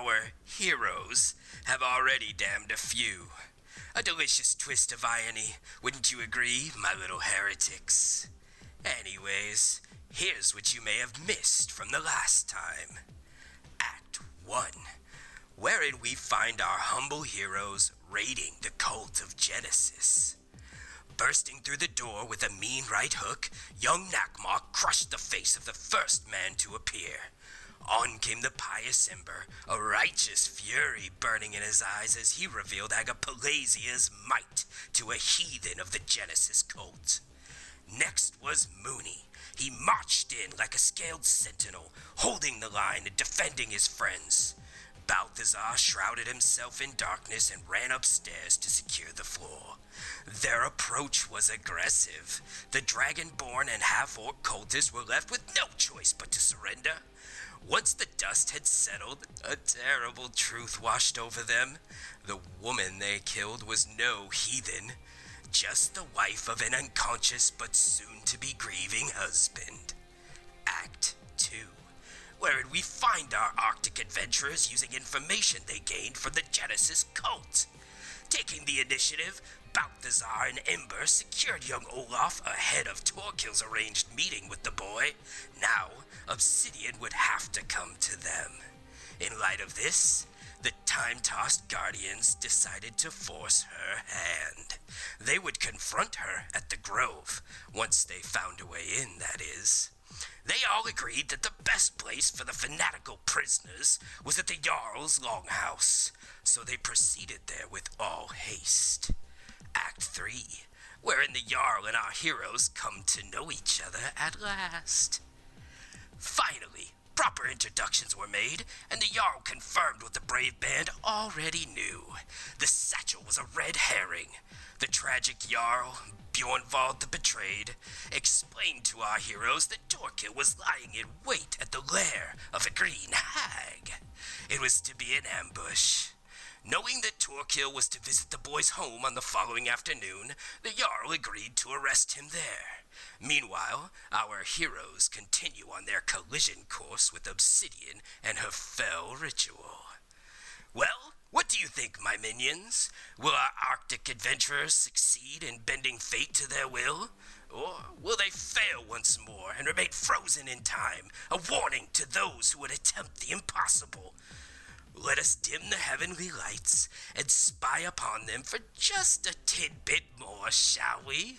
our heroes have already damned a few. A delicious twist of irony, wouldn't you agree, my little heretics? Anyways, here's what you may have missed from the last time. Act 1, wherein we find our humble heroes raiding the cult of Genesis. Bursting through the door with a mean right hook, young Nakmok crushed the face of the first man to appear. On came the pious Ember, a righteous fury burning in his eyes as he revealed Agapalazia's might to a heathen of the Genesis cult. Next was Mooney. He marched in like a scaled sentinel, holding the line and defending his friends. Balthazar shrouded himself in darkness and ran upstairs to secure the floor. Their approach was aggressive. The dragonborn and half-orc cultists were left with no choice but to surrender. Once the dust had settled, a terrible truth washed over them. The woman they killed was no heathen, just the wife of an unconscious but soon-to-be grieving husband. Act 2, wherein we find our Arctic adventurers using information they gained from the Genesis cult. Taking the initiative, Balthazar and Ember secured young Olaf ahead of Torkil's arranged meeting with the boy. Now, Obsidian would have to come to them. In light of this, the time-tossed Guardians decided to force her hand. They would confront her at the Grove, once they found a way in, that is. They all agreed that the best place for the fanatical prisoners was at the Jarl's longhouse, so they proceeded there with all haste. Act 3, wherein the Jarl and our heroes come to know each other at last. Finally, proper introductions were made, and the Jarl confirmed what the brave band already knew. The satchel was a red herring. The tragic Jarl, Bjornvald the Betrayed, explained to our heroes that Torkil was lying in wait at the lair of a green hag. It was to be an ambush. Knowing that Torkil was to visit the boy's home on the following afternoon, the Jarl agreed to arrest him there. Meanwhile, our heroes continue on their collision course with Obsidian and her fell ritual. Well, what do you think, my minions? Will our Arctic adventurers succeed in bending fate to their will? Or will they fail once more and remain frozen in time, a warning to those who would attempt the impossible? Let us dim the heavenly lights and spy upon them for just a tidbit more, shall we?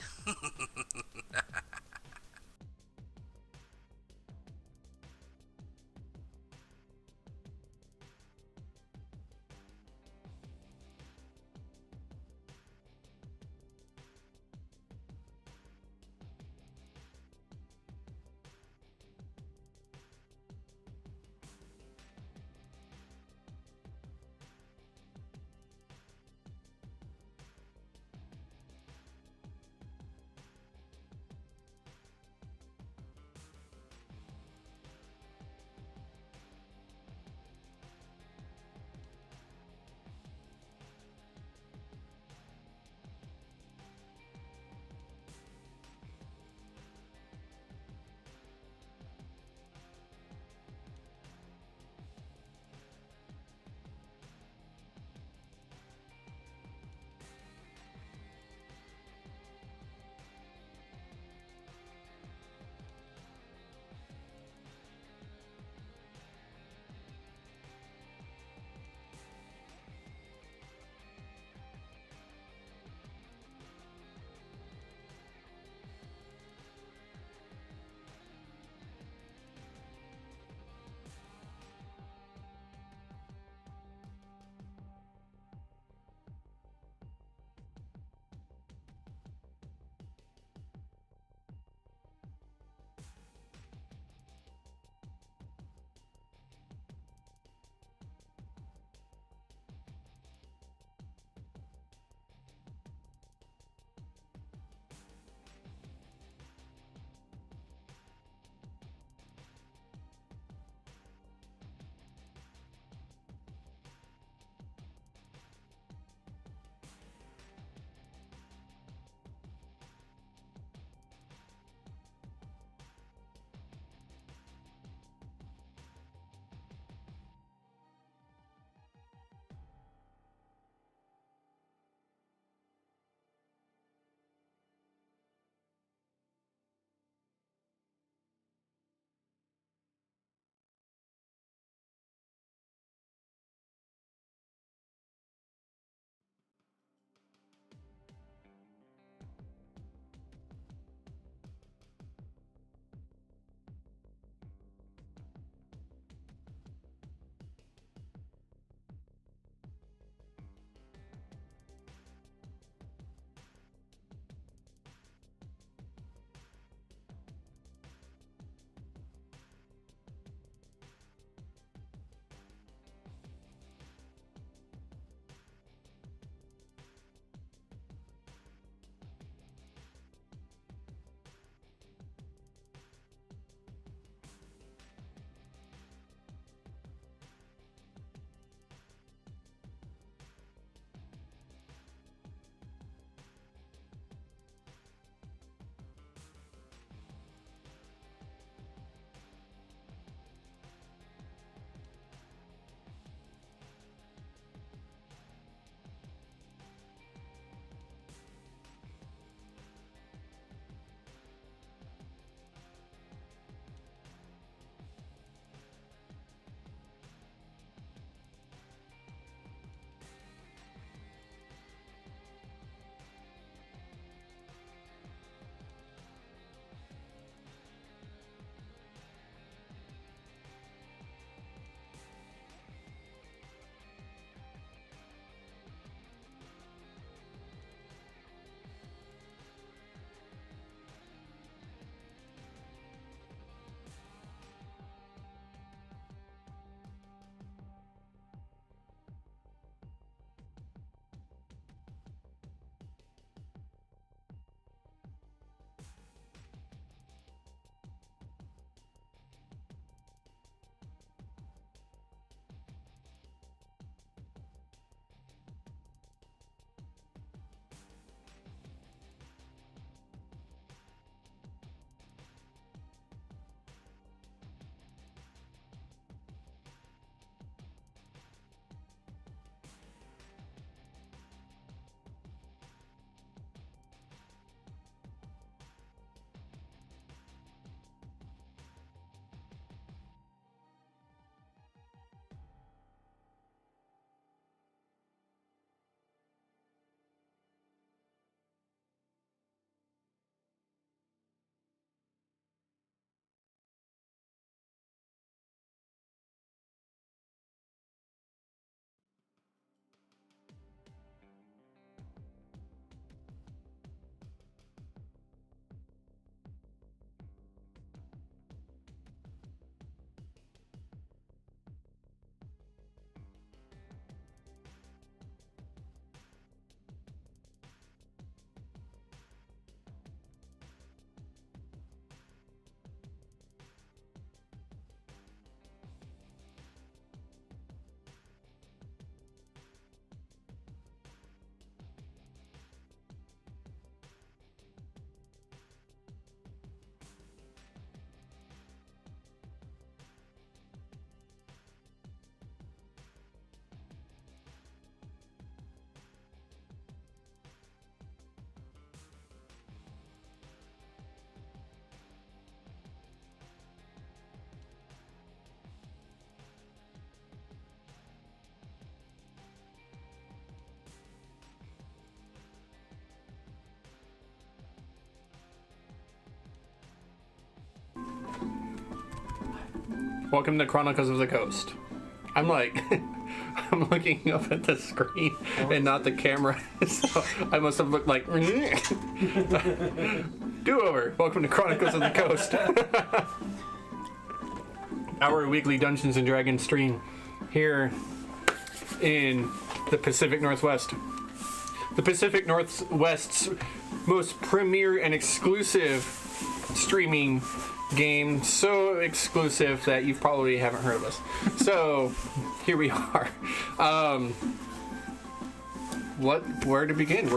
Welcome to Chronicles of the Coast. I'm like, I'm looking up at the screen and not the camera, so I must have looked like, do-over. Welcome to Chronicles of the Coast. Our weekly Dungeons & Dragons stream here in the Pacific Northwest. The Pacific Northwest's most premier and exclusive streaming game, so exclusive that you probably haven't heard of us. So here we are. Where to begin?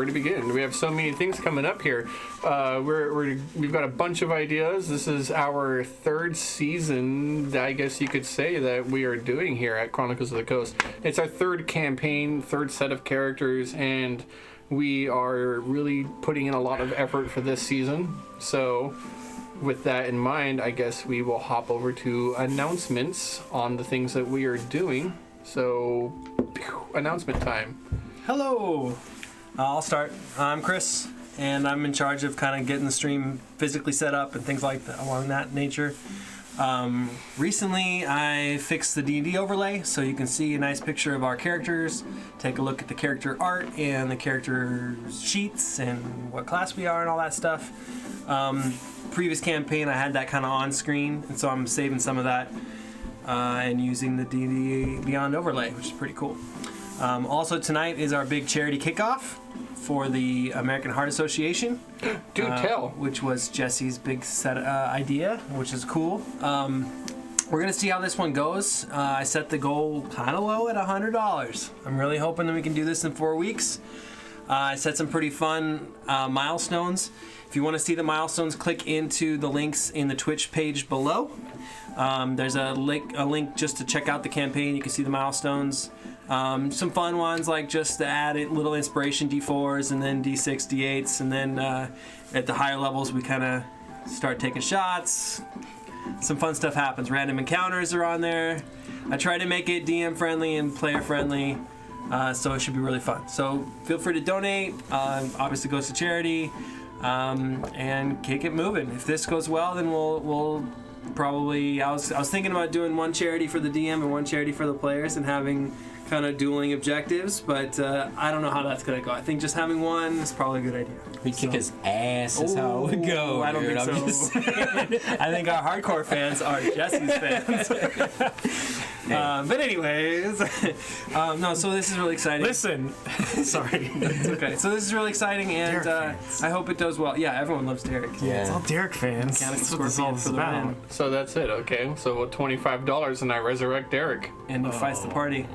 We have so many things coming up here. We've got a bunch of ideas. This is our third season, I guess you could say, that we are doing here at Chronicles of the Coast. It's our third campaign, third set of characters, and we are really putting in a lot of effort for this season. So with that in mind, I guess we will hop over to announcements on the things that we are doing. So, announcement time. Hello! I'll start. I'm Chris, and I'm in charge of kind of getting the stream physically set up and things like that along that nature. Recently, I fixed the D&D overlay, so you can see a nice picture of our characters, take a look at the character art and the character sheets and what class we are and all that stuff. Previous campaign, I had that kind of on screen, and so I'm saving some of that and using the D&D Beyond overlay, which is pretty cool. Also tonight is our big charity kickoff for the American Heart Association. Do tell. Which was Jesse's big set idea, which is cool. We're going to see how this one goes. I set the goal kind of low at $100. I'm really hoping that we can do this in 4 weeks. I set some pretty fun milestones. If you want to see the milestones, click into the links in the Twitch page below. There's a link just to check out the campaign. You can see the milestones. Some fun ones, like just to add little inspiration D4s and then D6, D8s, and then at the higher levels we kind of start taking shots. Some fun stuff happens. Random encounters are on there. I try to make it DM friendly and player friendly, so it should be really fun. So feel free to donate. Obviously goes to charity, and kick it moving. If this goes well, then we'll probably. I was thinking about doing one charity for the DM and one charity for the players and having kind of dueling objectives, but I don't know how that's gonna go. I think just having one is probably a good idea. We kick his ass is how it would go. I don't think so. I think our hardcore fans are Jesse's fans. But anyways, no. So this is really exciting. Listen, sorry. It's okay. So this is really exciting, and I hope it does well. Yeah, everyone loves Derek. Yeah. It's all Derek fans. That's what this all is about. So that's it, okay? So $25 and I resurrect Derek. And he fights the party.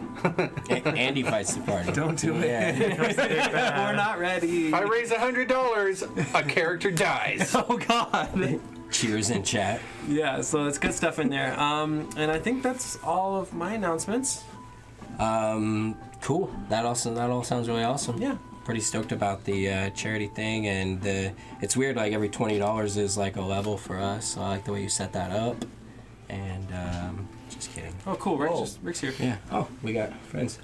Andy fights the party. Don't do it. Yeah. We're not ready. If I raise $100, a character dies. Oh God. Cheers in chat. Yeah, so it's good stuff in there. And I think that's all of my announcements. Cool. That all sounds really awesome. Yeah. Pretty stoked about the charity thing, and it's weird. Like every $20 is like a level for us. So I like the way you set that up. And just kidding. Oh, cool. Rick's here. Yeah. Oh, we got friends.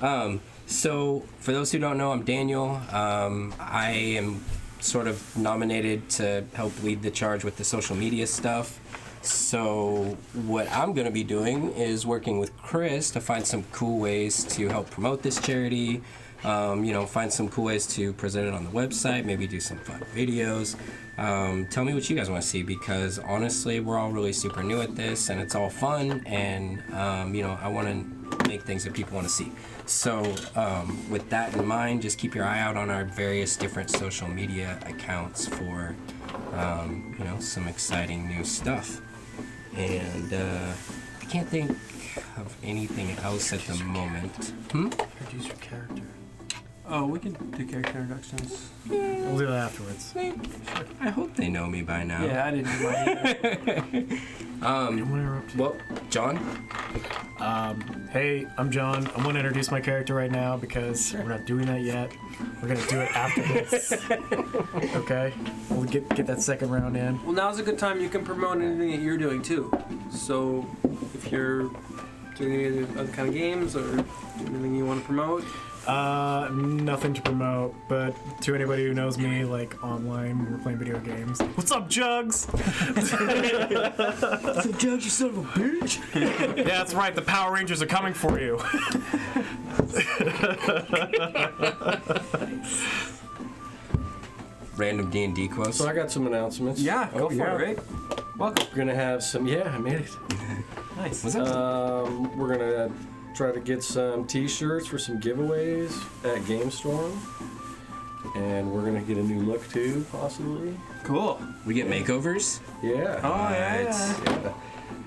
So for those who don't know, I'm Daniel. I am sort of nominated to help lead the charge with the social media stuff. So what I'm going to be doing is working with Chris to find some cool ways to help promote this charity. Find some cool ways to present it on the website, maybe do some fun videos. Tell me what you guys want to see, because honestly, we're all really super new at this, and it's all fun, and I want to make things that people want to see. So with that in mind, just keep your eye out on our various different social media accounts for some exciting new stuff. And I can't think of anything else at the moment. Introduce your character. Oh, we can do character introductions. We'll do that afterwards. I hope they know me by now. Yeah, I didn't do mine either. Well, John? Hey, I'm John. I'm going to introduce my character right now because we're not doing that yet. We're going to do it after this. Okay? We'll get that second round in. Well, now's a good time. You can promote anything that you're doing, too. So if you're doing any other kind of games or anything you want to promote? Nothing to promote, but to anybody who knows me, like online, we're playing video games. What's up, Jugs? Jugs, you son of a bitch! Yeah, that's right. The Power Rangers are coming for you. Random D&D quotes. So I got some announcements. Yeah, go for it, Rick. Welcome. We're gonna have some. Yeah, I made it. Nice. What's up? We're gonna try to get some T-shirts for some giveaways at GameStorm, and we're gonna get a new look too, possibly. Cool. We get makeovers? Yeah. Oh, yeah. Yeah.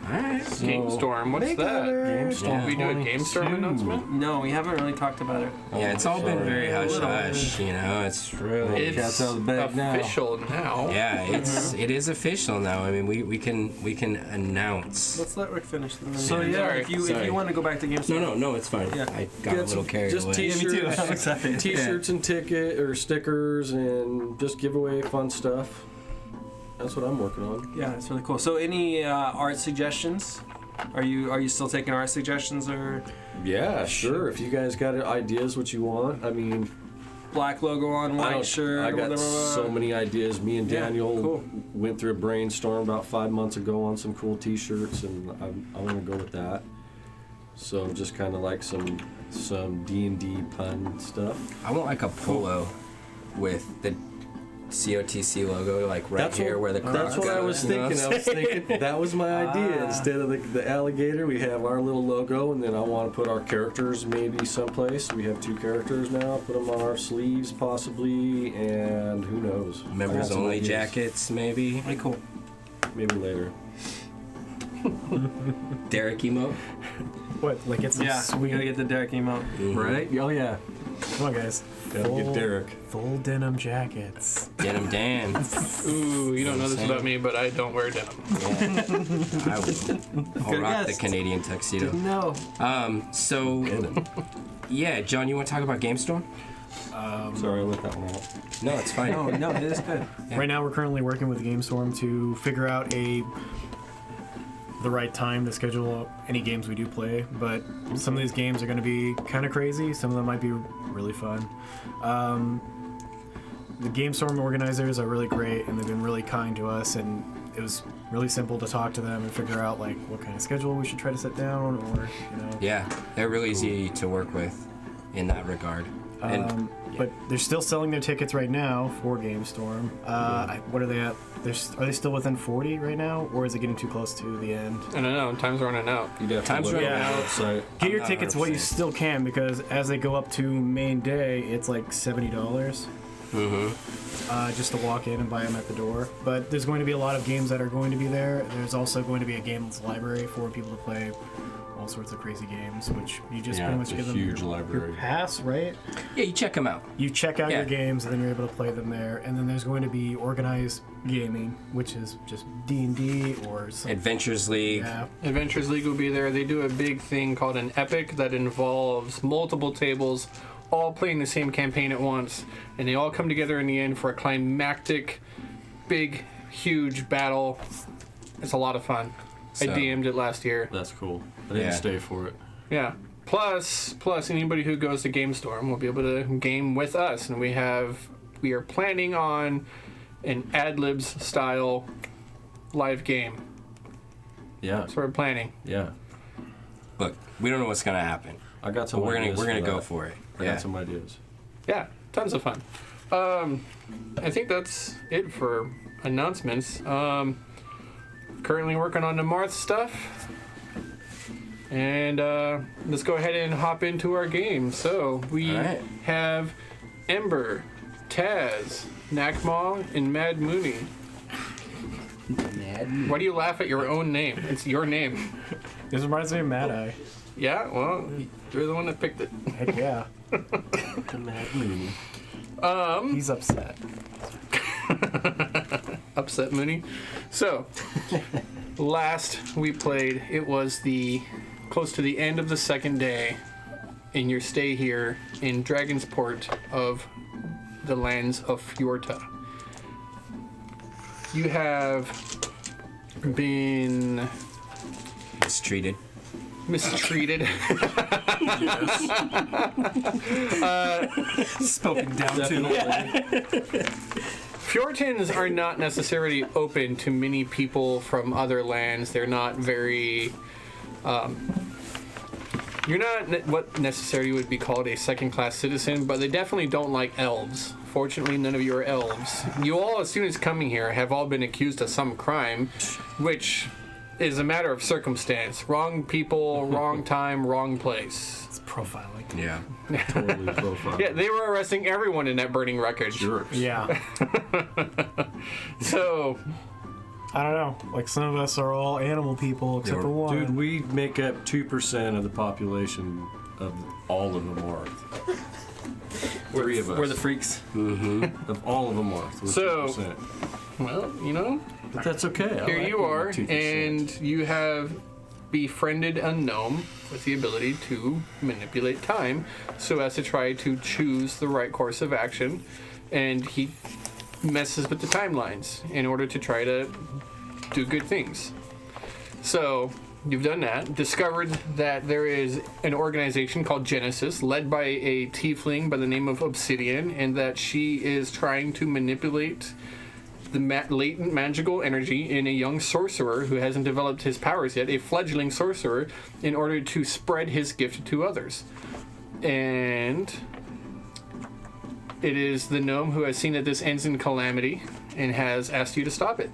Alright. So, GameStorm, what's that? GameStorm. We do a GameStorm announcement? No, we haven't really talked about it. Yeah, it's all been sorry. very hush-hush, you know, it's really... It's Cat's out of the bag now. official now. Yeah, it is official now. I mean, we can announce. Let's let Rick finish. So, yeah, Sorry, if you sorry. want to go back to GameStop. No, it's fine. Yeah. I got a little carried just away. T-shirts, I'm excited. T-shirts and ticket or stickers, and just give away fun stuff. That's what I'm working on. Yeah, it's really cool. So, any art suggestions? Are you still taking art suggestions or Yeah, sure. If you guys got ideas, what you want, I mean, black logo on white shirt? I or got whatever? so many ideas. Me and Yeah, Daniel cool. went through a brainstorm about 5 months ago on some cool T-shirts, and I want to go with that. So just kind of like some D&D pun stuff. I want like a polo with the COTC logo, like here where the cross That's what I was goes, you know? thinking. I was thinking that was my idea. Instead of the alligator, we have our little logo, and then I want to put our characters maybe someplace. We have 2 characters now. Put them on our sleeves, possibly, and who knows? I Members got some only ideas. jackets, maybe. Very cool. Maybe later. Derek emote. What? Like it's Yeah, we sweet. gotta get the Derek emote. Right? Oh yeah. Come on, guys. Gotta get Derek. Full denim jackets. Denim Dan. Ooh, you don't know this about me, but I don't wear denim. Yeah. I will. I'll rock the guessed. Canadian tuxedo. No. So, yeah, John, you want to talk about GameStorm? Sorry, I let that one out. No, it's fine. No, it is good. Yeah. Right now, we're currently working with GameStorm to figure out the right time to schedule any games we do play. But some of these games are going to be kind of crazy. Some of them might be really fun. The GameStorm organizers are really great, and they've been really kind to us. And it was really simple to talk to them and figure out like what kind of schedule we should try to set down, or Yeah, they're really easy to work with in that regard. And But they're still selling their tickets right now for GameStorm. What are they at? Are they still within 40 right now, or is it getting too close to the end? I don't know. Time's running out. You'd have Time's to look running at the out. website. Get your not tickets while you 100%. still can, because as they go up to main day, it's like $70 just to walk in and buy them at the door. But there's going to be a lot of games that are going to be there. There's also going to be a games library for people to play all sorts of crazy games, which you just pretty much it's a give them huge your library. pass, right? yeah, you check them out. You check out Yeah. your games, and then you're able to play them there. And then there's going to be organized gaming, which is just D&D or some. Adventures League. Yeah. Adventures League will be there. They do a big thing called an epic that involves multiple tables all playing the same campaign at once, and they all come together in the end for a climactic, big, huge battle. It's a lot of fun. I So- DM'd it last year. That's cool. I didn't Yeah. stay for it. Yeah. Plus, anybody who goes to GameStorm will be able to game with us, and we are planning on an ad-libs style live game. Yeah. That's what we're planning. Yeah. Look, we don't know what's gonna happen, I got some but we're ideas gonna for go that. for it. I Yeah. got some ideas. Yeah, tons of fun. I think that's it for announcements. Currently working on the Marth stuff. And let's go ahead and hop into our game. So we All right. have Ember, Taz, Nakmaw, and Mad Mooney. Why do you laugh at your own name? It's your name. This reminds me of Mad Eye. Yeah, well, you're the one that picked it. Heck yeah. The Mad Mooney. He's upset. Upset Mooney. So, last we played, it was close to the end of the second day in your stay here in Dragonsport of the lands of Fjorta. You have been Mistreated. mistreated. Spoken down to. Fjortons are not necessarily open to many people from other lands. They're not very... you're not what necessarily would be called a second-class citizen, but they definitely don't like elves. Fortunately, none of you are elves. You all, as soon as coming here, have all been accused of some crime, which is a matter of circumstance. Wrong people, wrong time, wrong place. It's profiling. Yeah. Totally profile. Yeah, they were arresting everyone in that burning wreckage. Jerks. Yeah. So, I don't know. Like, some of us are all animal people except for one. Dude, we make up 2% of the population of all of the North. 3 of us. We're the freaks. Of all of the North. We're So- 2%. well, you know, But that's okay. I here like you being are, 2%. and you have befriended a gnome with the ability to manipulate time so as to try to choose the right course of action, and he messes with the timelines in order to try to do good things. So you've done that, discovered that there is an organization called Genesis led by a tiefling by the name of Obsidian, and that she is trying to manipulate the latent magical energy in a young sorcerer who hasn't developed his powers yet, a fledgling sorcerer, in order to spread his gift to others. And it is the gnome who has seen that this ends in calamity and has asked you to stop it.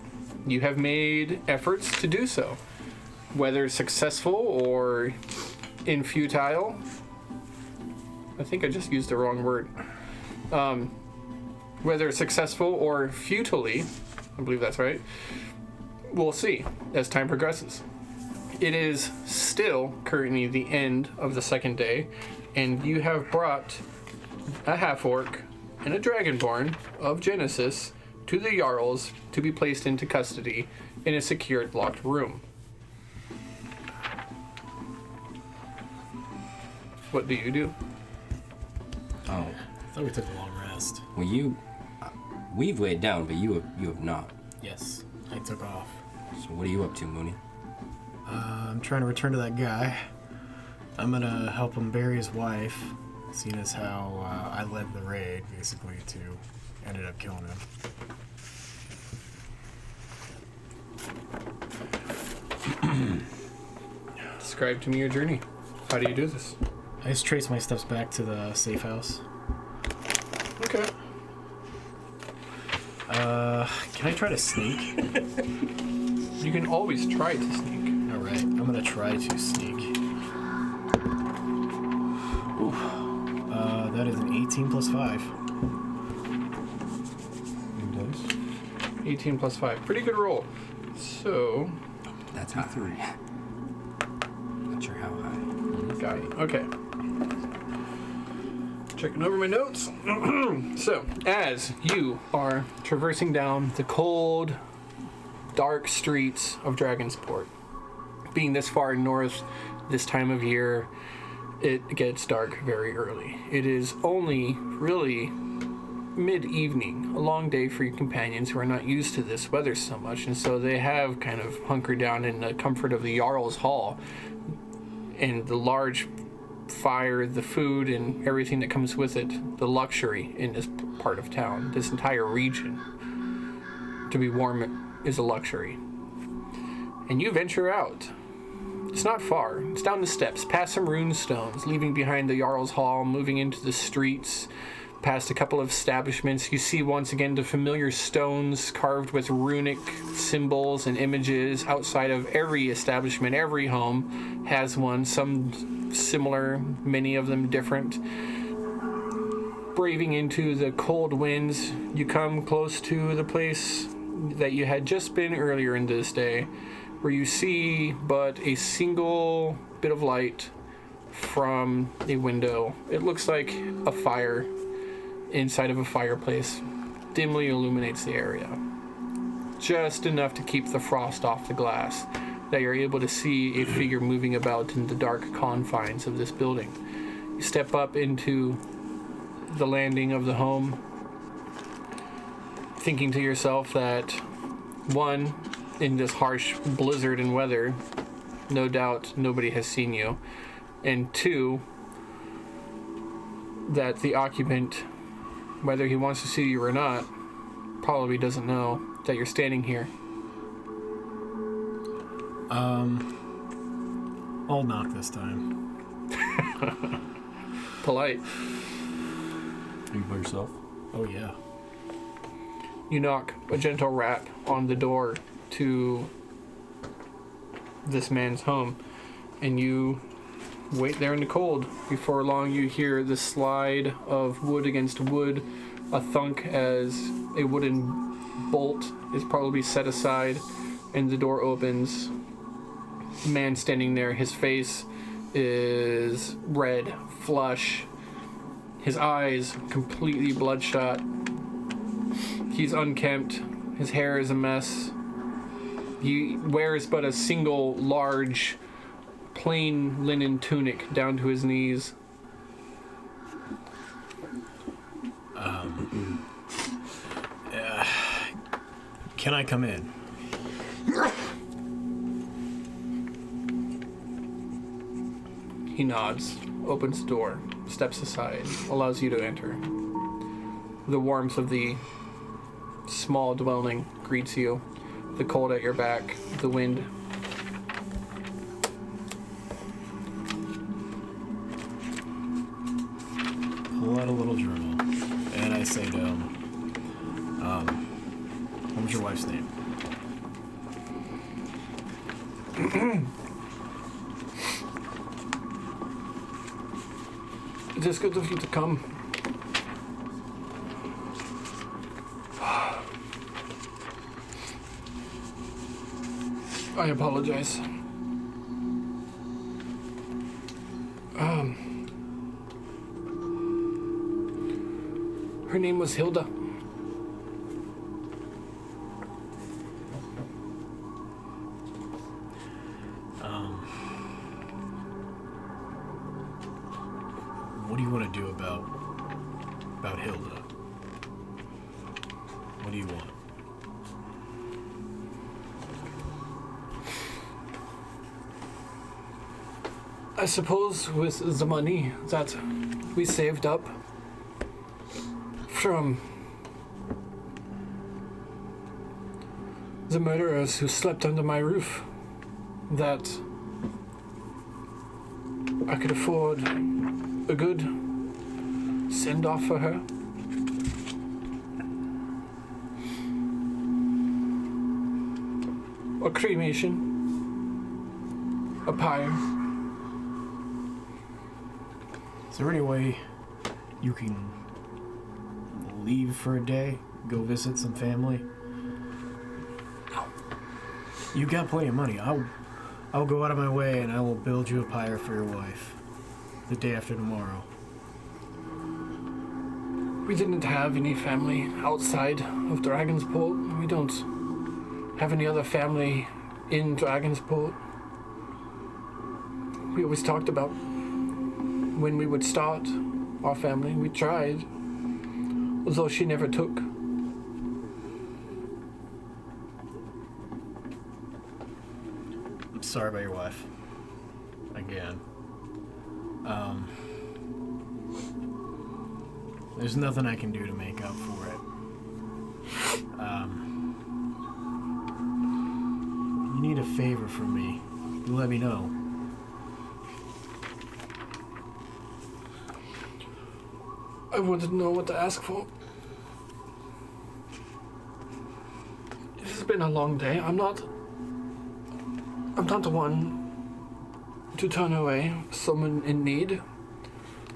You have made efforts to do so, whether successful or infutile. I think I just used the wrong word. Whether successful or futilely, I believe that's right, we'll see as time progresses. It is still currently the end of the second day, and you have brought a half-orc and a dragonborn of Genesis to the Jarls to be placed into custody in a secured, locked room. What do you do? Oh. I thought we took a long rest. Well, we've laid down, but you have not. Yes. I took off. So what are you up to, Mooney? I'm trying to return to that guy. I'm gonna help him bury his wife, seeing as how I led the raid, basically, to ended up killing him. Describe to me your journey. How do you do this? I just trace my steps back to the safe house. Okay. Can I try to sneak? You can always try to sneak. Alright, I'm gonna try to sneak. Ooh. That is an 18 plus 5. 18 plus 5. Pretty good roll. So, That's high. 3. Not sure how high. got it. Okay. Checking over my notes. So, as you are traversing down the cold, dark streets of Dragonsport, being this far north this time of year, it gets dark very early. It is only really mid-evening, a long day for your companions who are not used to this weather so much, and so they have kind of hunkered down in the comfort of the Jarl's Hall and the large fire, the food, and everything that comes with it, the luxury in this part of town, this entire region. To be warm is a luxury. And you venture out. It's not far. It's down the steps, past some rune stones, leaving behind the Jarl's Hall, moving into the streets, past a couple of establishments. You see once again the familiar stones carved with runic symbols and images outside of every establishment. Every home has one, some similar, many of them different. Braving into the cold winds, you come close to the place that you had just been earlier in this day, where you see but a single bit of light from a window. It looks like a fire inside of a fireplace dimly illuminates the area. Just enough to keep the frost off the glass, that you're able to see a figure moving about in the dark confines of this building. You step up into the landing of the home, thinking to yourself that, one, in this harsh blizzard and weather, no doubt nobody has seen you. And 2, that the occupant, whether he wants to see you or not, probably doesn't know that you're standing here. I'll knock this time. Polite. Are you by yourself? Oh yeah. You knock a gentle rap on the door to this man's home, and you wait there in the cold. Before long, you hear the slide of wood against wood, a thunk as a wooden bolt is probably set aside, and the door opens. The man standing there, his face is red, flush, his eyes completely bloodshot. He's unkempt, his hair is a mess. He wears but a single large plain linen tunic down to his knees. Can I come in? He nods, opens the door, steps aside, allows you to enter. The warmth of the small dwelling greets you. The cold at your back, the wind. Pull out a little journal, and I say to him, what was your wife's name? It is good of you to come. I apologize. Her name was Hilda. What do you want to do about Hilda? What do you want? I suppose with the money that we saved up from the murderers who slept under my roof, that I could afford a good send-off for her. A cremation. A pyre. Is there any way you can leave for a day, go visit some family? No. You got plenty of money. I'll go out of my way and I will build you a pyre for your wife the day after tomorrow. We didn't have any family outside of Dragonsport. We don't have any other family in Dragonsport. We always talked about when we would start our family. We tried, although she never took. I'm sorry about your wife. Again. There's nothing I can do to make up for it. You need a favor from me. You let me know. I wanted to know what to ask for. This has been a long day. I'm not the one to turn away someone in need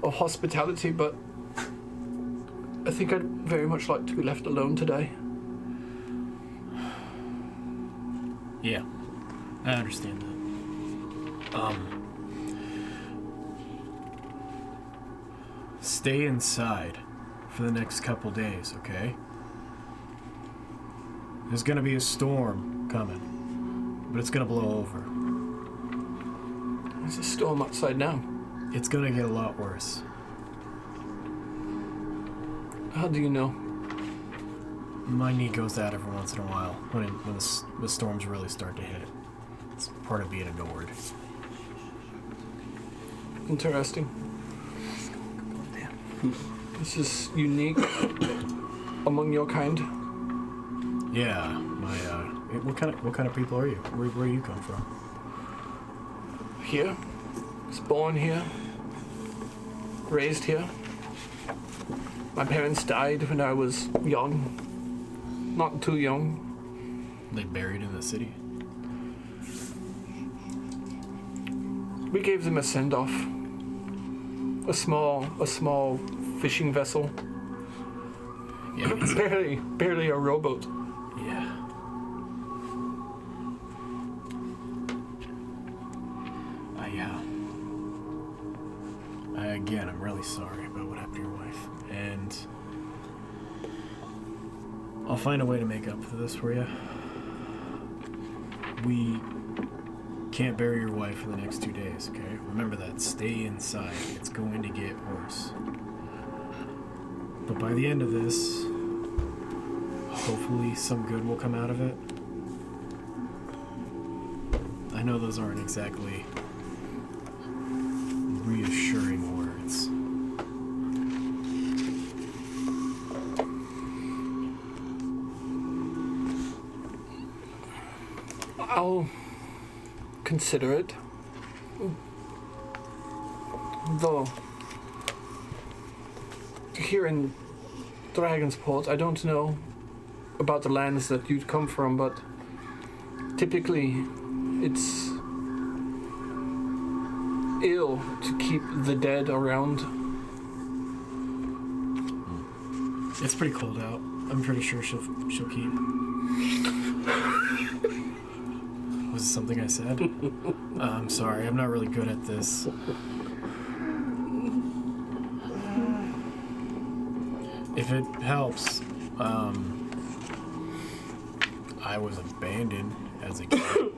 of hospitality, but I think I'd very much like to be left alone today. Yeah, I understand that. Stay inside for the next couple days, okay? There's gonna be a storm coming, but it's gonna blow over. There's a storm outside now. It's gonna get a lot worse. How do you know? My knee goes out every once in a while when the storms really start to hit. part of being adored. Interesting. This is unique among your kind. Yeah, my what kind of people are you? Where do you come from? Here. Was born here. Raised here. My parents died when I was young. Not too young. They buried in the city. We gave them a send-off. A small fishing vessel. Yeah. barely a rowboat. Yeah. Again, I'm really sorry about what happened to your wife, and I'll find a way to make up for this for you. We can't bury your wife for the next 2 days, okay? Remember that. Stay inside. It's going to get worse. But by the end of this, hopefully some good will come out of it. I know those aren't exactly reassuring words. I'll consider it. Though, here in Dragonsport, I don't know about the lands that you'd come from, but typically it's ill to keep the dead around. It's pretty cold out. I'm pretty sure she'll keep. Was it something I said? I'm sorry. I'm not really good at this. If it helps, I was abandoned as a kid.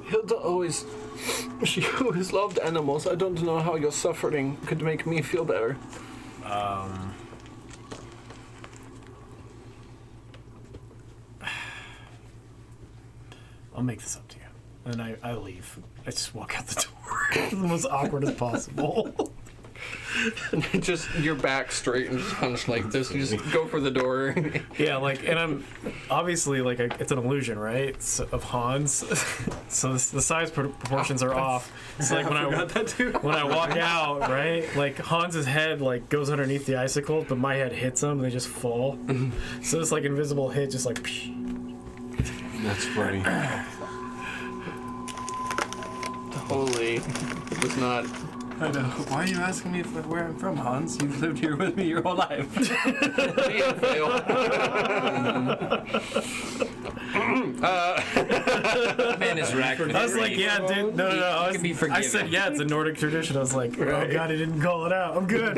Hilda always... She always loved animals. I don't know how your suffering could make me feel better. I'll make this up to you. And I leave. I just walk out the door. The most awkward as possible. Just your back straight and just punch like this. You just go for the door. Yeah, like, and I'm obviously like it's an illusion, right? Of Hans, so the size proportions are off. So like when I walk out, right? Like Hans's head like goes underneath the icicles, but my head hits them and they just fall. So this like invisible hit just like. That's funny. Totally. It was not. I know. Why are you asking me where I'm from, Hans? You've lived here with me your whole life. Man is racked with I was like, yeah, dude, no. I said, yeah, it's a Nordic tradition. I was like, oh god, he didn't call it out. I'm good.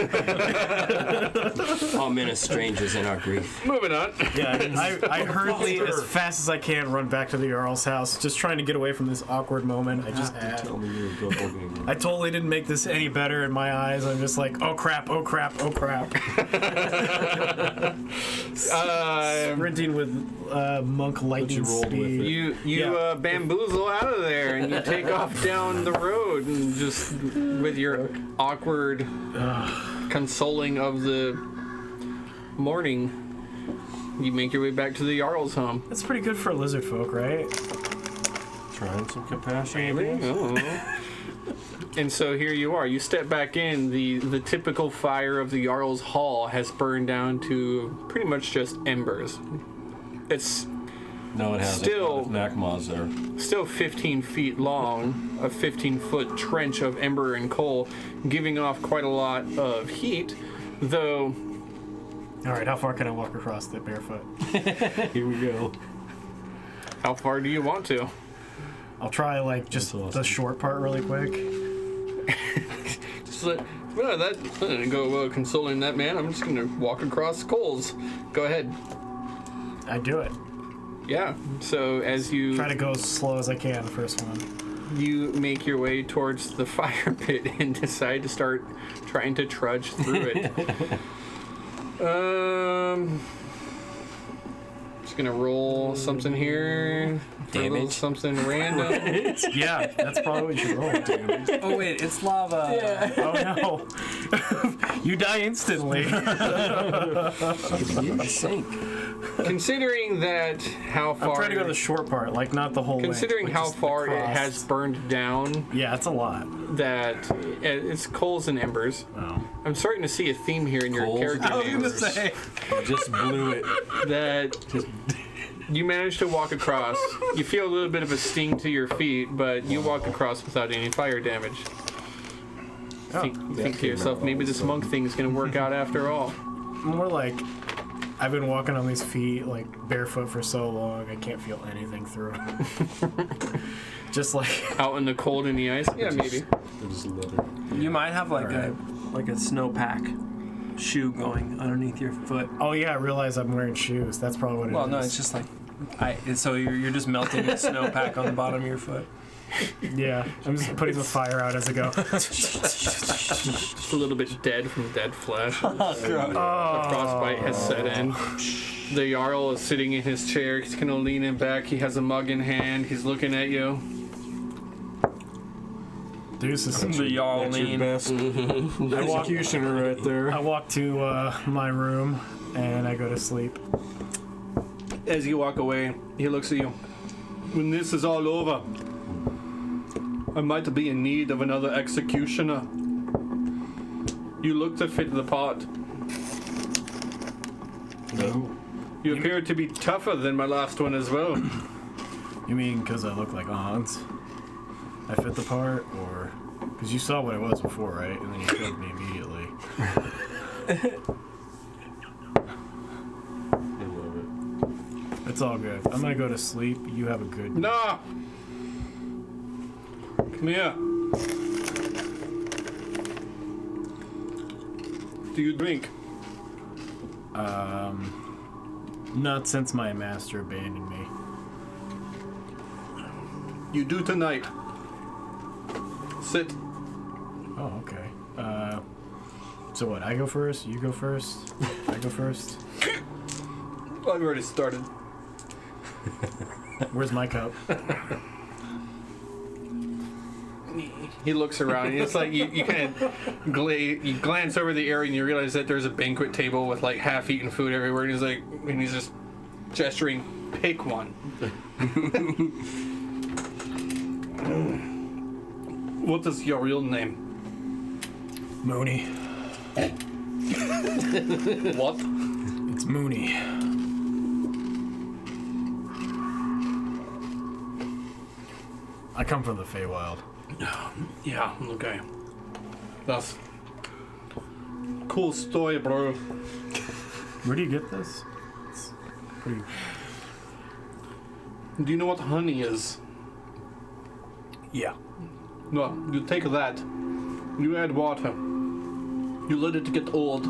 All men are strangers in our grief. Moving on. Yeah, I hurriedly, as fast as I can, run back to the Jarl's house, just trying to get away from this awkward moment I just had. Tell me you're a good game. I totally didn't make this any better in my eyes. I'm just like, oh crap. Sprinting with monk lightning speed. You bamboozle out of there and you take off down the road and just with your awkward consoling of the morning, you make your way back to the Jarl's home. That's pretty good for lizard folk, right? Trying some compassion. And so here you are. You step back in. The typical fire of the Jarl's Hall has burned down to pretty much just embers. It's No, it hasn't. Still- Nakmaz there. still 15 feet long, a 15-foot trench of ember and coal, giving off quite a lot of heat, though... All right, how far can I walk across the barefoot? Here we go. How far do you want to? I'll try like just That's awesome. the short part really quick. Just like, well, that didn't go well consoling that man. I'm just going to walk across coals. Go ahead. I do it. Yeah, so as you... Try to go as slow as I can, the first one. You make your way towards the fire pit and decide to start trying to trudge through it. gonna roll something here. Damage. Something random. Yeah, that's probably what you should roll. Damage. Oh wait, it's lava. Yeah. Oh no. You die instantly. Sink. Considering that how far I'm trying to go to the short part, like not the whole way. considering like how just the far it cross. has burned down, Yeah, it's a lot. that it's coals and embers. Oh. I'm starting to see a theme here in your Coals character I was gonna names. say. Just blew it. That you managed to walk across. You feel a little bit of a sting to your feet, but you walk across without any fire damage. Think to yourself, maybe this monk thing is going to work out after all. More like I've been walking on these feet like barefoot for so long, I can't feel anything through. Just like Out in the cold and the ice? Yeah, maybe. Just leather. You might have like Alright. a snowpack shoe going underneath your foot. oh yeah, I realize I'm wearing shoes. That's probably what it is. Well, no, it's just like, so you're just melting the snowpack on the bottom of your foot. Yeah, I'm just putting the fire out as I go. Just a little bit dead from dead flesh. Oh, The frostbite has set in. The Jarl is sitting in his chair. He's kind of leaning back. He has a mug in hand. He's looking at you. Deuces. The That's your Yarleen. best executioner right there. I walk to my room and I go to sleep. As you walk away, he looks at you. When this is all over, I might be in need of another executioner. You look to fit the part. No. You appear to be tougher than my last one as well. You mean because I look like a Hans? I fit the part, or because you saw what I was before, right? And then you killed me immediately. I love it. It's all good. I'm gonna go to sleep. You have a good. Nah! Come here. Do you drink? Not since my master abandoned me. You do tonight. Sit. Oh, okay. So what? I go first. You go first. I go first. I've already started. Where's my cup? He looks around and it's like you kind of you glance over the area and you realize that there's a banquet table with like half-eaten food everywhere, and he's just gesturing, pick one. What is your real name? Mooney. What? It's Mooney. I come from the Feywild. Yeah, okay. That's cool story, bro. Where do you get this? It's pretty. Do you know what honey is? Yeah. No, you take that, you add water, you let it get old,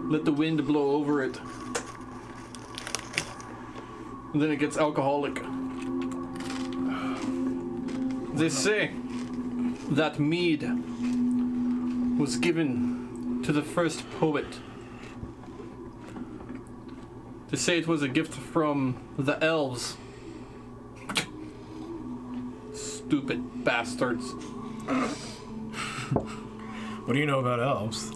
let the wind blow over it, and then it gets alcoholic. They say that mead was given to the first poet. They say it was a gift from the elves. Stupid bastards. What do you know about elves?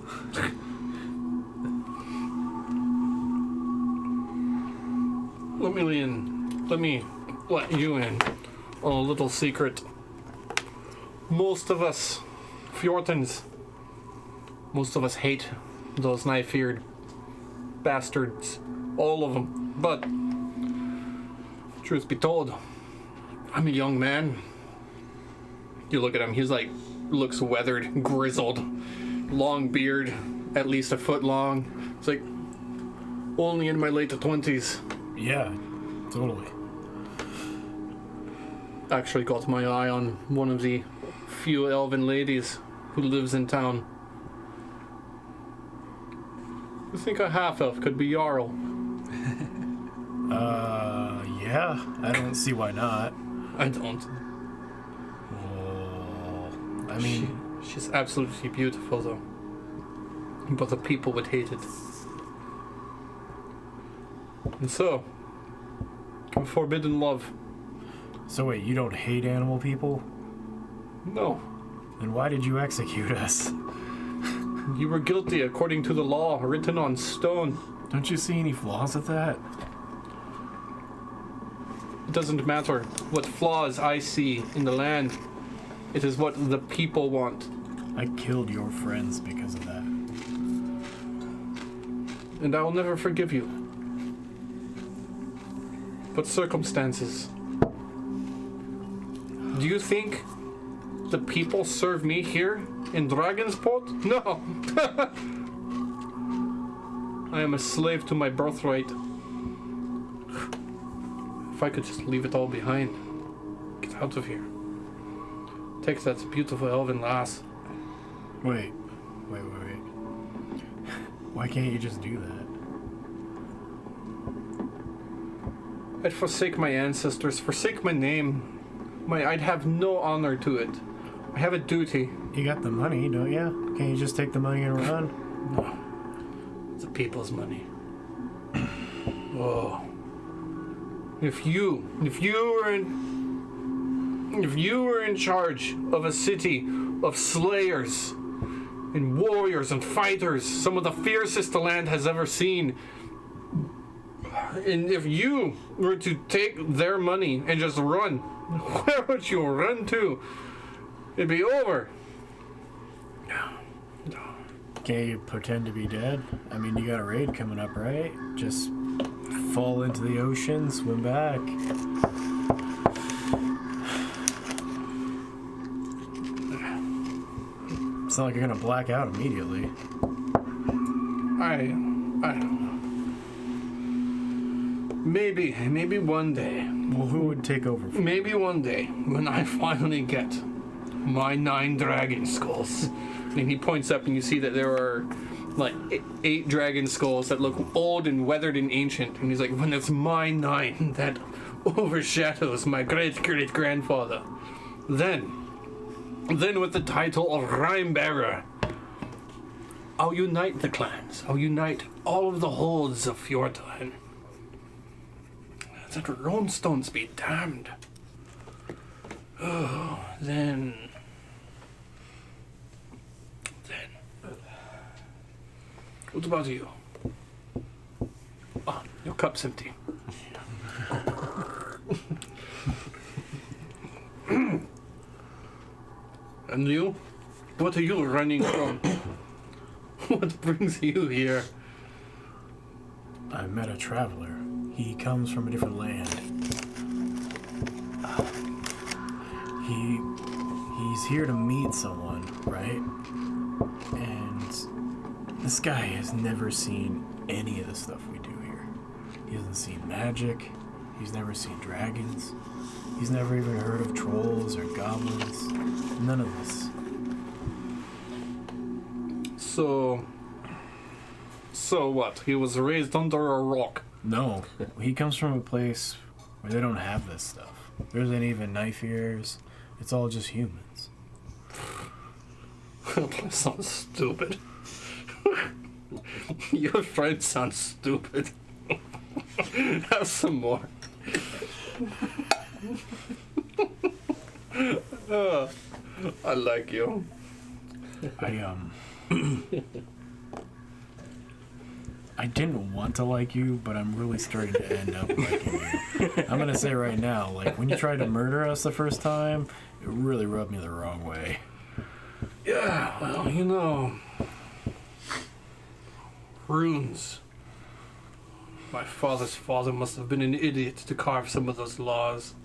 Let me let you in on a little secret. Most of us Fjortans, most of us hate those knife-eared bastards. All of them. But, truth be told, I'm a young man. You look at him, he's like, looks weathered, grizzled, long beard, at least a foot long. It's like, only in my late 20s. Yeah, totally. Actually got my eye on one of the few elven ladies who lives in town. I think a half-elf could be Jarl. Yeah, I don't see why not. I don't. Oh, I mean, She's absolutely beautiful, though. But the people would hate it. And so, forbidden love. So wait, you don't hate animal people? No. Then why did you execute us? You were guilty according to the law written on stone. Don't you see any flaws with that? It doesn't matter what flaws I see in the land. It is what the people want. I killed your friends because of that. And I will never forgive you. But circumstances. Do you think the people serve me here in Dragonsport? No. I am a slave to my birthright. If I could just leave it all behind. Get out of here. Take that beautiful elven lass. Wait. Why can't you just do that? I'd forsake my ancestors, forsake my name. I'd have no honor to it. I have a duty. You got the money, don't you? Can't you just take the money and run? No. It's the people's money. Oh. If you were in charge of a city of slayers and warriors and fighters, some of the fiercest the land has ever seen, and if you were to take their money and just run, where would you run to? It'd be over. Can't you pretend to be dead? I mean, you got a raid coming up, right? Just fall into the ocean, swim back. It's not like you're gonna black out immediately. I don't know. Maybe one day. Well, who would take over? Maybe one day when I finally get my 9 dragon skulls. And he points up and you see that there are like 8 dragon skulls that look old and weathered and ancient. And he's like, when it's my 9 that overshadows my great-great-grandfather, then with the title of Rhyme Bearer, I'll unite the clans. I'll unite all of the holds of Fjordline. That Ronestones be damned. Oh, then. What about you? Oh, your cup's empty. And you? What are you running from? What brings you here? I met a traveler. He comes from a different land. He's here to meet someone, right? And this guy has never seen any of the stuff we do here. He hasn't seen magic. He's never seen dragons. He's never even heard of trolls or goblins. None of this. So what? He was raised under a rock. No, he comes from a place where they don't have this stuff. There isn't even knife ears. It's all just humans. That sounds stupid. Your friend sounds stupid. Have some more. I like you. I didn't want to like you, but I'm really starting to end up liking you. I'm gonna say right now, like, when you tried to murder us the first time, it really rubbed me the wrong way. Yeah, well, you know, runes. My father's father must have been an idiot to carve some of those laws.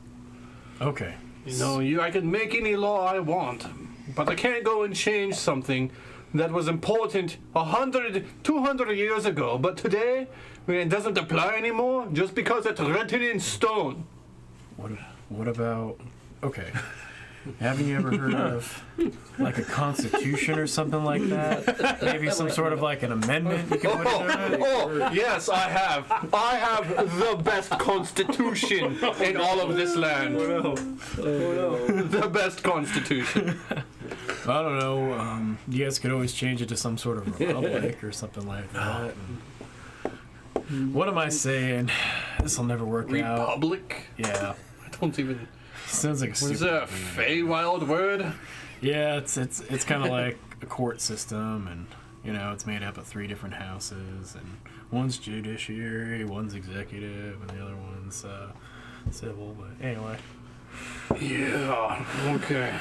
Okay. You know, I can make any law I want, but I can't go and change something that was important 100, 200 years ago, but today, it doesn't apply anymore just because it's written in stone. What about... Okay. Haven't you ever heard of, like, a constitution or something like that? Maybe some sort of, like, an amendment you can put into it? Oh, yes, I have. I have the best constitution in all of this land. Oh no. The best constitution. I don't know. You guys could always change it to some sort of republic or something like that. And what am I saying? This will never work out. Republic? Yeah. I don't even... Sounds like a What stupid is that, a Feywild word? Yeah, it's kind of like a court system, and it's made up of 3 different houses, and one's judiciary, one's executive, and the other one's civil. But anyway. Yeah. Okay.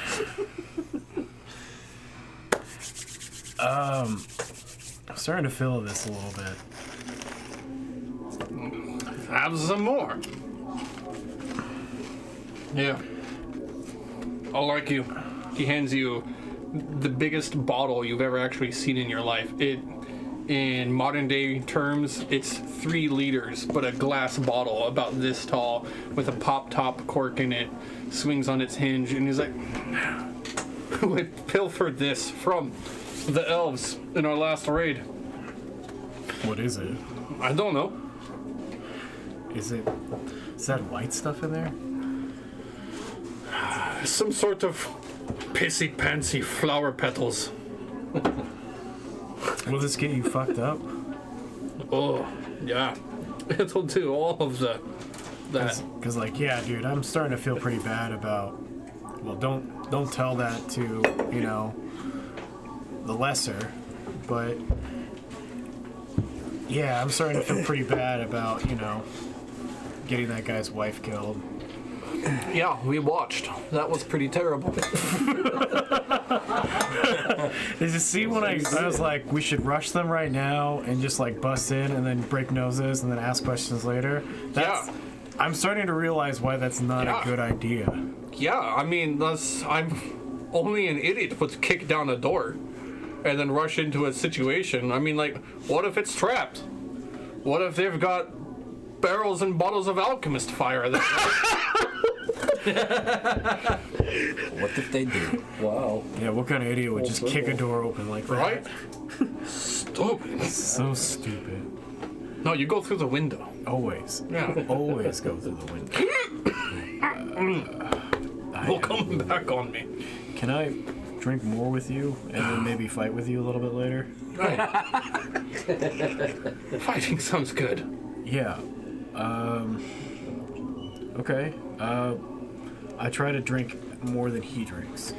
I'm starting to feel this a little bit. Have some more. Yeah. I'll like you. He hands you the biggest bottle you've ever actually seen in your life. In modern day terms, it's 3 liters, but a glass bottle about this tall with a pop top cork in it swings on its hinge, and he's like, "Who had pilfered this from the elves in our last raid?" What is it? I don't know. Is that white stuff in there? Some sort of pissy-pantsy flower petals. Will this get you fucked up? Oh, yeah. It'll do all of that. Because yeah, dude, I'm starting to feel pretty bad about... Well, don't tell that to, the lesser, but... Yeah, I'm starting to feel pretty bad about, getting that guy's wife killed. Yeah, we watched. That was pretty terrible. Did you see when I was like, we should rush them right now and just bust in and then break noses and then ask questions later? I'm starting to realize why that's not a good idea. Yeah, I mean, I'm only an idiot would kick down a door and then rush into a situation. I mean, what if it's trapped? What if they've got barrels and bottles of alchemist fire there? What if they do? Wow. Yeah, what kind of idiot would just kick a door open like that? Right? Stupid. So stupid. No, you go through the window. Always. Yeah. Always go through the window. Will come back on me. Can I drink more with you and then maybe fight with you a little bit later? Right. Fighting sounds good. Yeah. Okay. I try to drink more than he drinks.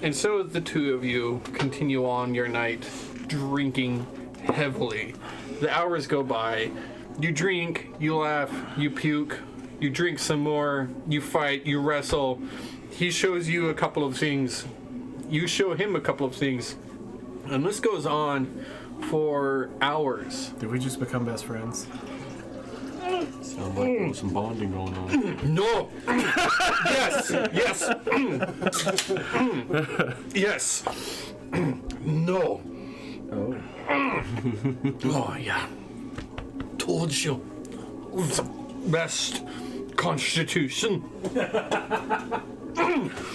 And so the two of you continue on your night, drinking heavily. The hours go by. You drink, you laugh, you puke, you drink some more, you fight, you wrestle. He shows you a couple of things. You show him a couple of things. And this goes on for hours. Did we just become best friends? Sounds like there was some bonding going on. No! Yes! Yes! Yes! No! Oh. Oh, yeah. Told you. The best constitution.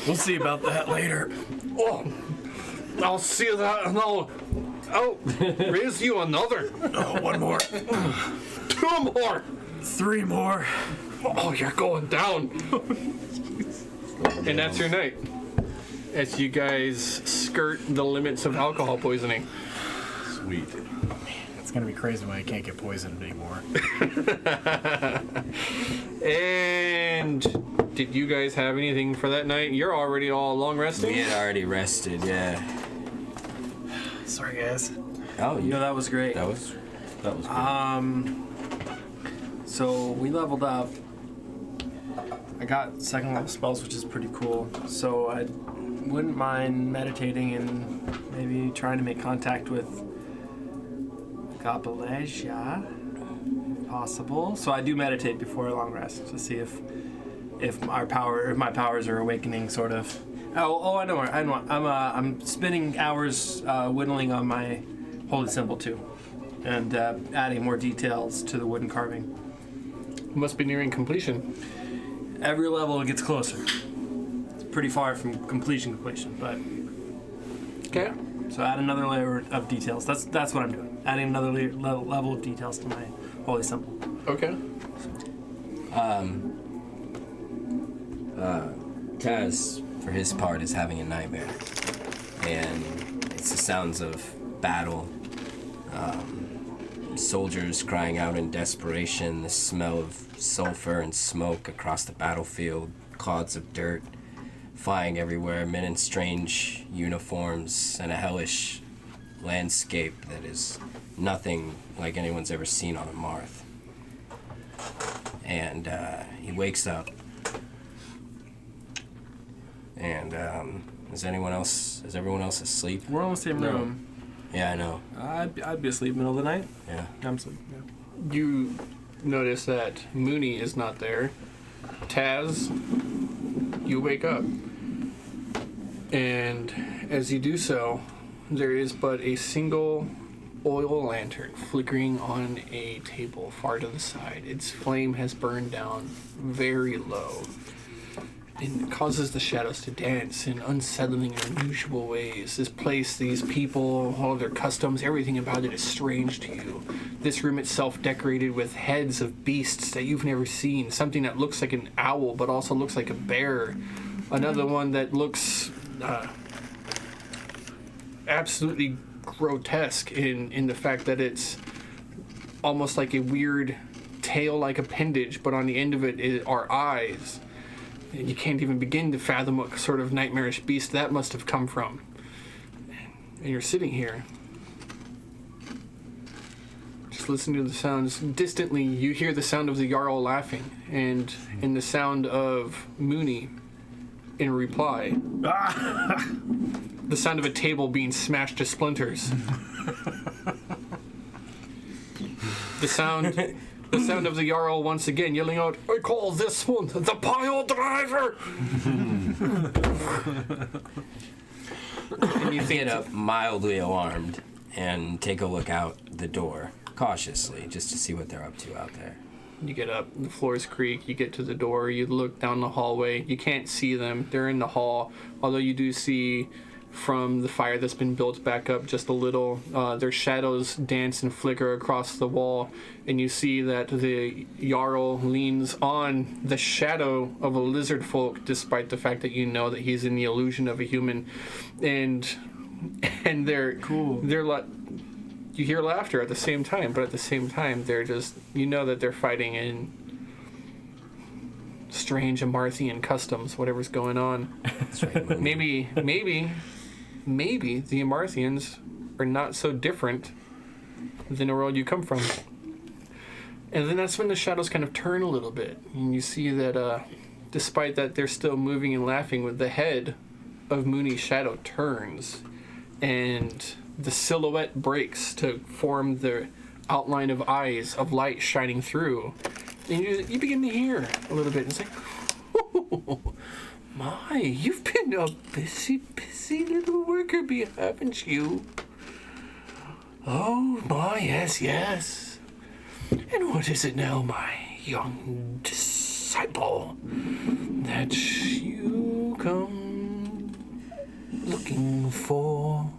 We'll see about that later. Oh, I'll see that and I'll raise you another. Oh, one more. 2 more. 3 more. Oh, you're going down. And that's your night. As you guys skirt the limits of alcohol poisoning. Sweet. It's gonna be crazy when I can't get poisoned anymore. And did you guys have anything for that night? You're already all long resting? We had already rested, yeah. Sorry, guys. Oh, No, that was great. that was good. So we leveled up. I got second level spells, which is pretty cool. So I wouldn't mind meditating and maybe trying to make contact with Gabalesia, if possible. So I do meditate before a long rest to see if my powers are awakening, sort of. Oh, I know. I'm spending hours whittling on my holy symbol too, and adding more details to the wooden carving. Must be nearing completion. Every level it gets closer. It's pretty far from completion, but Okay. so add another layer of details. That's what I'm doing. Adding another level of details to my holy symbol. Okay. Taz, for his part, is having a nightmare, and it's the sounds of battle. soldiers crying out in desperation, the smell of sulfur and smoke across the battlefield, clouds of dirt flying everywhere, men in strange uniforms, and a hellish landscape that is nothing like anyone's ever seen on a Marth. And he wakes up. And is everyone else asleep? We're all in the same room. Yeah, I know. I'd be asleep middle of the night. Yeah. I'm asleep. Yeah. You notice that Mooney is not there. Taz, you wake up. And as you do so, there is but a single oil lantern flickering on a table far to the side. Its flame has burned down very low. And it causes the shadows to dance in unsettling and unusual ways. This place, these people, all of their customs, everything about it is strange to you. This room itself decorated with heads of beasts that you've never seen. Something that looks like an owl but also looks like a bear. Another one that looks absolutely grotesque in the fact that it's almost like a weird tail-like appendage, but on the end of it are eyes. And you can't even begin to fathom what sort of nightmarish beast that must have come from. And you're sitting here, just listening to the sounds. Distantly, you hear the sound of the Jarl laughing, and in the sound of Mooney in reply. The sound of a table being smashed to splinters. The sound of the Jarl once again yelling out, "I call this one the pile driver!" And you get up mildly alarmed and take a look out the door, cautiously, just to see what they're up to out there. You get up, the floors creak, you get to the door, you look down the hallway. You can't see them, they're in the hall, although you do see from the fire that's been built back up just a little, their shadows dance and flicker across the wall, and you see that the Jarl leans on the shadow of a lizard folk, despite the fact that you know that he's in the illusion of a human, and they're cool. They're like, you hear laughter at the same time, but at the same time they're just, you know that they're fighting in strange Amarthian customs, whatever's going on. That's right. Maybe the Amarthians are not so different than the world you come from. And then that's when the shadows kind of turn a little bit. And you see that despite that they're still moving and laughing, with the head of Mooney's shadow turns. And the silhouette breaks to form the outline of eyes of light shining through. And you begin to hear a little bit. It's like, oh, my, you've been a busy little worker bee, haven't you? Oh, my, yes. And what is it now, my young disciple, that you come looking for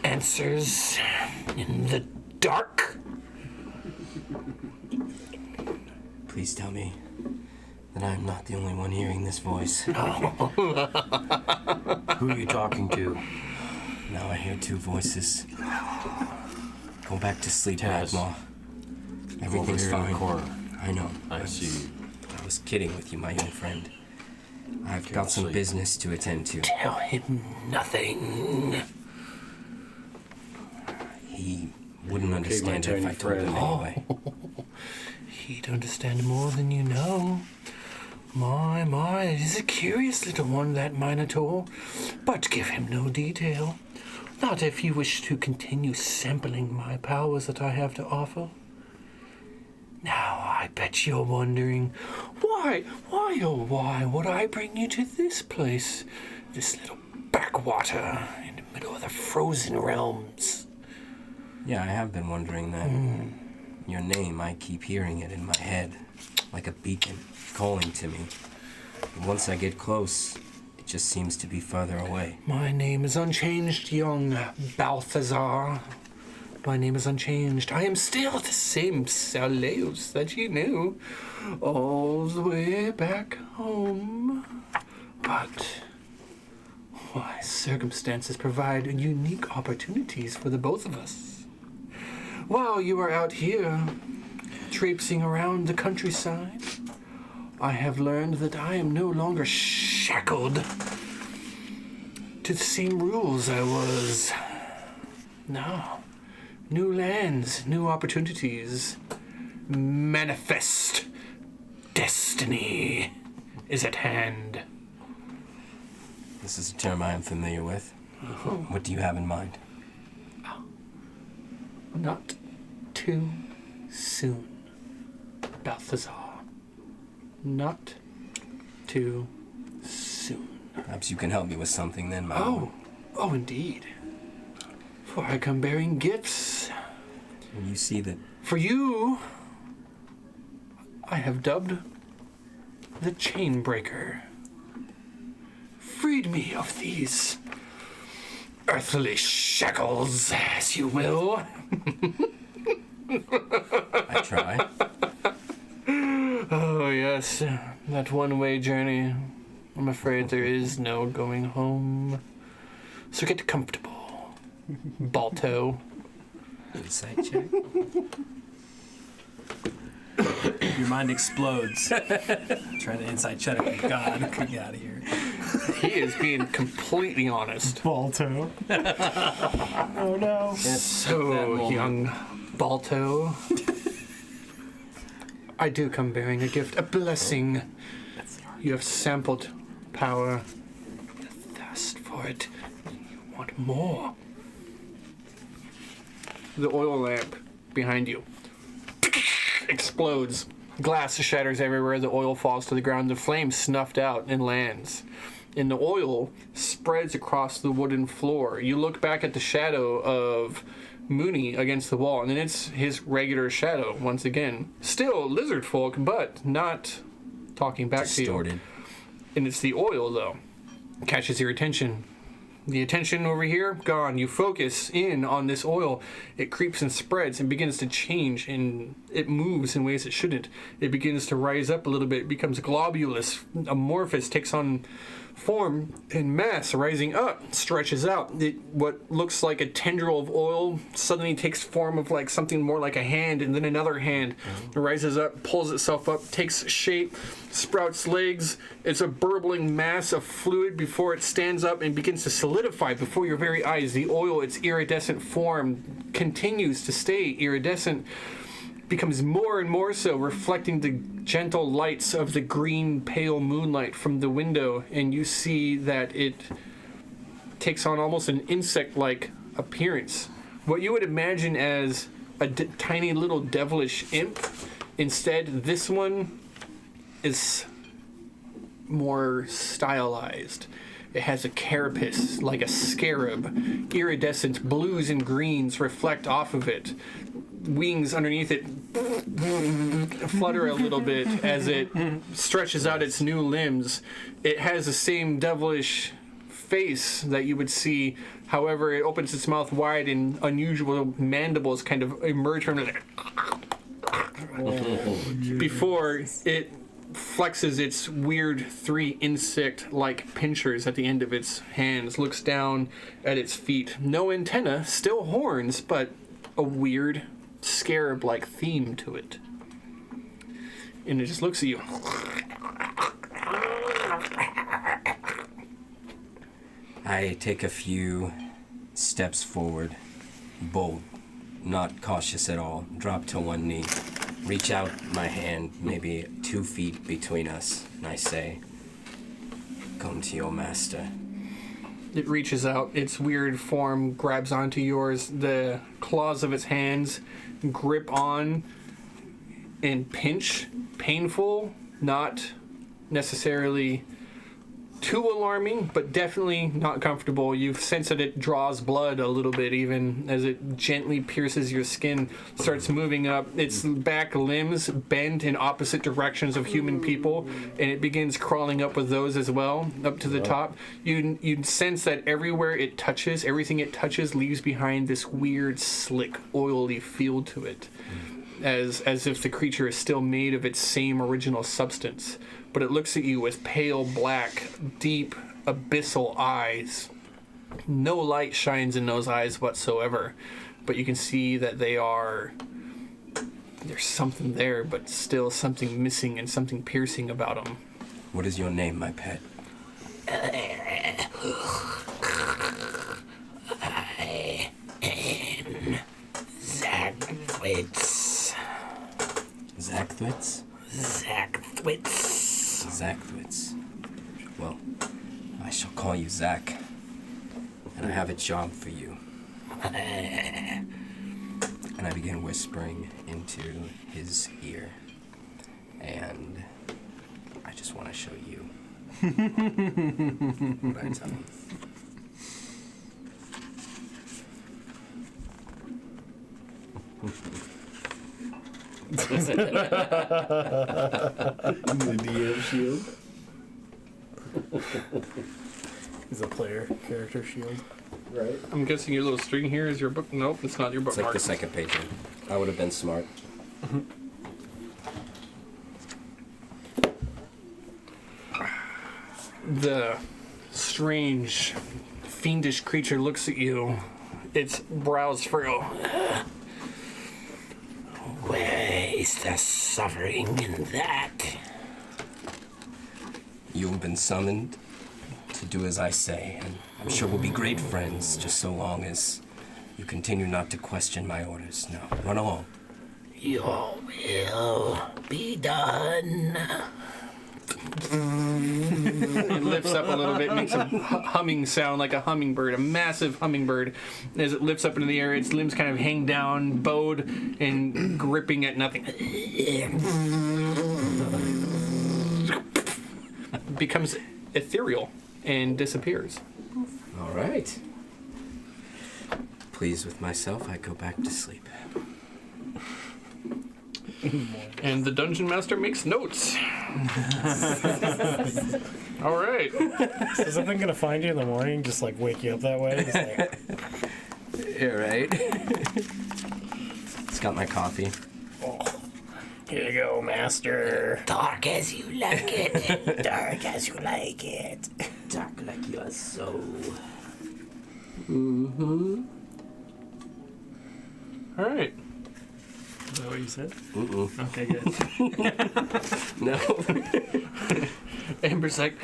answers in the dark? Please tell me that I'm not the only one hearing this voice. Who are you talking to? Now I hear two voices. Go back to sleep, Taz. Magma. Everything's Over here in fine. the corner. I know. I see. I was kidding with you, my young friend. I've Can't got some sleep. business to attend to. Tell him nothing. He wouldn't Okay, understand my it if I tiny told him friend. anyway. He'd understand more than you know. My, it is a curious little one, that Minotaur. But give him no detail. Not if you wish to continue sampling my powers that I have to offer. Now, I bet you're wondering, why would I bring you to this place? This little backwater in the middle of the frozen realms. Yeah, I have been wondering that. Your name, I keep hearing it in my head, like a beacon, calling to me. And once I get close, it just seems to be further away. My name is unchanged, young Balthazar. My name is unchanged. I am still the same Saleus that you knew all the way back home. But circumstances provide unique opportunities for the both of us. while you are out here traipsing around the countryside, I have learned that I am no longer shackled to the same rules I was. No. New lands, new opportunities. Manifest destiny is at hand. This is a term I am familiar with. What do you have in mind? Not too soon, Balthazar. Not too soon. Perhaps you can help me with something then, my lord. Oh, indeed. For I come bearing gifts. And you see that For you, I have dubbed the Chainbreaker. Freed me of these earthly shackles, as you will. I try. Oh, yes, that one-way journey. I'm afraid there is no going home. So get comfortable, Balto. Insight check. Your mind explodes. Trying to inside check. God, get out of here. He is being completely honest. Balto. Oh no. So, young Balto, I do come bearing a gift, a blessing. You have sampled power. You thirst for it. You want more. The oil lamp behind you explodes. Glass shatters everywhere. The oil falls to the ground. The flame snuffed out and lands. And the oil spreads across the wooden floor. You look back at the shadow of Mooney against the wall, and then it's his regular shadow once again. Still lizard folk, but not talking back Distorted. to you. And it's the oil, though. Catches your attention. The attention over here, gone. You focus in on this oil. It creeps and spreads and begins to change, and it moves in ways it shouldn't. It begins to rise up a little bit. It becomes globulous, amorphous, takes on form and mass, rising up, stretches out. What looks like a tendril of oil suddenly takes form of like something more like a hand, and then another hand rises up, pulls itself up, takes shape, sprouts legs. It's a burbling mass of fluid before it stands up and begins to solidify before your very eyes. The oil, its iridescent form, continues to stay iridescent, becomes more and more so, reflecting the gentle lights of the green pale moonlight from the window, and you see that it takes on almost an insect-like appearance. What you would imagine as a tiny little devilish imp, instead this one is more stylized. It has a carapace like a scarab. Iridescent blues and greens reflect off of it. Wings underneath it flutter a little bit as it stretches out its new limbs. It has the same devilish face that you would see. However, it opens its mouth wide and unusual mandibles kind of emerge from it before it flexes its weird 3 insect-like pinchers at the end of its hands, looks down at its feet. No antenna, still horns, but a weird scarab-like theme to it. And it just looks at you. I take a few steps forward, bold, not cautious at all, drop to one knee, reach out my hand, maybe 2 feet between us, and I say, "Come to your master." It reaches out, its weird form grabs onto yours. The claws of its hands grip on and pinch. Painful, not necessarily too alarming, but definitely not comfortable. You sense that it draws blood a little bit, even as it gently pierces your skin, starts moving up. Its back limbs bend in opposite directions of human people, and it begins crawling up with those as well, up to the top. You sense that everywhere it touches, everything it touches leaves behind this weird, slick, oily feel to it, as if the creature is still made of its same original substance. But it looks at you with pale black, deep, abyssal eyes. No light shines in those eyes whatsoever. but you can see that there's something there, but still something missing and something piercing about them. What is your name, my pet? Zachwitz. Zachwitz? Zachwitz. Zachwitz. Well, I shall call you Zach. And I have a job for you. And I begin whispering into his ear. And I just want to show you what I tell him. The DM shield. Is a player character shield. Right. I'm guessing your little string here is your book. Nope, it's not your It's like bookmark. the second page. I would have been smart. The strange, fiendish creature looks at you. Its brows furrow. Where is the suffering in that? You have been summoned to do as I say, and I'm sure we'll be great friends, just so long as you continue not to question my orders. Now, run along. Your will be done. It lifts up a little bit, makes a humming sound like a hummingbird, a massive hummingbird. As it lifts up into the air, its limbs kind of hang down, bowed and gripping at nothing. Becomes ethereal and disappears. All right. Pleased with myself, I go back to sleep. And the dungeon master makes notes. All right. So is something gonna find you in the morning? Just like wake you up that way? Just like, All right. It's got my coffee. here you go, master. Dark as you like it. Dark as you like it. Dark like your soul. All right. Is that what you said? Mm-mm. Okay, good. No. Amber's like,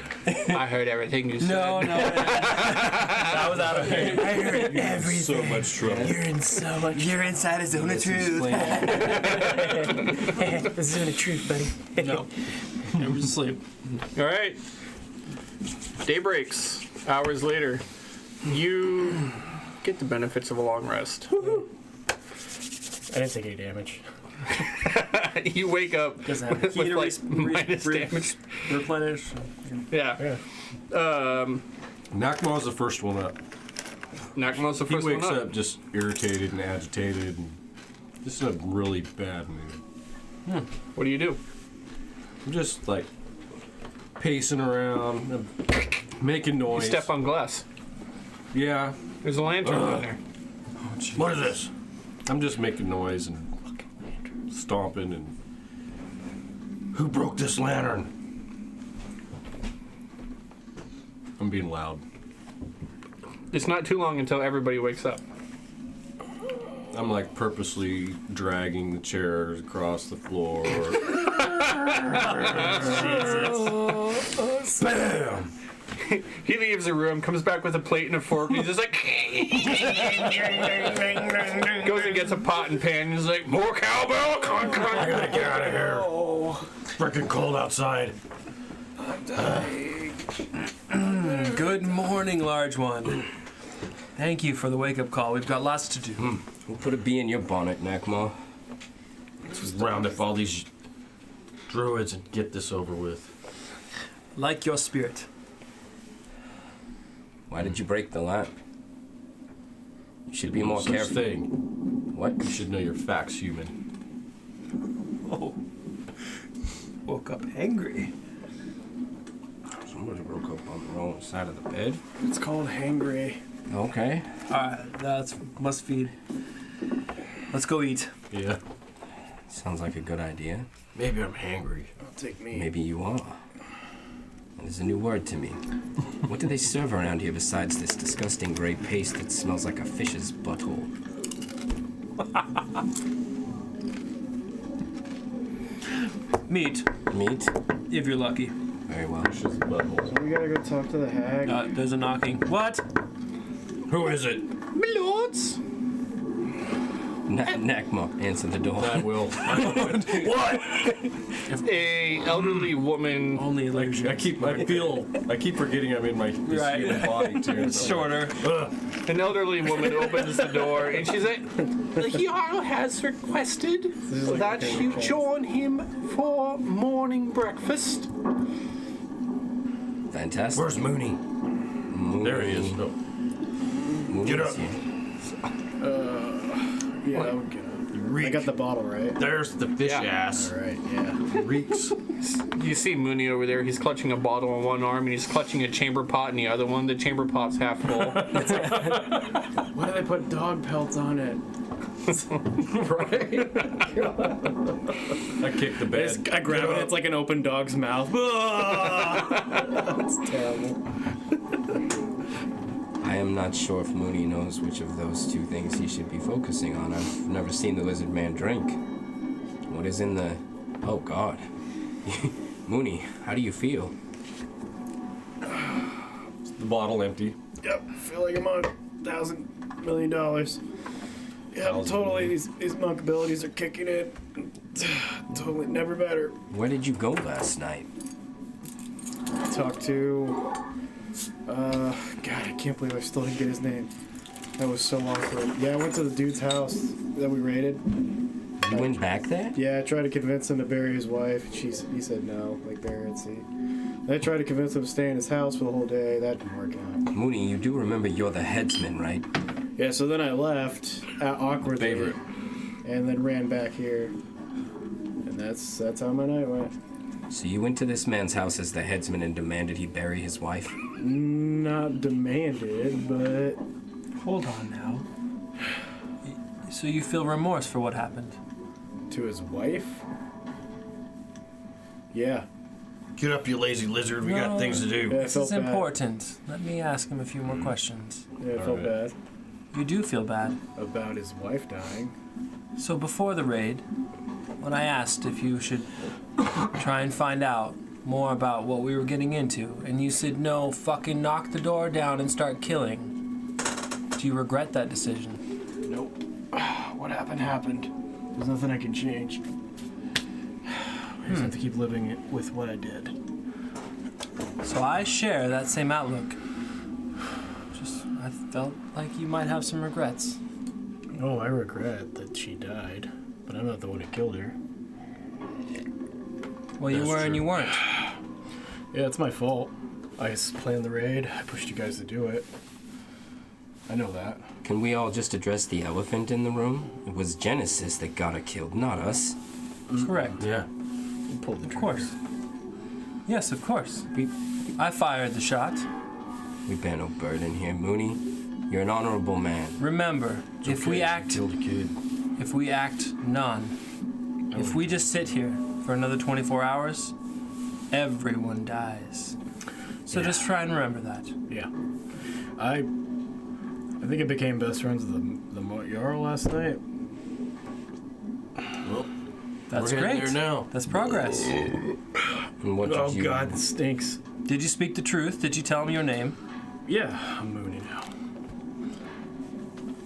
I heard everything you said. No. That was out of hand. I heard everything. So much trouble. You're in so much. You're inside a zone of truth. The zone of truth, buddy. No. Amber's asleep. All right. Day breaks. Hours later, you get the benefits of a long rest. I didn't take any damage. You wake up Does that with heat like minus damage. replenish? Yeah. Nakma's the first one up. Nakmo's the He first one wakes up. up just irritated and agitated and just in a really bad mood. What do you do? I'm just like pacing around, making You noise. step on glass. Yeah. There's a lantern in there. What is this? I'm just making noise and stomping and... Who broke this lantern? I'm being loud. It's not too long until everybody wakes up. I'm like purposely dragging the chairs across the floor. Bam! He leaves the room, comes back with a plate and a fork, and he's just like... goes and gets a pot and pan, and he's like, more cowbell? I gotta get out of here. It's freaking cold outside. Good morning, large one. Thank you for the wake-up call. We've got lots to do. We'll put a bee in your bonnet, Nakma. Let's round up all these druids and get this over with. Like your spirit. Why did you break the lamp? You should be more Such careful. thing. What? You should know your facts, human. Oh. Woke up angry. Somebody broke up on the wrong side of the bed. It's called hangry. Okay. Alright, that's must feed. Let's go eat. Yeah. Sounds like a good idea. Maybe I'm hangry. Take me. Maybe you are. There's a new word to me. What do they serve around here besides this disgusting gray paste that smells like a fish's butthole? Meat, Meat? if you're lucky. Very well. We gotta go talk to the hag. There's a knocking. What? Who is it? My lords. Nakma, answer the door. I will. What? A elderly woman. Only illusion. I keep forgetting I'm in my this Right. human body too. It's shorter. An elderly woman opens the door and she's like, "The Jarl has requested that you join him for morning breakfast." Fantastic. Where's Mooney? Mooney. There he is. No. Mooney's Get up. here. Yeah, I'll get it. I got the bottle, right? There's the fish Yeah. ass. All right, yeah. Reeks. You see Mooney over there. He's clutching a bottle in one arm and he's clutching a chamber pot in the other one. The chamber pot's half full. Why do they put dog pelts on it? Right? I kicked the bed. I grab it. It's like an open dog's mouth. That's terrible. I am not sure if Mooney knows which of those two things he should be focusing on. I've never seen the lizard man drink. What is in the... Oh, God. Mooney, how do you feel? The bottle empty. Yep, I feel like I'm on $1,000 million. Yeah, totally. These monk abilities are kicking in. Totally, never better. Where did you go last night? Talk to. God, I can't believe I still didn't get his name. That was so awkward. Yeah, I went to the dude's house that we raided. You went back there? Yeah, I tried to convince him to bury his wife. He said no, like bury it, see. Then I tried to convince him to stay in his house for the whole day. That didn't work out. Mooney, you do remember you're the headsman, right? Yeah, so then I left awkwardly. Favorite. And then ran back here. And that's how my night went. So you went to this man's house as the headsman and demanded he bury his wife? Not demanded, but Hold on now. So you feel remorse for what happened? to his wife? Yeah. Get up, you lazy lizard. We got No. things to do. Yeah, I This felt is bad. important. Let me ask him a few more questions. Yeah, I felt bad You do feel bad. about his wife dying. So before the raid, when I asked if you should try and find out more about what we were getting into, and you said no, fucking knock the door down and start killing, do you regret that decision? Nope. What happened. There's nothing I can change. I just have to keep living it with what I did. So I share that same outlook. I felt like you might have some regrets. Oh, I regret that she died, but I'm not the one who killed her. Well, you That's were and true. you weren't. Yeah, it's my fault. I planned the raid. I pushed you guys to do it. I know that. Can we all just address the elephant in the room? It was Genesis that got her killed, not us. Correct. Yeah. You pulled the Of trigger. course. Yes, of course. We, I fired the shot. we bear no burden here, Mooney. You're an honorable man. Remember, if we act Killed a kid. none, if we just sit here for another 24 hours, everyone dies. So just try and remember that. Yeah. I think I became best friends with the Jarl last night. Well, That's we're getting great. there now. That's progress. And what did Oh you... God, this stinks. Did you speak the truth? Did you tell him your name? Yeah, I'm Mooney now.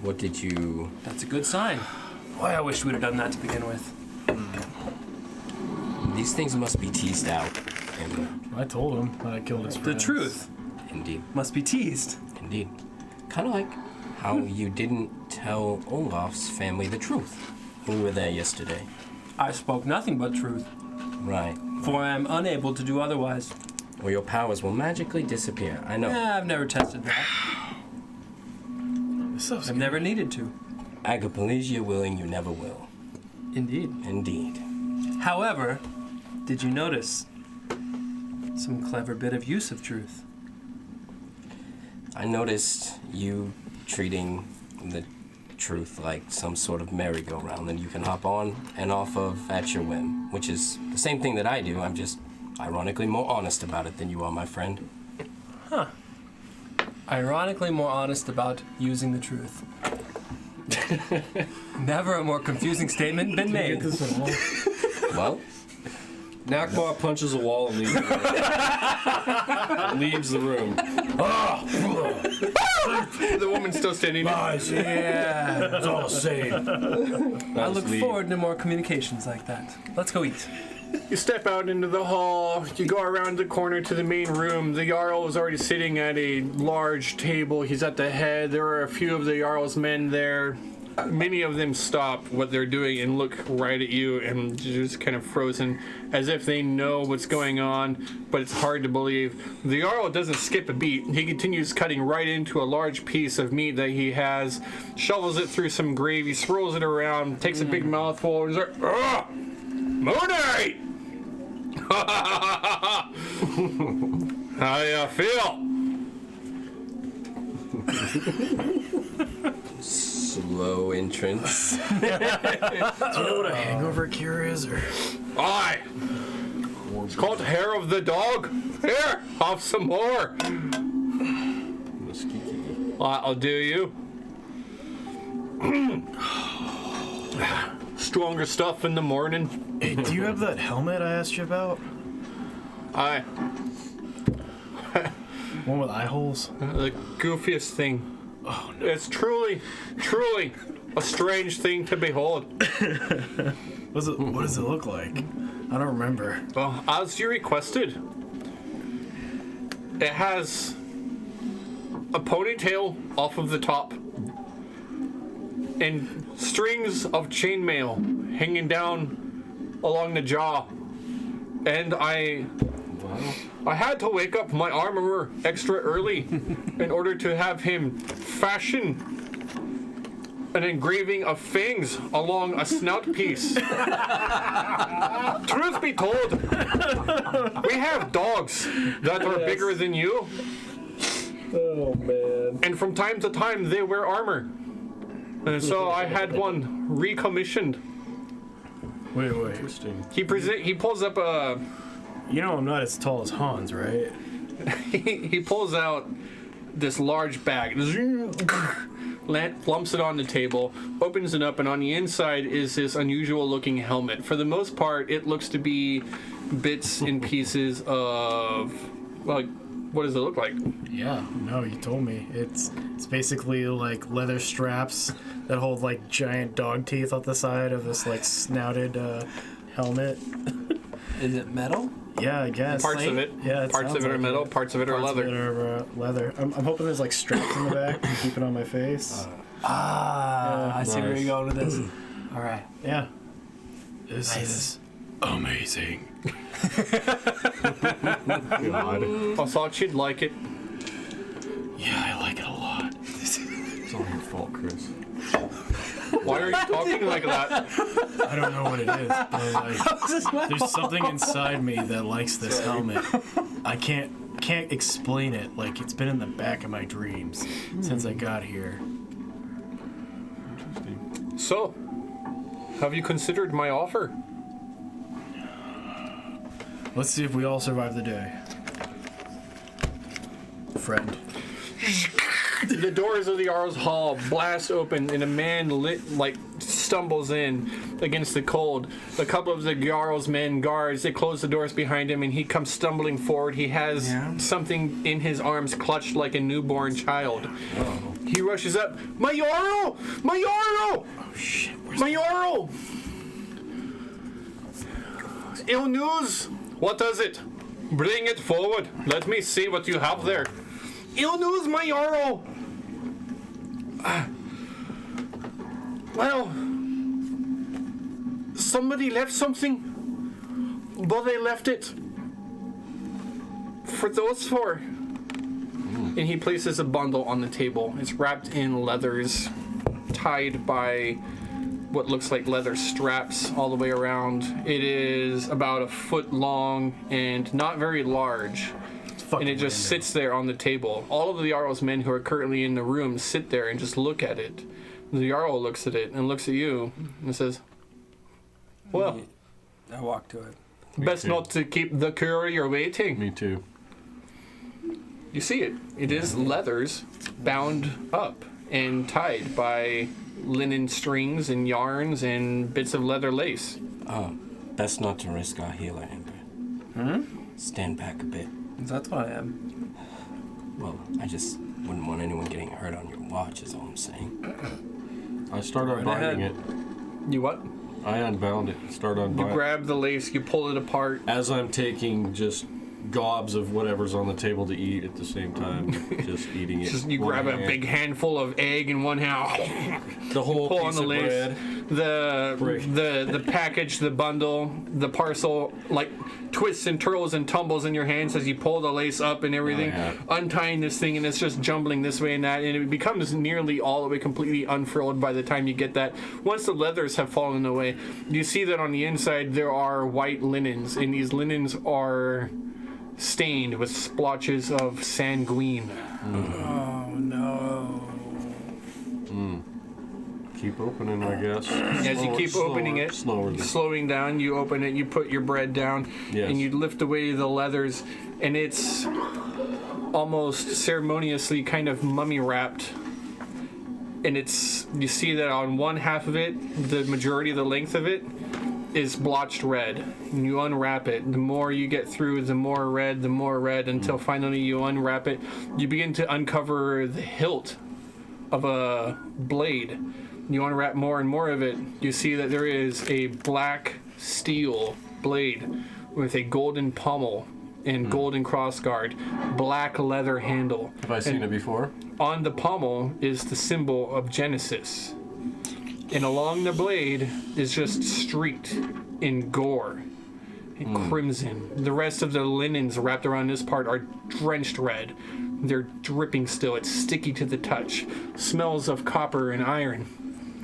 What did you... That's a good sign. Boy, I wish we'd have done that to begin with. These things must be teased out. And I told him that I killed his The friends. truth indeed, must be teased. indeed. Kind of like how you didn't tell Olaf's family the truth when we were there yesterday. I spoke nothing but truth, Right. for I am unable to do otherwise. Or your powers will magically disappear. I know. I've never tested that. This stuff's I've never needed to. Agapelegia willing, you never will. Indeed. Indeed. However, did you notice some clever bit of use of truth? I noticed you treating the truth like some sort of merry-go-round that you can hop on and off of at your whim, which is the same thing that I do. I'm just ironically more honest about it than you are, my friend. Ironically more honest about using the truth. Never a more confusing statement been Get made. this at all? Well, Nakba punches a wall and leaves the room. Leaves the room. The woman's still standing. Yeah. That's all saying. I look forward to more communications like that. Let's go eat. You step out into the hall, you go around the corner to the main room. The Jarl is already sitting at a large table. He's at the head. There are a few of the Jarl's men there. Many of them stop what they're doing and look right at you and just kind of frozen, as if they know what's going on, but it's hard to believe. The Jarl doesn't skip a beat. He continues cutting right into a large piece of meat that he has, shovels it through some gravy, swirls it around, takes a big mouthful, and he's like, "Ugh! Moonite! How you feel?" Slow entrance. Do you know what a hangover cure is? Or Aye. It's called hair of the dog. Here, have some more. I'll do you. Stronger stuff in the morning. hey, do you have that helmet I asked you about? Aye. One with eye holes? The goofiest thing. Oh It's truly a strange thing to behold. What does it look like? I don't remember. Well, as you requested, it has a ponytail off of the top and strings of chainmail hanging down along the jaw. And I had to wake up my armorer extra early in order to have him fashion an engraving of fangs along a snout piece. Truth be told, we have dogs that are bigger than you, Oh, man. and from time to time they wear armor. And so I had one recommissioned. Wait. Interesting. He pulls up a You know I'm not as tall as Hans, right? he pulls out this large bag, plumps it on the table, opens it up, and on the inside is this unusual looking helmet. For the most part, it looks to be bits and pieces of, like, what does it look like? Yeah, no, you told me. It's basically like leather straps that hold like giant dog teeth off the side of this like snouted helmet. Is it metal? Yeah, I guess. Parts of it. Yeah, Parts of sounds it are like metal, parts of it are Parts leather. Of it are, leather. I'm hoping there's like straps in the back to keep it on my face. I see where nice. you're going with this. All right. Yeah. This is amazing. God. I thought you'd like it. Yeah, I like it a lot. It's all your fault, Chris. Why are you talking like that? I don't know what it is, but like, there's something inside me that likes this helmet. I can't explain it. Like it's been in the back of my dreams since I got here. So, have you considered my offer? Let's see if we all survive the day. Friend. The doors of the Jarl's Hall blast open, and a man stumbles in against the cold. A couple of the Jarl's men guards, they close the doors behind him, and he comes stumbling forward. He has something in his arms clutched like a newborn child. Oh. He rushes up. My Jarl! My Jarl! Oh shit. My Jarl! Ill news! What does it? Bring it forward. Let me see what you have there. Ill news, my Jarl! Well, somebody left something, but they left it for those four. And he places a bundle on the table. It's wrapped in leathers, tied by what looks like leather straps all the way around. It is about a foot long and not very large. And it just sits there on the table. All of the Jarl's men who are currently in the room sit there and just look at it. The Jarl looks at it and looks at you and says, well, I walk to it. best too. not to keep the courier waiting. Me too. You see it. It is leathers bound up and tied by linen strings and yarns and bits of leather lace. Best not to risk our healer, Ember. Stand back a bit. That's what I am. Well, I just wouldn't want anyone getting hurt on your watch, is all I'm saying. I start unbinding it. You what? I unbound it. Start You unbinding. grab the lace, you pull it apart. As I'm taking just gobs of whatever's on the table to eat at the same time, just eating it. You one grab a hand. big handful of egg in one hand. the whole pull piece on the of lace. bread. The package, the bundle, the parcel, like twists and twirls and tumbles in your hands as you pull the lace up and everything, untying this thing, and it's just jumbling this way and that, and it becomes nearly all the way completely unfurled by the time you get that. Once the leathers have fallen away, you see that on the inside there are white linens, and these linens are stained with splotches of sanguine. Oh no. Keep opening, I guess. As you keep opening it, slowing down, you open it, you put your bread down, and you lift away the leathers, and it's almost ceremoniously kind of mummy wrapped. And you see that on one half of it, the majority of the length of it is blotched red. And you unwrap it. The more you get through, the more red, until finally you unwrap it. You begin to uncover the hilt of a blade. You unwrap more and more of it. You see that there is a black steel blade with a golden pommel and golden crossguard, black leather handle. Have I seen it before? On the pommel is the symbol of Genesis. And along the blade is just streaked in gore and crimson. The rest of the linens wrapped around this part are drenched red. They're dripping still. It's sticky to the touch. Smells of copper and iron.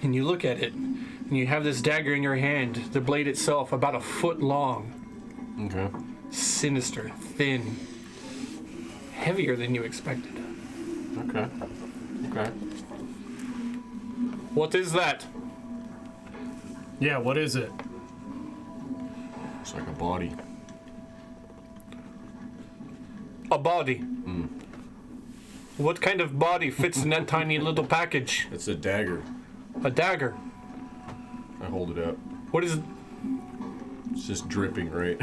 And you look at it, and you have this dagger in your hand, the blade itself about a foot long. Okay. Sinister, thin, heavier than you expected. Okay. What is that? Yeah, what is it? It's like a body. A body. What kind of body fits in that tiny little package? It's a dagger. A dagger. I hold it up. What is... It's just dripping, right?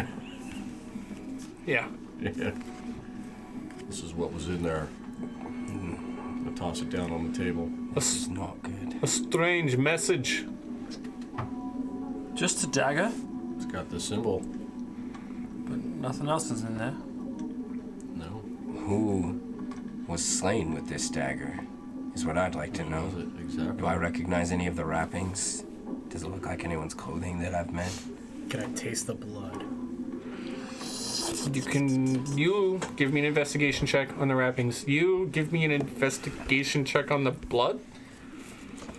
Yeah. Yeah. This is what was in there. I toss it down on the table. This is not good. A strange message. Just a dagger, It's got the symbol. but nothing else is in there. No. Who was slain with this dagger is what I'd like to know. What was it exactly? Do I recognize any of the wrappings? Does it look like anyone's clothing that I've met? Can I taste the blood? You give me an investigation check on the wrappings. You give me an investigation check on the blood.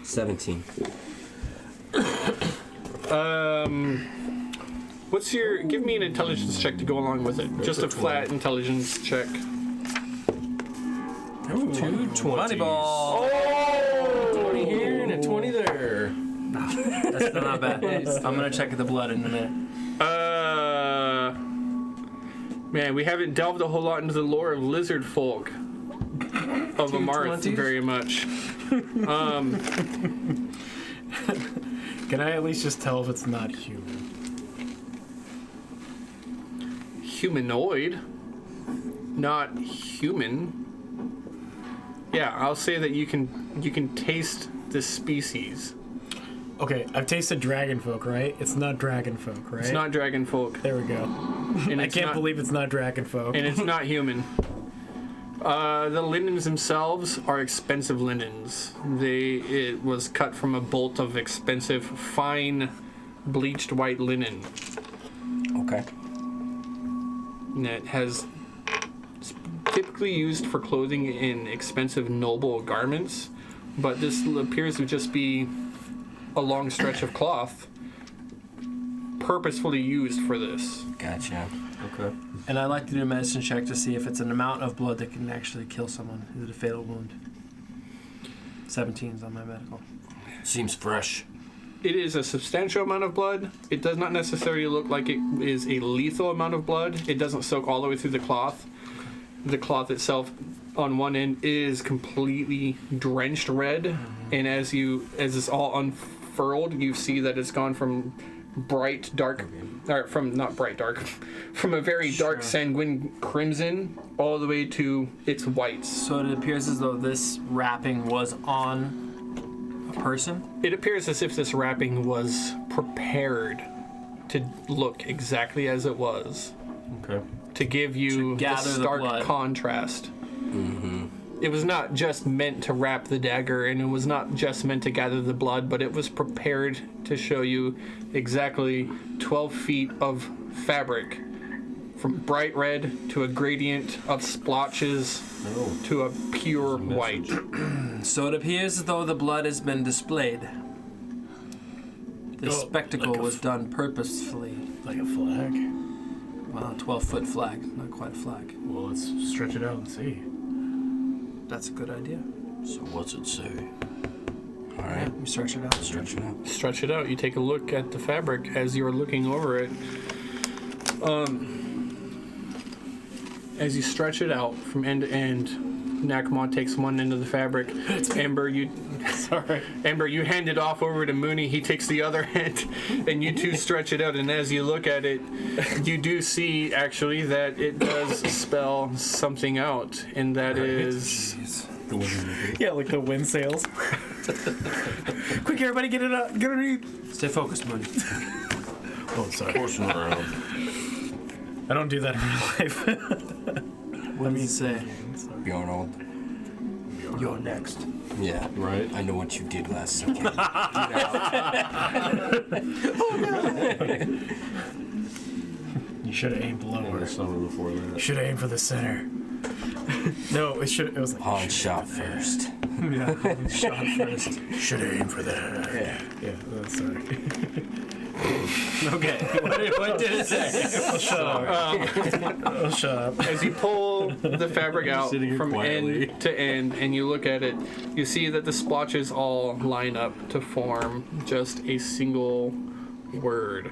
17. What's your... Give me an intelligence check to go along with it. Just a flat intelligence check. Ooh, 2 money ball. Oh! 20 here and a 20 there. That's still not bad. I'm gonna check the blood in a minute. Man, we haven't delved a whole lot into the lore of lizard folk of Amarth 20s? very much. Can I at least just tell if it's not human? Humanoid, not human. Yeah, I'll say that you can taste the species. Okay, I've tasted dragon folk, right? It's not dragon folk, right? It's not dragon folk, There we go. and I it's can't not, believe it's not dragon folk. and it's not human. The linens themselves are expensive linens. It was cut from a bolt of expensive, fine, bleached white linen. Okay. And it has it's typically used for clothing in expensive noble garments, but this appears to just be a long stretch of cloth purposefully used for this. Gotcha. Okay. And I'd like to do a medicine check to see if it's an amount of blood that can actually kill someone. Is it a fatal wound? 17's on my medical. Seems fresh. It is a substantial amount of blood. It does not necessarily look like it is a lethal amount of blood. It doesn't soak all the way through the cloth. The cloth itself on one end is completely drenched red, and as it's all unfurled, you see that it's gone from bright dark, or from not bright dark, from a very dark sanguine crimson all the way to its whites. So it appears as though this wrapping was on a person? It appears as if this wrapping was prepared to look exactly as it was. Okay. To give you the stark blood. contrast. It was not just meant to wrap the dagger, and it was not just meant to gather the blood, but it was prepared to show you exactly 12 feet of fabric, from bright red to a gradient of splotches to a pure white. So it appears as though the blood has been displayed. The spectacle was done purposefully. Like a flag. Wow, 12-foot flag. Not quite a flag. Well, let's stretch it out and see. That's a good idea. So what's it say? All right. We stretch it out. Stretch it out. Stretch it out. You take a look at the fabric as you're looking over it. As you stretch it out from end to end, Nakamon takes one end of the fabric. Amber, you hand it off over to Mooney. He takes the other end, and you two stretch it out. And as you look at it, you do see actually that it does spell something out, and that is. Yeah, like the wind sails. Quick, everybody, get it up. Get it. Stay focused, Mooney. Oh, sorry. Portion around. I don't do that in real life. What does it say? Be Arnold. You're next. Yeah. Right. I know what you did last second. You should have aimed lower. Or something before You that. should have aimed for the center. No, it should. It was like Han shot first. yeah, shot first. Should have aimed for that. Yeah. Sorry. Okay. What did it say? I'll shut up. I'll shut up. As you pull the fabric out Sitting here from quietly. end to end and you look at it, you see that the splotches all line up to form just a single word,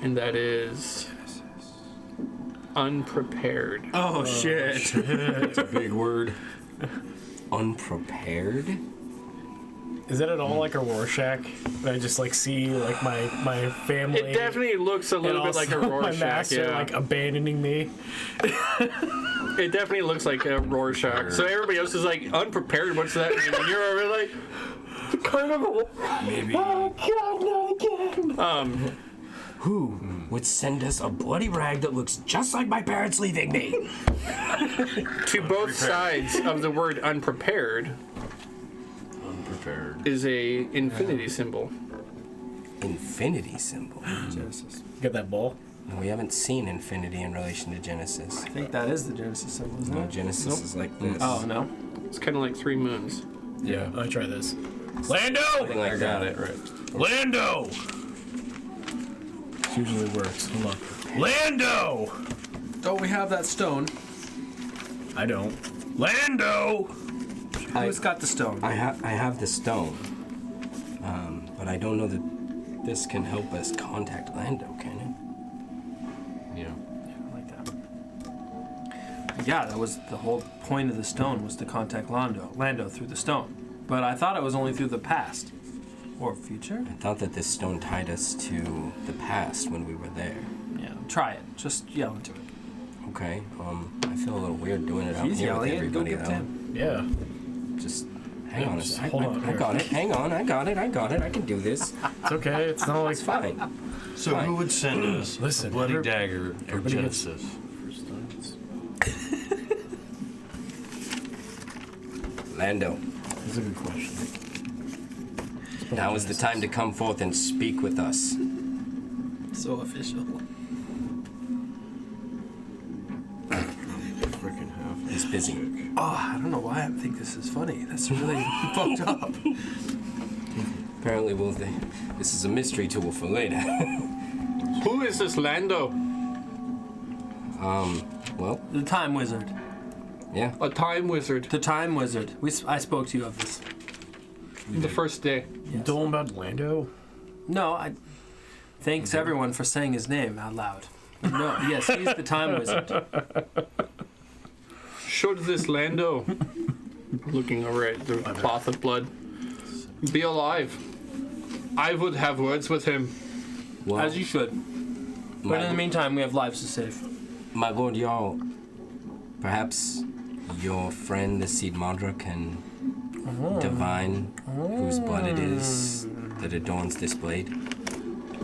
and that is unprepared. Oh, shit. That's a big word. Unprepared? Is that at all like a Rorschach? I just like see like my family. It definitely looks a and little bit like a also Rorschach. my master Yeah. like abandoning me. It definitely looks like a Rorschach. So everybody else is like unprepared. What's that mean? And you're over like carnival. Maybe. Oh God, not again. Who would send us a bloody rag that looks just like my parents leaving me? To both sides of the word unprepared Unprepared. is a infinity symbol. Infinity symbol. Genesis. Get that ball? No, we haven't seen infinity in relation to Genesis. I think that is the Genesis symbol, isn't No, it? Genesis is like this. Oh, no? It's kind of like 3 moons. Yeah. Let me try this. Lando! Something like that. it right. Lando! This usually works. Hold on. Lando! Oh, we have that stone. I don't. Lando! Who's got the stone? I have the stone, but I don't know that this can help us contact Lando, can Yeah. I like that. Yeah, that was the whole point of the stone, was to contact Lando through the stone. But I thought it was only through the past. Or future? it? I thought that this stone tied us to the past when we were there. Yeah, try it. Just yell into it. Okay, I feel a little weird doing it out He's here with yelling it. Go everybody give it to though. him. Yeah. Just hang on a just second. hold on I here. got it. Hang on. I got it. I can do this. It's okay. It's not like It's fine. So Fine. who would send us Listen, a bloody every- dagger for everybody gets- Genesis? Lando, That's a good question. now is the time to come forth and speak with us. So official. Freaking half. He's busy. Oh, I don't know why I think this is funny. That's really fucked up. Apparently, this is a mystery tool for later. Who is this Lando? Well, The Time Wizard. yeah. A time wizard. The Time Wizard. I spoke to you of this. The first day. You told him about Lando? No, thanks everyone for saying his name out loud. No, yes, he's the Time Wizard. should this Lando, looking over at the cloth of blood, be alive, I would have words with him. Well, As you should. But in the meantime, we have lives to save. my lord Jarl, perhaps your friend, the Seed Madra, can divine whose blood it is that adorns this blade.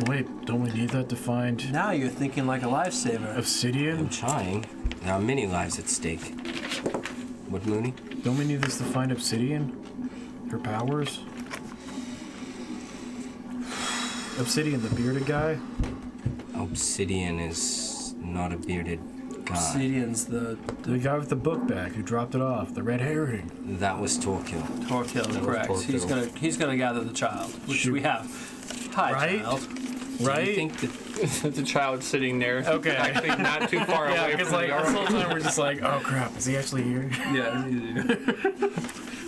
Wait, don't we need that to find Now you're thinking like a lifesaver. I'm obsidian? trying. There are many lives at stake. What, Mooney? Don't we need this to find obsidian? Her powers? Obsidian, the bearded guy? Obsidian is not a bearded guy. Obsidian's the The guy with the book bag who dropped it off, the red herring. That was Torquil. Torquil, was correct. Torquil. He's gonna gather the child, which Shoot. we have. Hi, Right? child. Do you Right? think that the child sitting there. Okay. Actually, not too far Yeah, away because from like the this whole Jarl. time we're just like, oh crap, is he actually here? Yeah.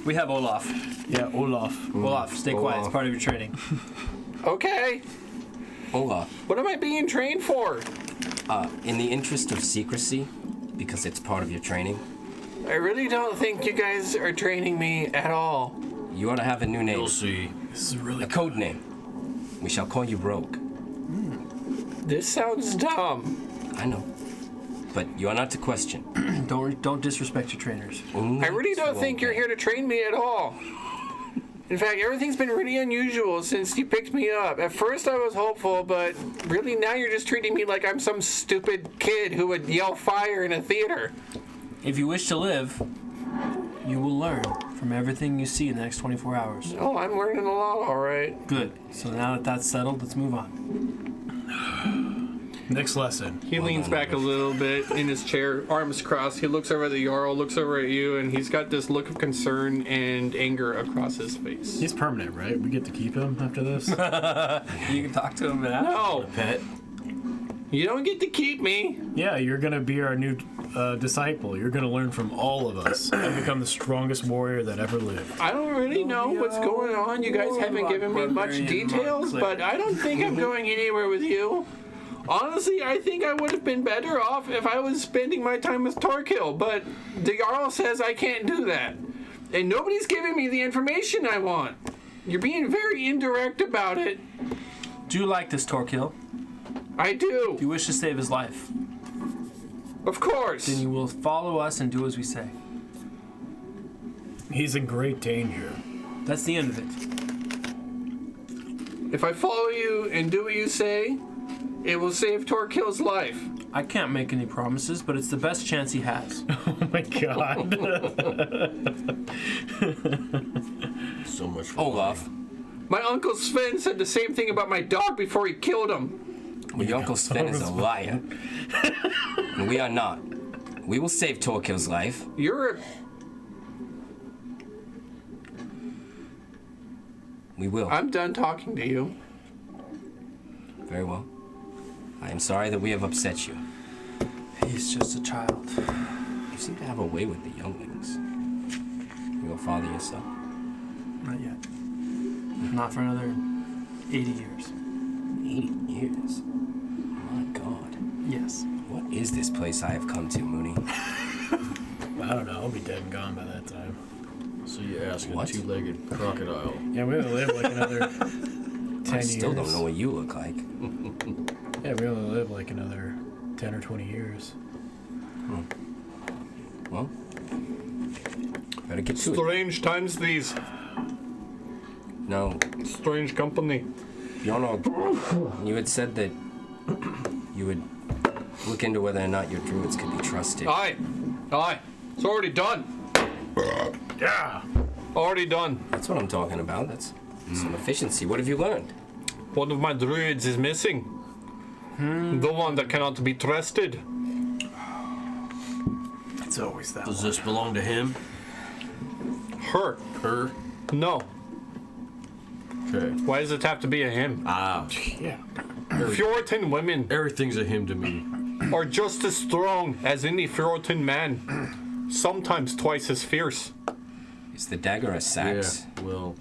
We have Olaf. Yeah, Olaf. Olaf, stay quiet. It's Olaf. part of your training. Okay, Olaf, what am I being trained for? in the interest of secrecy, because it's part of your training, I really don't think you guys are training me at all. you ought to have a new name. see. This is really A code name. We shall call you Rogue. This sounds dumb. I know. But you are not to question. Don't disrespect your trainers. Only I really don't to think you're obey. here to train me at all. In fact, everything's been really unusual since you picked me up. At first I was hopeful, but really now you're just treating me like I'm some stupid kid who would yell fire in a theater. If you wish to live, you will learn from everything you see in the next 24 hours. Oh, I'm learning a lot, all right. Good. So now that that's settled, let's move on. Next lesson. He leans back a little bit in his chair, arms crossed. He looks over at the Jarl, looks over at you, and he's got this look of concern and anger across his face. He's permanent, right? We get to keep him after this? You can talk to him now. No, Pet. you don't get to keep me. Yeah, you're gonna be our new disciple. You're gonna learn from all of us and become the strongest warrior that ever lived. I don't really know what's going on. You guys haven't given me much details, but I don't think I'm going anywhere with you. Honestly, I think I would have been better off if I was spending my time with Torquil, but the Jarl says I can't do that. And nobody's giving me the information I want. You're being very indirect about it. Do you like this Torquil? I Do do. you wish to save his life? Of course. Then you will follow us and do as we say. He's in great danger. That's the end of it. If I follow you and do what you say, it will save Torquil's life. I can't make any promises, but it's the best chance he has. Oh my god. So much for Olaf, My Uncle Sven said the same thing about my dog before he killed him. your Uncle Sven is a liar. And we are not. We will save Torquil's life. You're a... We will. I'm done talking to you. Very well. I am sorry that we have upset you. He's just a child. You seem to have a way with the younglings. You will father yourself. Not yet. Not for another 80 years. 80 years. My God. Yes. What is this place I have come to, Mooney? I don't know. I'll be dead and gone by that time. So you ask a What? two-legged crocodile. Yeah, we only live like another 10 I still years. don't know what you look like. Yeah, we only live like another 10 or 20 years. Well, better get to it. Strange times these. No, Strange company. Bjorn, you had said that you would look into whether or not your druids could be trusted. Aye. It's already done. Yeah! Already done. That's what I'm talking about. That's some efficiency. What have you learned? One of my druids is missing. The one that cannot be trusted. It's always that Does one. this belong to him? Her. Her? No. Okay. Why does it have to be a him? Ah, Yeah. Fjorton women everything's a him to me. are just as strong as any Fjorton man. Sometimes twice as fierce. Is the dagger a sax? Yeah, well,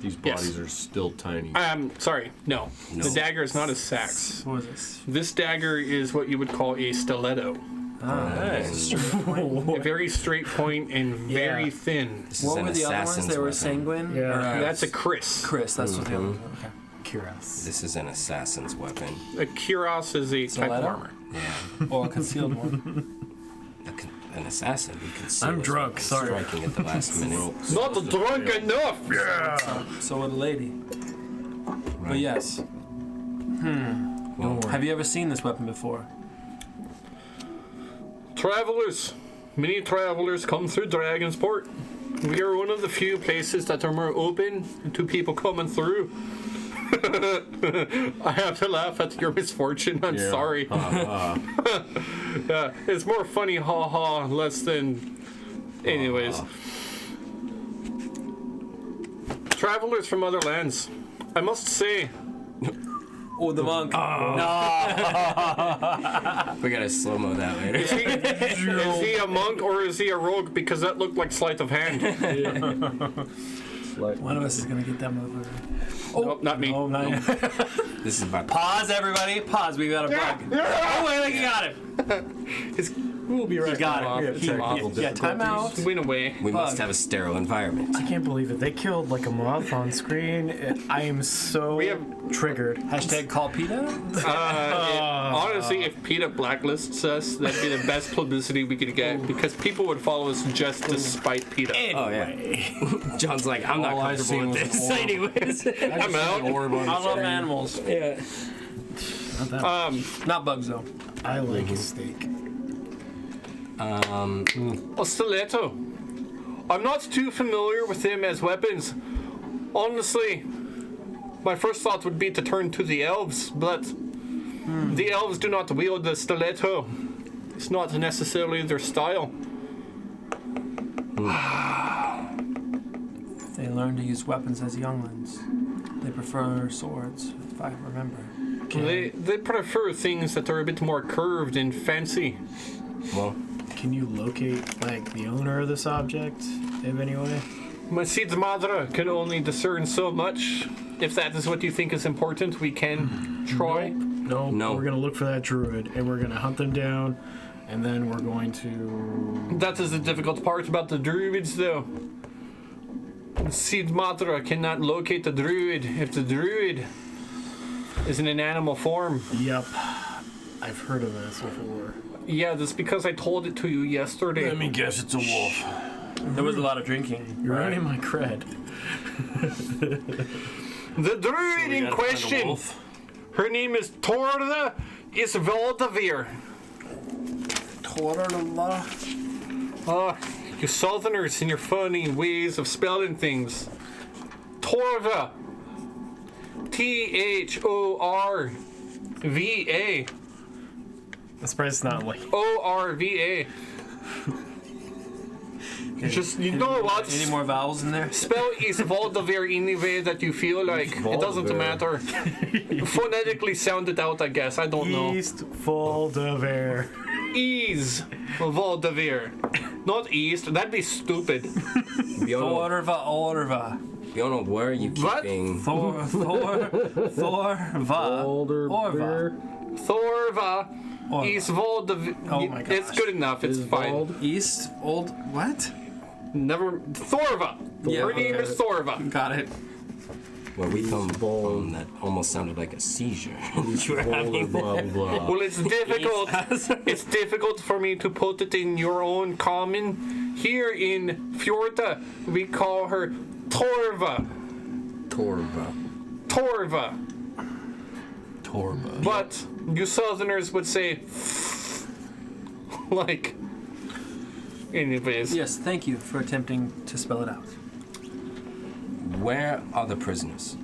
these Yes. bodies are still tiny. Sorry, no. No. The dagger is not a sax. What is this? This dagger is what you would call a stiletto. Nice. A very straight point and very thin. This is What an were the other ones? assassin's They were weapon. sanguine? Yeah. Or, That's a Chris. Chris, that's what the other one. Okay. Kiras. This is an assassin's weapon. A Kiros is a type of letter? armor. Yeah. Or a concealed one. An assassin who conceals I'm drunk, sorry. striking at the last minute. Not drunk enough! So would a lady. But yes. Well, Have you ever seen this weapon before? Travelers. Many travelers come through Dragonsport. We are one of the few places that are more open to people coming through. I have to laugh at your misfortune. I'm sorry. Yeah, it's more funny, ha ha, less than. Anyways. Travelers from other lands. I must say, Oh, the monk. we gotta slow mo that later. is he a monk or is he a rogue? Because that looked like sleight of hand. One of us is going to get that motherfucker. Nope, not me. Oh, not yet. This is about Pause, everybody. Pause. We got a bug. Oh, wait, you got him. We'll be right You got back. it. Yeah, time out. Went away. we must Bug. have a sterile environment. I can't believe it. They killed like a moth on screen. I am so We have- triggered. Hashtag call PETA. Honestly, if PETA blacklists us, that'd be the best publicity we could get because people would follow us just to spite PETA. Oh yeah. John's like, I'm not All I've comfortable seen with was this. an Anyways. I'm out. I love animals. Yeah. Not bugs, though. I like a steak. A stiletto. I'm not too familiar with them as weapons. Honestly, my first thought would be to turn to the elves, but the elves do not wield the stiletto. It's not necessarily their style. They learn to use weapons as younglings. They prefer swords, if I remember. They prefer things that are a bit more curved and fancy. Well, Can you locate like the owner of this object in any way? My seed's madra can only discern so much. If that is what you think is important, we can try. No. No. We're gonna look for that druid and we're gonna hunt them down, and then we're going to. That is the difficult part about the druids, though. Seed madra cannot locate the druid if the druid is in an animal form. Yep. I've heard of this before. Yeah, that's because I told it to you yesterday. Let me guess, it's a wolf. There was a lot of drinking. You're ruining my cred. The druid in question, her name is Torda Isvaldavir. You southerners and your funny ways of spelling things. Torva. Thorva. I'm surprised it's not like. Orva. Just, you know what? Any more vowels in there? Spell Isvaldavir any way that you feel like. It doesn't matter. Phonetically sound it out, I guess. I don't know. East Voldavir. Isvaldavir. Not East. That'd be stupid. Fiona, Orva. Fiona, where are you What? keeping? Orva. Thorva. Isvaldavir. Oh my It's gosh. good enough. It's fine. East, old, what? Never. Thorva. Yeah, Her name okay. is Thorva. Got it. Where we come from, that almost sounded like a seizure. You were having Blah, blah, blah. Well, it's difficult. It's difficult for me to put it in your own common. Here in Fjorda, we call her Torva. Torva. Torva. Torba. But you Southerners would say, like. Anyways, Yes, thank you for attempting to spell it out. Where are the prisoners?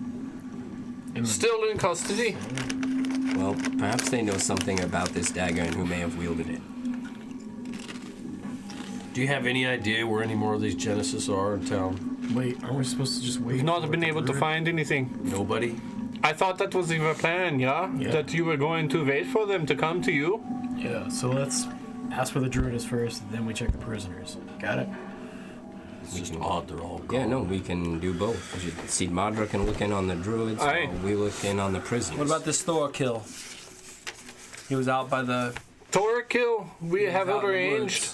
still in custody. Well, perhaps they know something about this dagger and who may have wielded it. Do you have any idea where any more of these Genesis are in town? Wait, aren't we supposed to just wait? We've not for been the able to druid? find anything. Nobody? I thought that was your plan, yeah? Yeah. That you were going to wait for them to come to you. Yeah, so let's ask where the druid is first, then we check the prisoners. Got it? It's just odd they're all gone. Yeah, no, we can do both. See, Madra can look in on the druids, Aye. while we look in on the prisoners. What about this Thor kill? He was out by the. Torek Torkill, we have it arranged.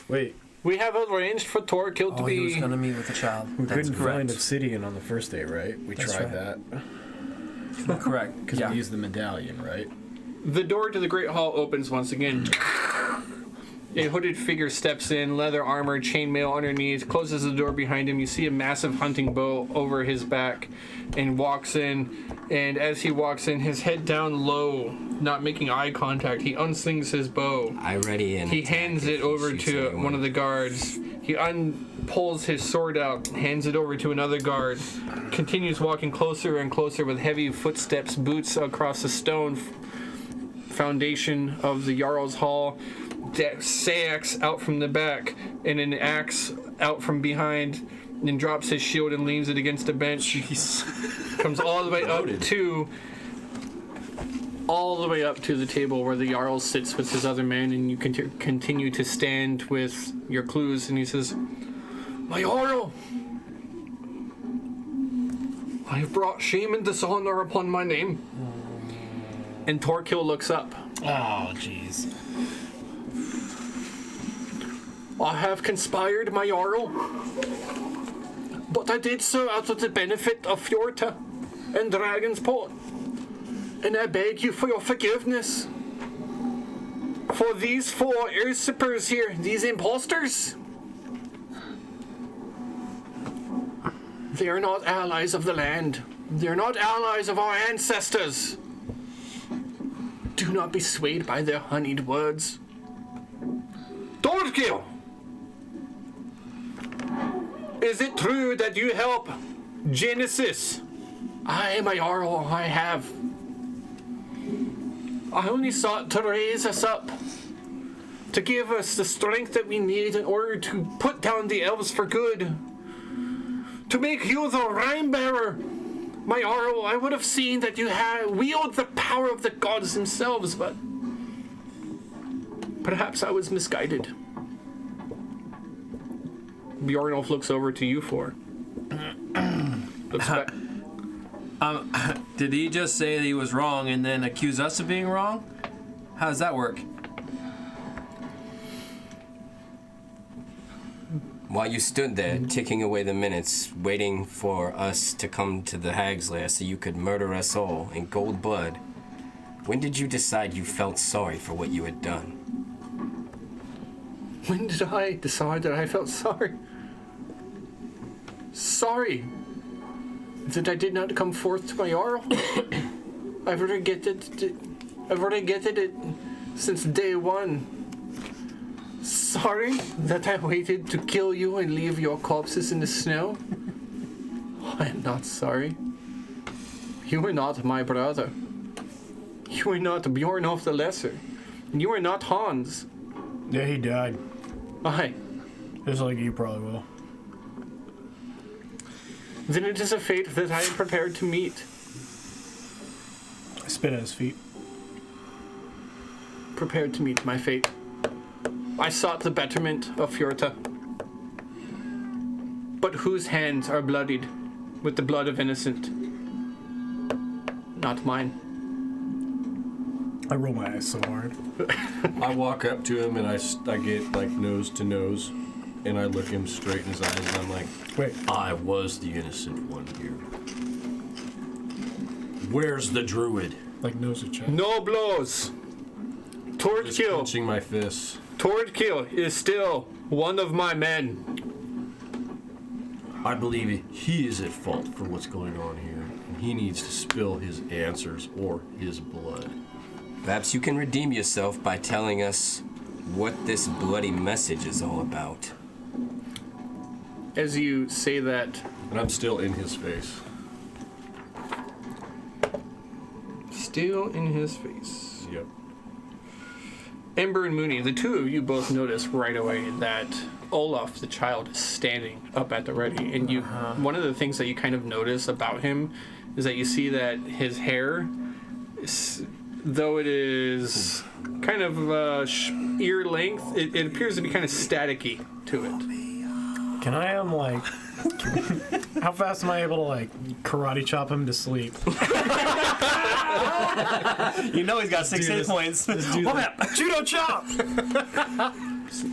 Wait, We have it arranged for Torkill to Oh, he was be. gonna meet with the child. we That's couldn't correct. find obsidian on the first day, right? We That's tried right. that. Correct. Because Yeah. we used the medallion, right? The door to the Great Hall opens once again. A hooded figure steps in, leather armor, chainmail underneath, closes the door behind him. You see a massive hunting bow over his back and walks in. And as he walks in, his head down low, not making eye contact, he unslings his bow. I ready and He hands it over to one of the guards. He pulls his sword out, hands it over to another guard, continues walking closer and closer with heavy footsteps, boots across the stone foundation of the Jarl's Hall, axe out from the back, and an axe out from behind, and drops his shield and leans it against a bench. Comes all the way up to the table where the Jarl sits with his other men, and you continue to stand with your clues, and he says, "My Jarl, I have brought shame and dishonor upon my name." And Torkill looks up. Oh, jeez. "I have conspired, my Jarl, but I did so out of the benefit of Fjorta and Dragonsport, and I beg you for your forgiveness. For these four usurpers here, these imposters, they are not allies of the land. They are not allies of our ancestors. Do not be swayed by their honeyed words. Torkill! Is it true that you help Genesis? I, my Jarl, I have. I only sought to raise us up, to give us the strength that we need in order to put down the elves for good, to make you the rhyme bearer. My Jarl, I would have seen that you wield the power of the gods themselves, but perhaps I was misguided." Bjornulf looks over to you four. Looks back. Did he just say that he was wrong and then accuse us of being wrong? How does that work? While you stood there, ticking away the minutes, waiting for us to come to the Hag's Lair so you could murder us all in cold blood, when did you decide you felt sorry for what you had done? When did I decide that I felt sorry? Sorry that I did not come forth to my Jarl. I've regretted it since day one. Sorry that I waited to kill you and leave your corpses in the snow. I am not sorry. You are not my brother. You are not Bjornulf the Lesser. You are not Hans. Yeah, he died. Aye. Just like you probably will. Then it is a fate that I am prepared to meet. I spit at his feet. Prepared to meet my fate. I sought the betterment of Fjorta. But whose hands are bloodied with the blood of innocent? Not mine. I roll my eyes so hard. I walk up to him and I get like nose to nose, and I look him straight in his eyes and I'm like, Wait, I was the innocent one here. Where's the druid? like nose to chest. No blows. Just Torkill. clenching my fists. Torkill is still one of my men. I believe he is at fault for what's going on here, and he needs to spill his answers or his blood. Perhaps you can redeem yourself by telling us what this bloody message is all about. As you say that, And I'm still in his face. still in his face. Yep. Ember and Mooney, the two of you both notice right away that Olaf, the child, is standing up at the ready. And you, one of the things that you kind of notice about him is that you see that his hair, though it is kind of ear length, it appears to be kind of staticky to it. Can I like? How fast am I able to like karate chop him to sleep? You know he's got 6 hit points. Judo chop.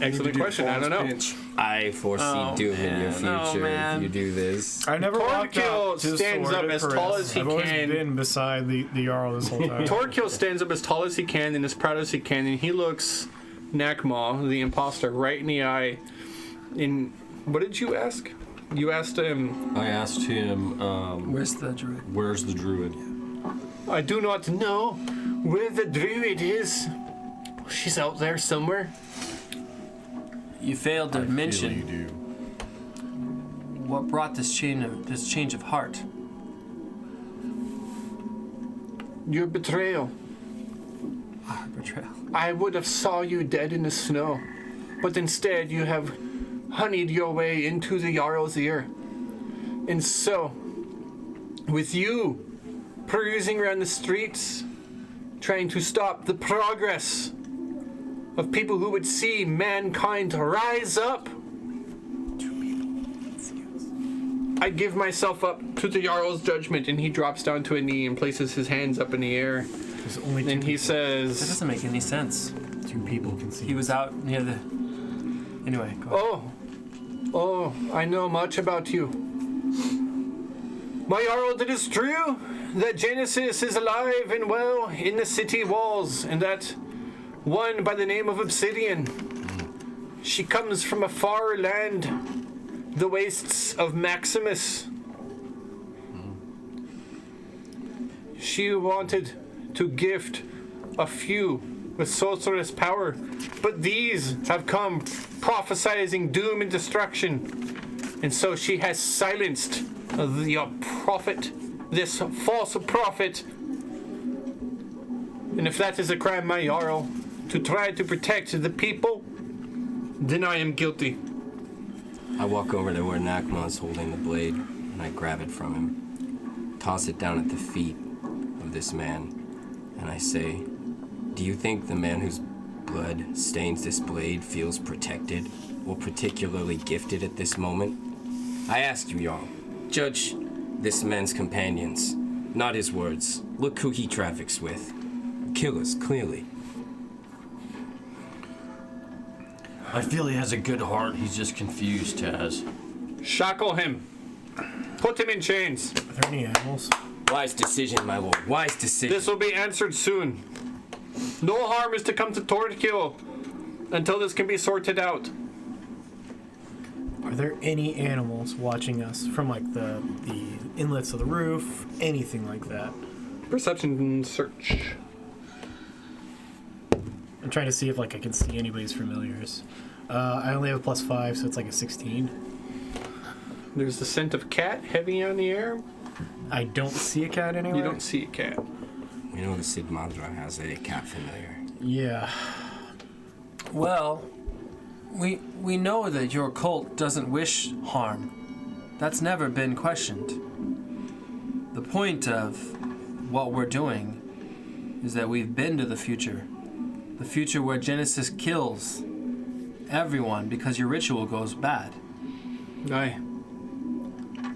Excellent question. I don't know. I foresee doom in your future if you do this. I never walked Torquil out to the stands sword up at as first. tall as he I've always can. been beside the Jarl this whole time. Torquil stands up as tall as he can and as proud as he can, and he looks Nakma, the imposter, right in the eye. What did you ask? You asked him. I asked him, Where's the druid? where's the druid? I do not know where the druid is. She's out there somewhere. You failed to mention You do. what brought this change of heart. Your betrayal. Our betrayal. I would have saw you dead in the snow, but instead you have honeyed your way into the Jarl's ear. And so, with you perusing around the streets, trying to stop the progress of people who would see mankind rise up, I give myself up to the Jarl's judgment. And he drops down to a knee and places his hands up in the air. There's only two And he That says, doesn't make any sense. two people can see. He was out near the. Anyway, go ahead. Oh, I know much about you. My Jarl, it is true that Genesis is alive and well in the city walls, and that one by the name of Obsidian, she comes from a far land, the wastes of Maximus. She wanted to gift a few with sorceress power, but these have come prophesizing doom and destruction, and so she has silenced the prophet, this false prophet. And if that is a crime, my Jarl, to try to protect the people, then I am guilty. I walk over to where Nakma's holding the blade, and I grab it from him, toss it down at the feet of this man, and I say, do you think the man whose blood stains this blade feels protected or particularly gifted at this moment? I ask you, Jarl, judge this man's companions, not his words. Look who he traffics with. Killers, clearly. I feel he has a good heart. He's just confused, Taz. Shackle him. Put him in chains. Are there any animals? Wise decision, my lord. Wise decision. This will be answered soon. No harm is to come to Torquil until this can be sorted out. Are there any animals watching us from like the inlets of the roof? Anything like that? Perception search. I'm trying to see if like I can see anybody's familiars. I only have a +5, so it's like a 16. There's the scent of cat heavy on the air. I don't see a cat anywhere. You don't see a cat. We know the Sid Madra has a cat familiar. Yeah. Well, we know that your cult doesn't wish harm. That's never been questioned. The point of what we're doing is that we've been to the future. The future where Genesis kills everyone because your ritual goes bad. Aye.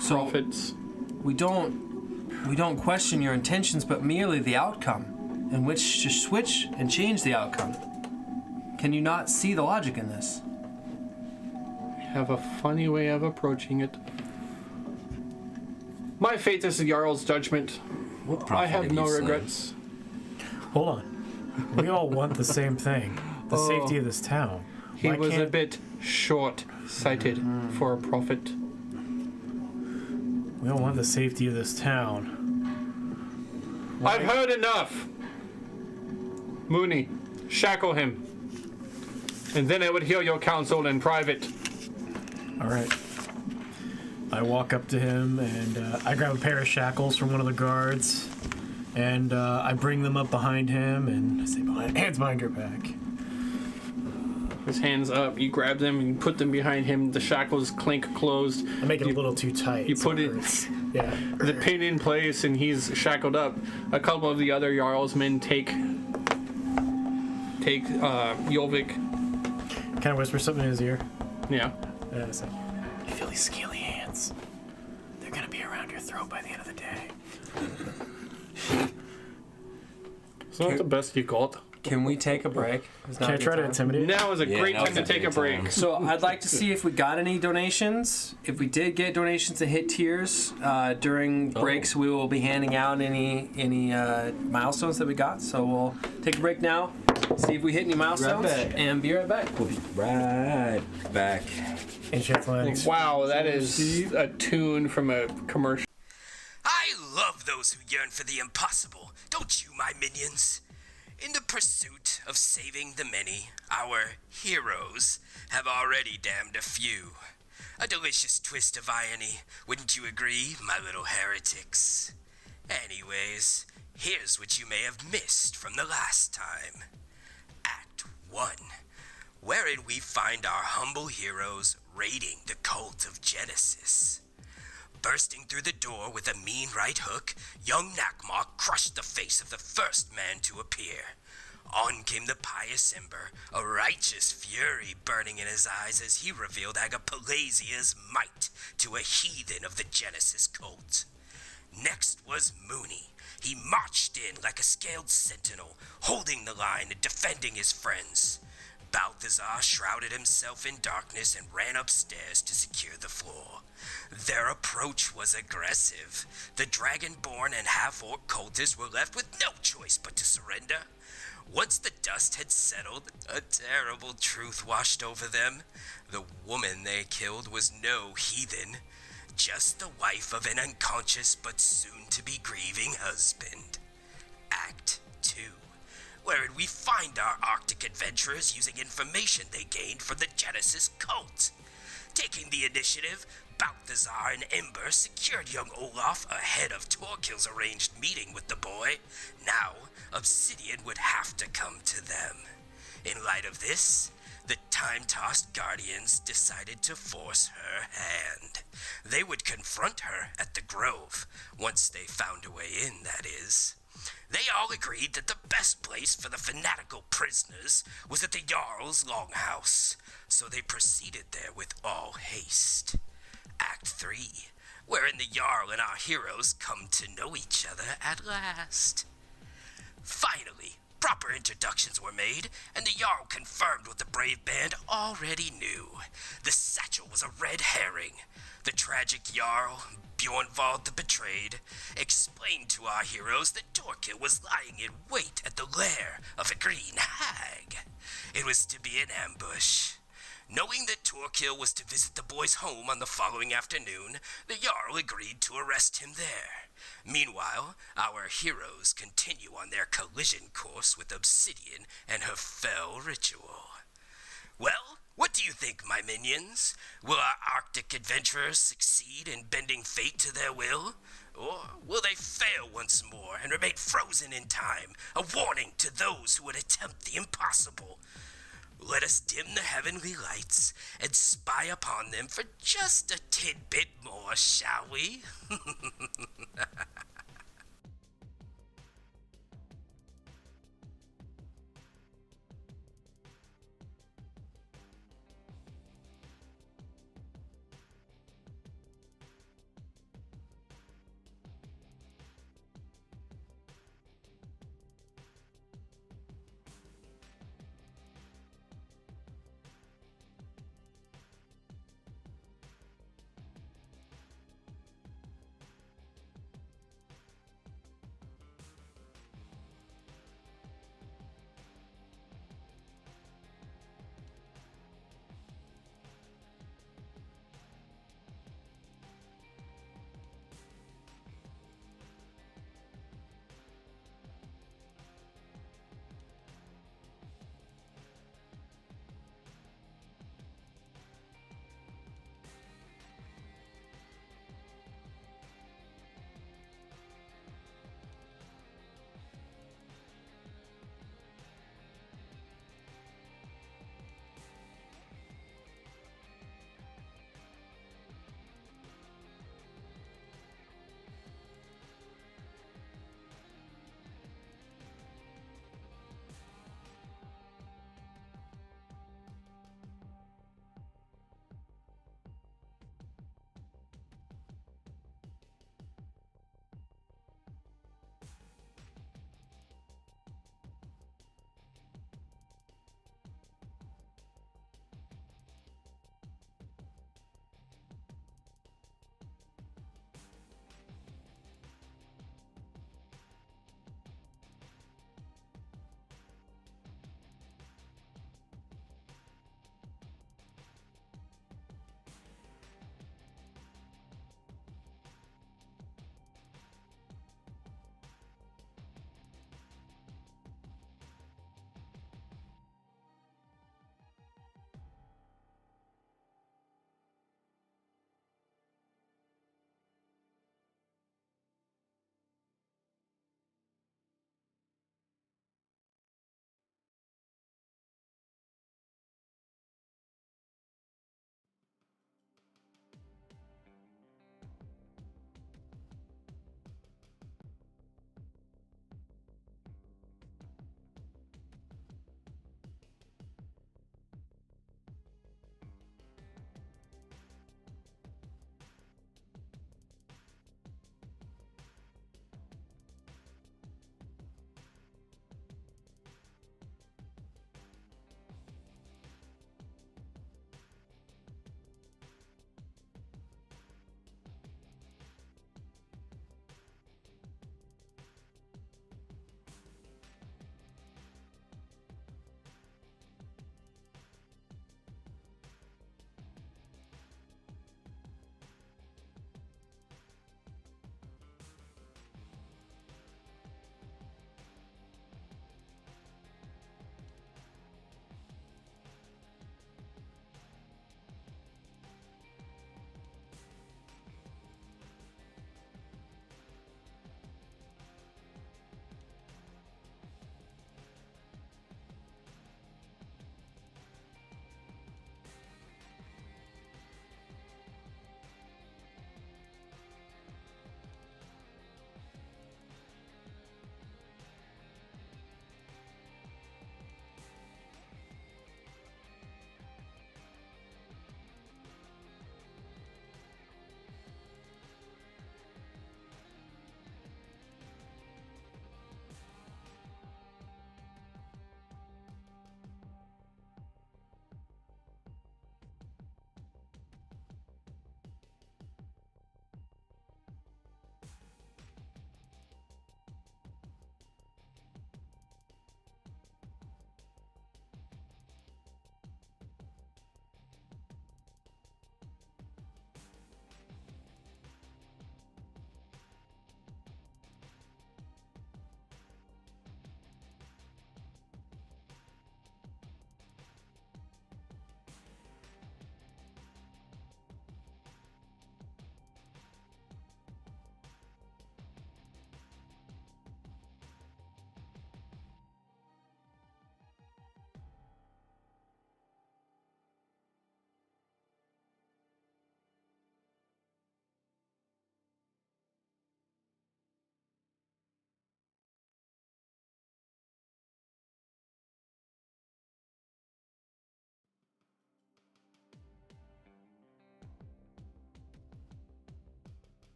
So Prophets. we don't question your intentions, but merely the outcome, in which to switch and change the outcome. Can you not see the logic in this? Have a funny way of approaching it. My fate is the Jarl's judgment. What I prophet have no you slain? regrets. Hold on. We all want the same thing. The safety of this town. He Why was a can't- bit short-sighted for a prophet. We all want the safety of this town. I've heard enough. Mooney, shackle him. And then I would hear your counsel in private. All right. I walk up to him and I grab a pair of shackles from one of the guards, and I bring them up behind him and I say, "Hands behind your back." His hands up, you grab them and put them behind him. The shackles clink closed. I make it a little too tight. You so put it, hurts. Yeah. the pin in place, and he's shackled up. A couple of the other Jarl's men take Yolvik. Kind of whisper something in his ear. Yeah. Say, You feel these scaly hands. They're gonna be around your throat by the end of the day. It's not the best you got. Can we take a break? Can I try to intimidate? Now is a great now's time to a take a great break. time. So I'd like to see if we got any donations. If we did get donations to hit tiers during breaks, we will be handing out any milestones that we got. So we'll take a break now, see if we hit any milestones, back. and be right back. We'll be right back. Ancient Lands. Wow, that is a tune from a commercial. I love those who yearn for the impossible, don't you, my minions? In the pursuit of saving the many, our heroes have already damned a few. A delicious twist of irony, wouldn't you agree, my little heretics? Anyways, here's what you may have missed from the last time. Act 1, wherein we find our humble heroes raiding the cult of Genesis. Bursting through the door with a mean right hook, young Nakmok crushed the face of the first man to appear. On came the pious Ember, a righteous fury burning in his eyes as he revealed Agapalasia's might to a heathen of the Genesis cult. Next was Mooney. He marched in like a scaled sentinel, holding the line and defending his friends. Balthazar shrouded himself in darkness and ran upstairs to secure the floor. Their approach was aggressive. The dragonborn and half-orc cultists were left with no choice but to surrender. Once the dust had settled, a terrible truth washed over them. The woman they killed was no heathen, just the wife of an unconscious but soon-to-be grieving husband. Act 2, wherein we find our Arctic adventurers using information they gained from the Genesis cult. Taking the initiative, Balthazar and Ember secured young Olaf ahead of Torkil's arranged meeting with the boy. Now, Obsidian would have to come to them. In light of this, the time-tossed Guardians decided to force her hand. They would confront her at the Grove, once they found a way in, that is. They all agreed that the best place for the fanatical prisoners was at the Jarl's Longhouse, so they proceeded there with all haste. Act 3, wherein the Jarl and our heroes come to know each other at last. Finally, proper introductions were made, and the Jarl confirmed what the brave band already knew. The satchel was a red herring. The tragic Jarl, Bjornvald the Betrayed, explained to our heroes that Torkil was lying in wait at the lair of a green hag. It was to be an ambush. Knowing that Torkil was to visit the boy's home on the following afternoon, the Jarl agreed to arrest him there. Meanwhile, our heroes continue on their collision course with Obsidian and her fell ritual. Well, what do you think, my minions? Will our Arctic adventurers succeed in bending fate to their will? Or will they fail once more and remain frozen in time, a warning to those who would attempt the impossible? Let us dim the heavenly lights and spy upon them for just a tidbit more, shall we?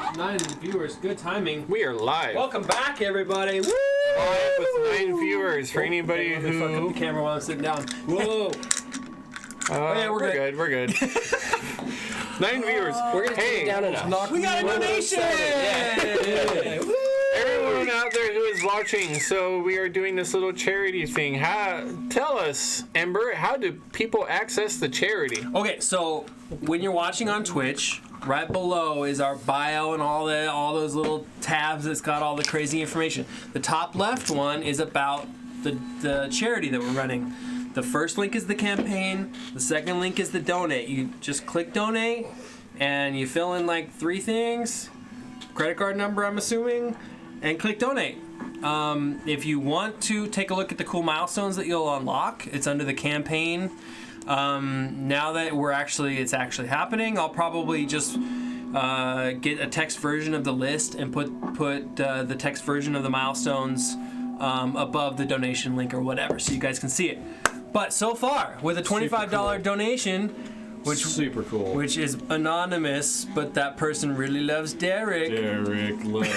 9 viewers, good timing. We are live. Welcome back, everybody. Woo! Live with 9 viewers for anybody Let me fuck up who. the camera while I'm sitting down. Whoa! yeah, we're good. We're good. 9 viewers. We're gonna take it down a notch. We got a donation! Everyone out there who is watching, so we are doing this little charity thing. Tell us, Ember, how do people access the charity? Okay, so when you're watching on Twitch, right below is our bio and all those little tabs that's got all the crazy information. The top left one is about the charity that we're running. The first link is the campaign. The second link is the donate. You just click donate, and you fill in like 3 things. Credit card number, I'm assuming, and click donate. If you want to take a look at the cool milestones that you'll unlock, it's under the campaign. Now that it's actually happening, I'll probably just get a text version of the list and put the text version of the milestones above the donation link or whatever, so you guys can see it. But so far, with a $25 donation, which super cool. which is anonymous, but that person really loves Derek. Derek loves.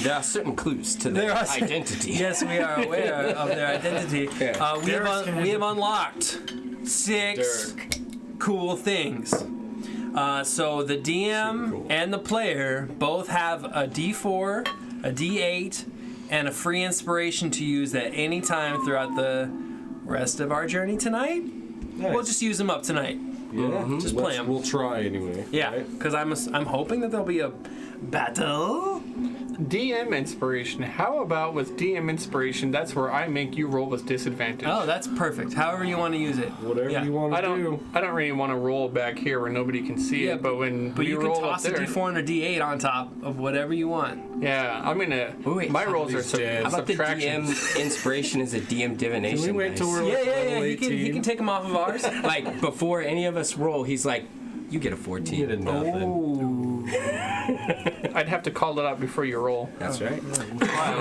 There are certain clues to their identity. Yes, we are aware of their identity. We have unlocked 6 cool things. So the DM cool. and the player both have a D4, a D8, and a free inspiration to use at any time throughout the rest of our journey tonight. Nice. We'll just use them up tonight. Yeah, Just play 'em. We'll try anyway. Yeah, right? because I'm hoping that there'll be a battle. DM inspiration. How about with DM inspiration? That's where I make you roll with disadvantage. Oh, that's perfect. However you want to use it. Whatever Yeah. you want I to don't. do. I don't really want to roll back here where nobody can see Yeah, it. But when But we you can roll toss up a there, D4 and a D8 on top of whatever you want. yeah, I'm gonna. Wait, my rolls are dead. How about the subtraction. DM inspiration is a DM divination? Can we wait till we're Yeah, like yeah, level yeah. He 18? can take them off of ours. Like, before any of us roll, he's like, you get a 14. You did nothing. Ooh. I'd have to call it out before you roll. That's right.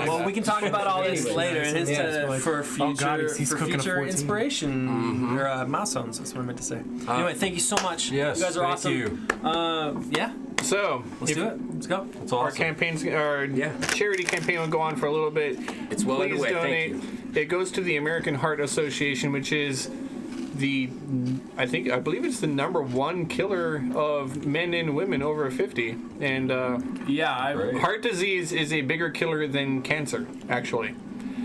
Well, we can talk about all this later, and it's Yeah, for future, God, he's for cooking a future 14. inspiration or milestones. That's what I meant to say. Anyway, thank you so much. Yes, you guys are thank awesome. you. Yeah, So let's do it. Let's go. It's Our awesome. campaigns, our charity campaign will go on for a little bit. It's well Please underway. donate. Thank It goes to the American Heart Association, which is I believe it's the #1 killer of men and women over 50. And Yeah, Right. heart disease is a bigger killer than cancer, actually.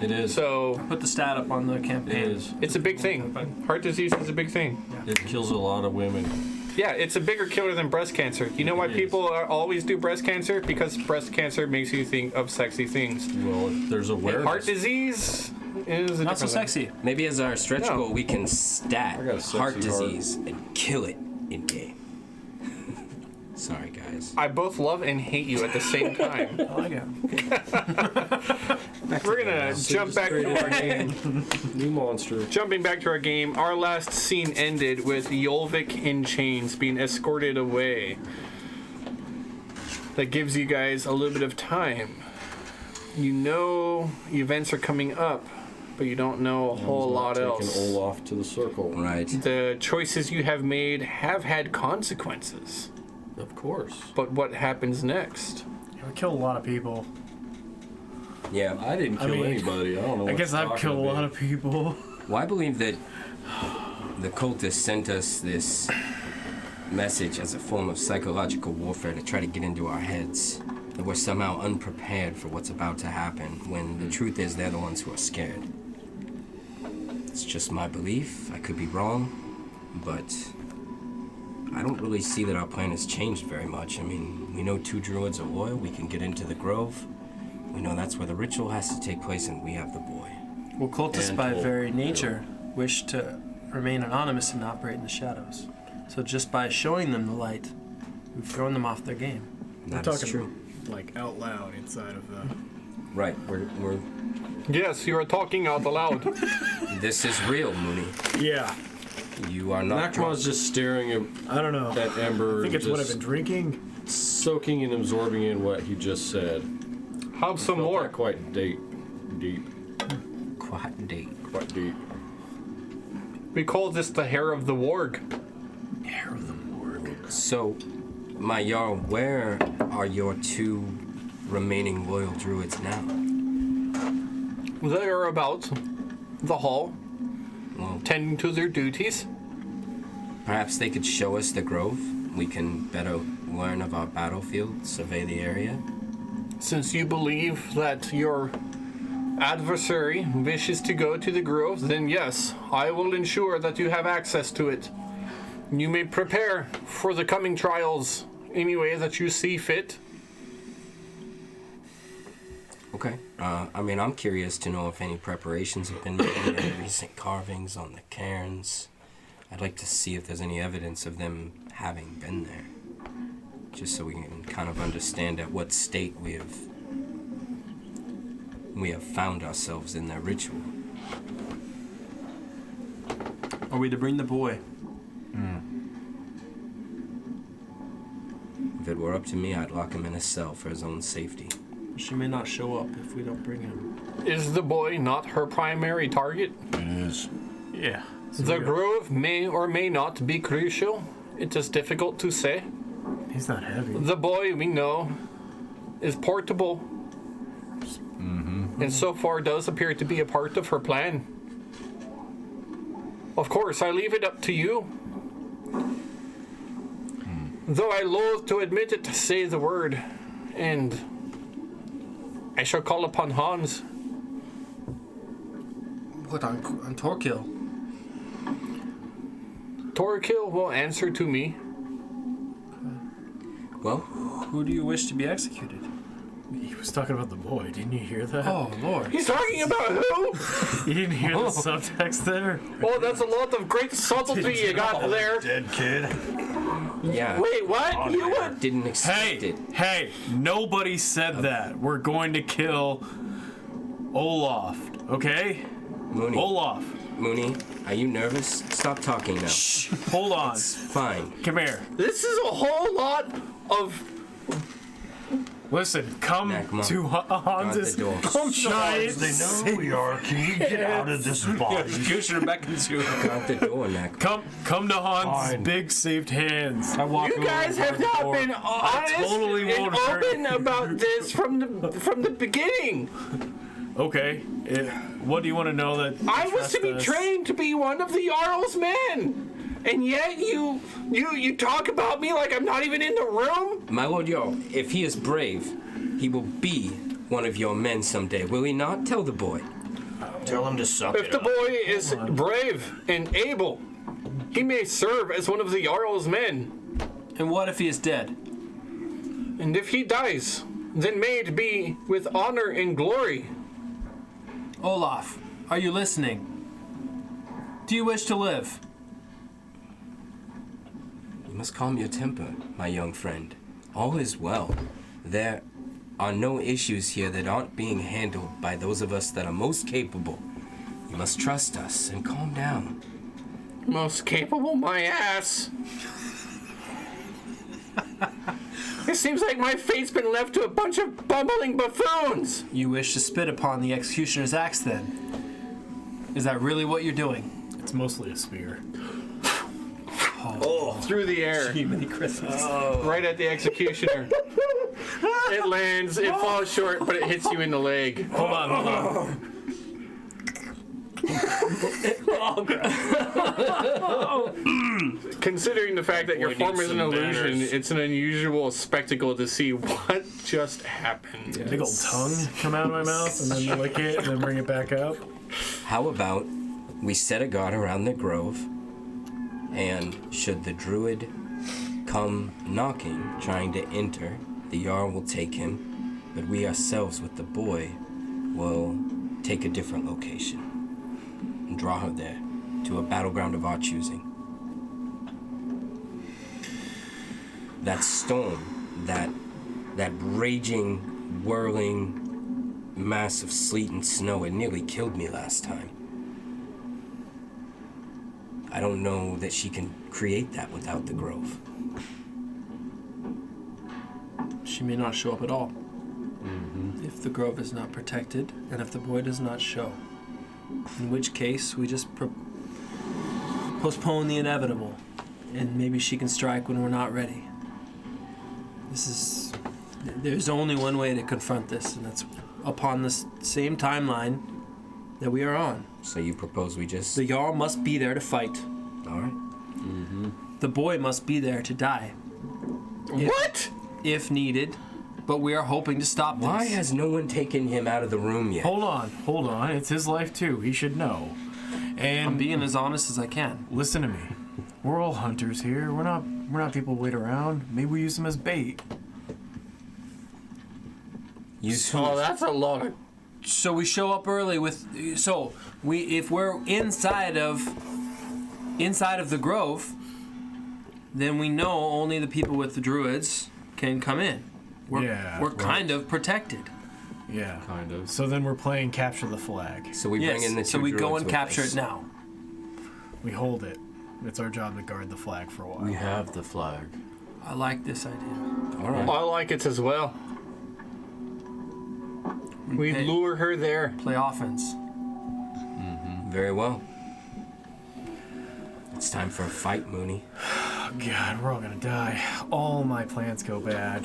It is. So put the stat up on the It campaign. is. it's a big thing. Heart disease is a big thing. It kills a lot of women. Yeah, it's a bigger killer than breast cancer. You know why people always do breast cancer? Because breast cancer makes you think of sexy things. Well, there's awareness. Heart disease is a Not so different thing. sexy. Maybe as our stretch No. goal, we can stat I got a sexy heart heart. disease and kill it in game. Sorry, guys. I both love and hate you at the same time. I like it. We're gonna jump back to our game. New monster. Jumping back to our game, our last scene ended with Yolvik in chains being escorted away. That gives you guys a little bit of time. You know events are coming up, but you don't know a whole lot Taking else. Olaf to the circle. Right. The choices you have made have had consequences. Of course. But what happens next? We killed a lot of people. Yeah. I didn't kill mean, anybody. I don't know. I guess I've killed a lot of people. Well, I believe that the cultists sent us this message as a form of psychological warfare to try to get into our heads. That we're somehow unprepared for what's about to happen, when the truth is they're the ones who are scared. It's just my belief. I could be wrong, but I don't really see that our plan has changed very much. I mean, we know 2 druids are loyal. We can get into the grove. We know that's where the ritual has to take place, and we have the boy. Well, cultists And by told- very nature wish to remain anonymous and operate in the shadows. So just by showing them the light, we've thrown them off their game. That We're is talking true. like out loud inside of the. Right. We're Yes, you are talking out loud. This is real, Mooney. Yeah, You are not drunk. Nakma's just staring at I don't know. that Ember. I think it's what I've just been drinking. soaking and absorbing in what he just said. Have some Felt more. that quite deep. Quite deep. Quite deep. We call this the hair of the warg. So, My Jarl, where are your 2 remaining loyal druids now? They are about the hall, Well, tending to their duties. perhaps they could show us the grove. We can better learn of our battlefield, survey the area. Since you believe that your adversary wishes to go to the grove, then yes, I will ensure that you have access to it. You may prepare for the coming trials any way that you see fit. Okay. I'm curious to know if any preparations have been made, any recent carvings on the cairns. I'd like to see if there's any evidence of them having been there. Just so we can kind of understand at what state we have found ourselves in their ritual. Are we to bring the boy? If it were up to me, I'd lock him in a cell for his own safety. She may not show up if we don't bring him. Is the boy not her primary target? It is. Yeah. The grove may or may not be crucial. It is difficult to say. He's not heavy. The boy, we know, is portable. And so far does appear to be a part of her plan. Of course, I leave it up to you. Though I loathe to admit it, say the word, and I shall call upon Hans. What, on Torquil? Torquil will answer to me. Well, Who do you wish to be executed? He was talking about the boy. Didn't you hear that? Oh, Lord. He's talking about who? You didn't hear the subtext there? Oh, that's a lot of great subtlety you got there. Dead kid. yeah. Wait, what? You what? Didn't expect it. Hey, nobody said that. We're going to kill Olaf, okay? Mooney. Olaf. Mooney, are you nervous? Stop talking now. Shh, hold on. It's fine. Come here. This is a whole lot of... Listen, come Mac, Mom. to Hans's the door. giant... They know who we are. Can you get out of this body? Executioner beckons you. Out the door, Mac. Come to Hans's Fine. big saved hands. I walk You guys have not been honest totally and won't hurt open about this from the beginning. Okay. What do you want to know that... I was to be trust us? trained to be one of the Jarl's men. And yet you talk about me like I'm not even in the room? My lord Jarl, if he is brave, he will be one of your men someday. Will he not? Tell the boy. Tell him to suck If it the up. boy is brave and able, he may serve as one of the Jarl's men. And what if he is dead? And if he dies, then may it be with honor and glory. Olaf, are you listening? Do you wish to live? You must calm your temper, my young friend. All is well. There are no issues here that aren't being handled by those of us that are most capable. You must trust us and calm down. Most capable, my ass. It seems like my fate's been left to a bunch of bumbling buffoons. You wish to spit upon the executioner's axe, then? Is that really what you're doing? It's mostly a spear. Through the air, Many Christmas. right at the executioner. It lands, it falls short, but it hits you in the leg. Hold on. Considering the fact that your We form need is an some illusion, banners. it's an unusual spectacle to see what just happened. Big old tongue come out of my mouth and then lick it and then bring it back out. How about we set a guard around the grove, and should the druid come knocking, trying to enter, the Jarl will take him, but we ourselves with the boy will take a different location and draw her there to a battleground of our choosing. That storm, that raging, whirling mass of sleet and snow, it nearly killed me last time. I don't know that she can create that without the grove. She may not show up at all. If the grove is not protected, and if the boy does not show. In which case, we just postpone the inevitable, and maybe she can strike when we're not ready. There's only one way to confront this, and that's upon the same timeline that we are on. So you propose we just... The Jarl must be there to fight. All right. The boy must be there to die. What? If needed. But we are hoping to stop this. Why has no one taken him out of the room yet? Hold on. It's his life too. He should know. And I'm being as honest as I can. listen to me. We're all hunters here. We're not people who wait around. Maybe we use them as bait. Oh, that's a lot. So we show up early with. If we're inside of the grove, then we know only the people with the druids can come in. We're kind of protected. Yeah. Kind of. So then we're playing capture the flag. So we bring in the two so we go druids and with capture us. it now. We hold it. It's our job to guard the flag for a while. We have the flag. I like this idea. All right. I like it as well. We Hey. lure her there. Play offense. Very well. It's time for a fight, Mooney. Oh, God, we're all gonna die. All my plans go bad.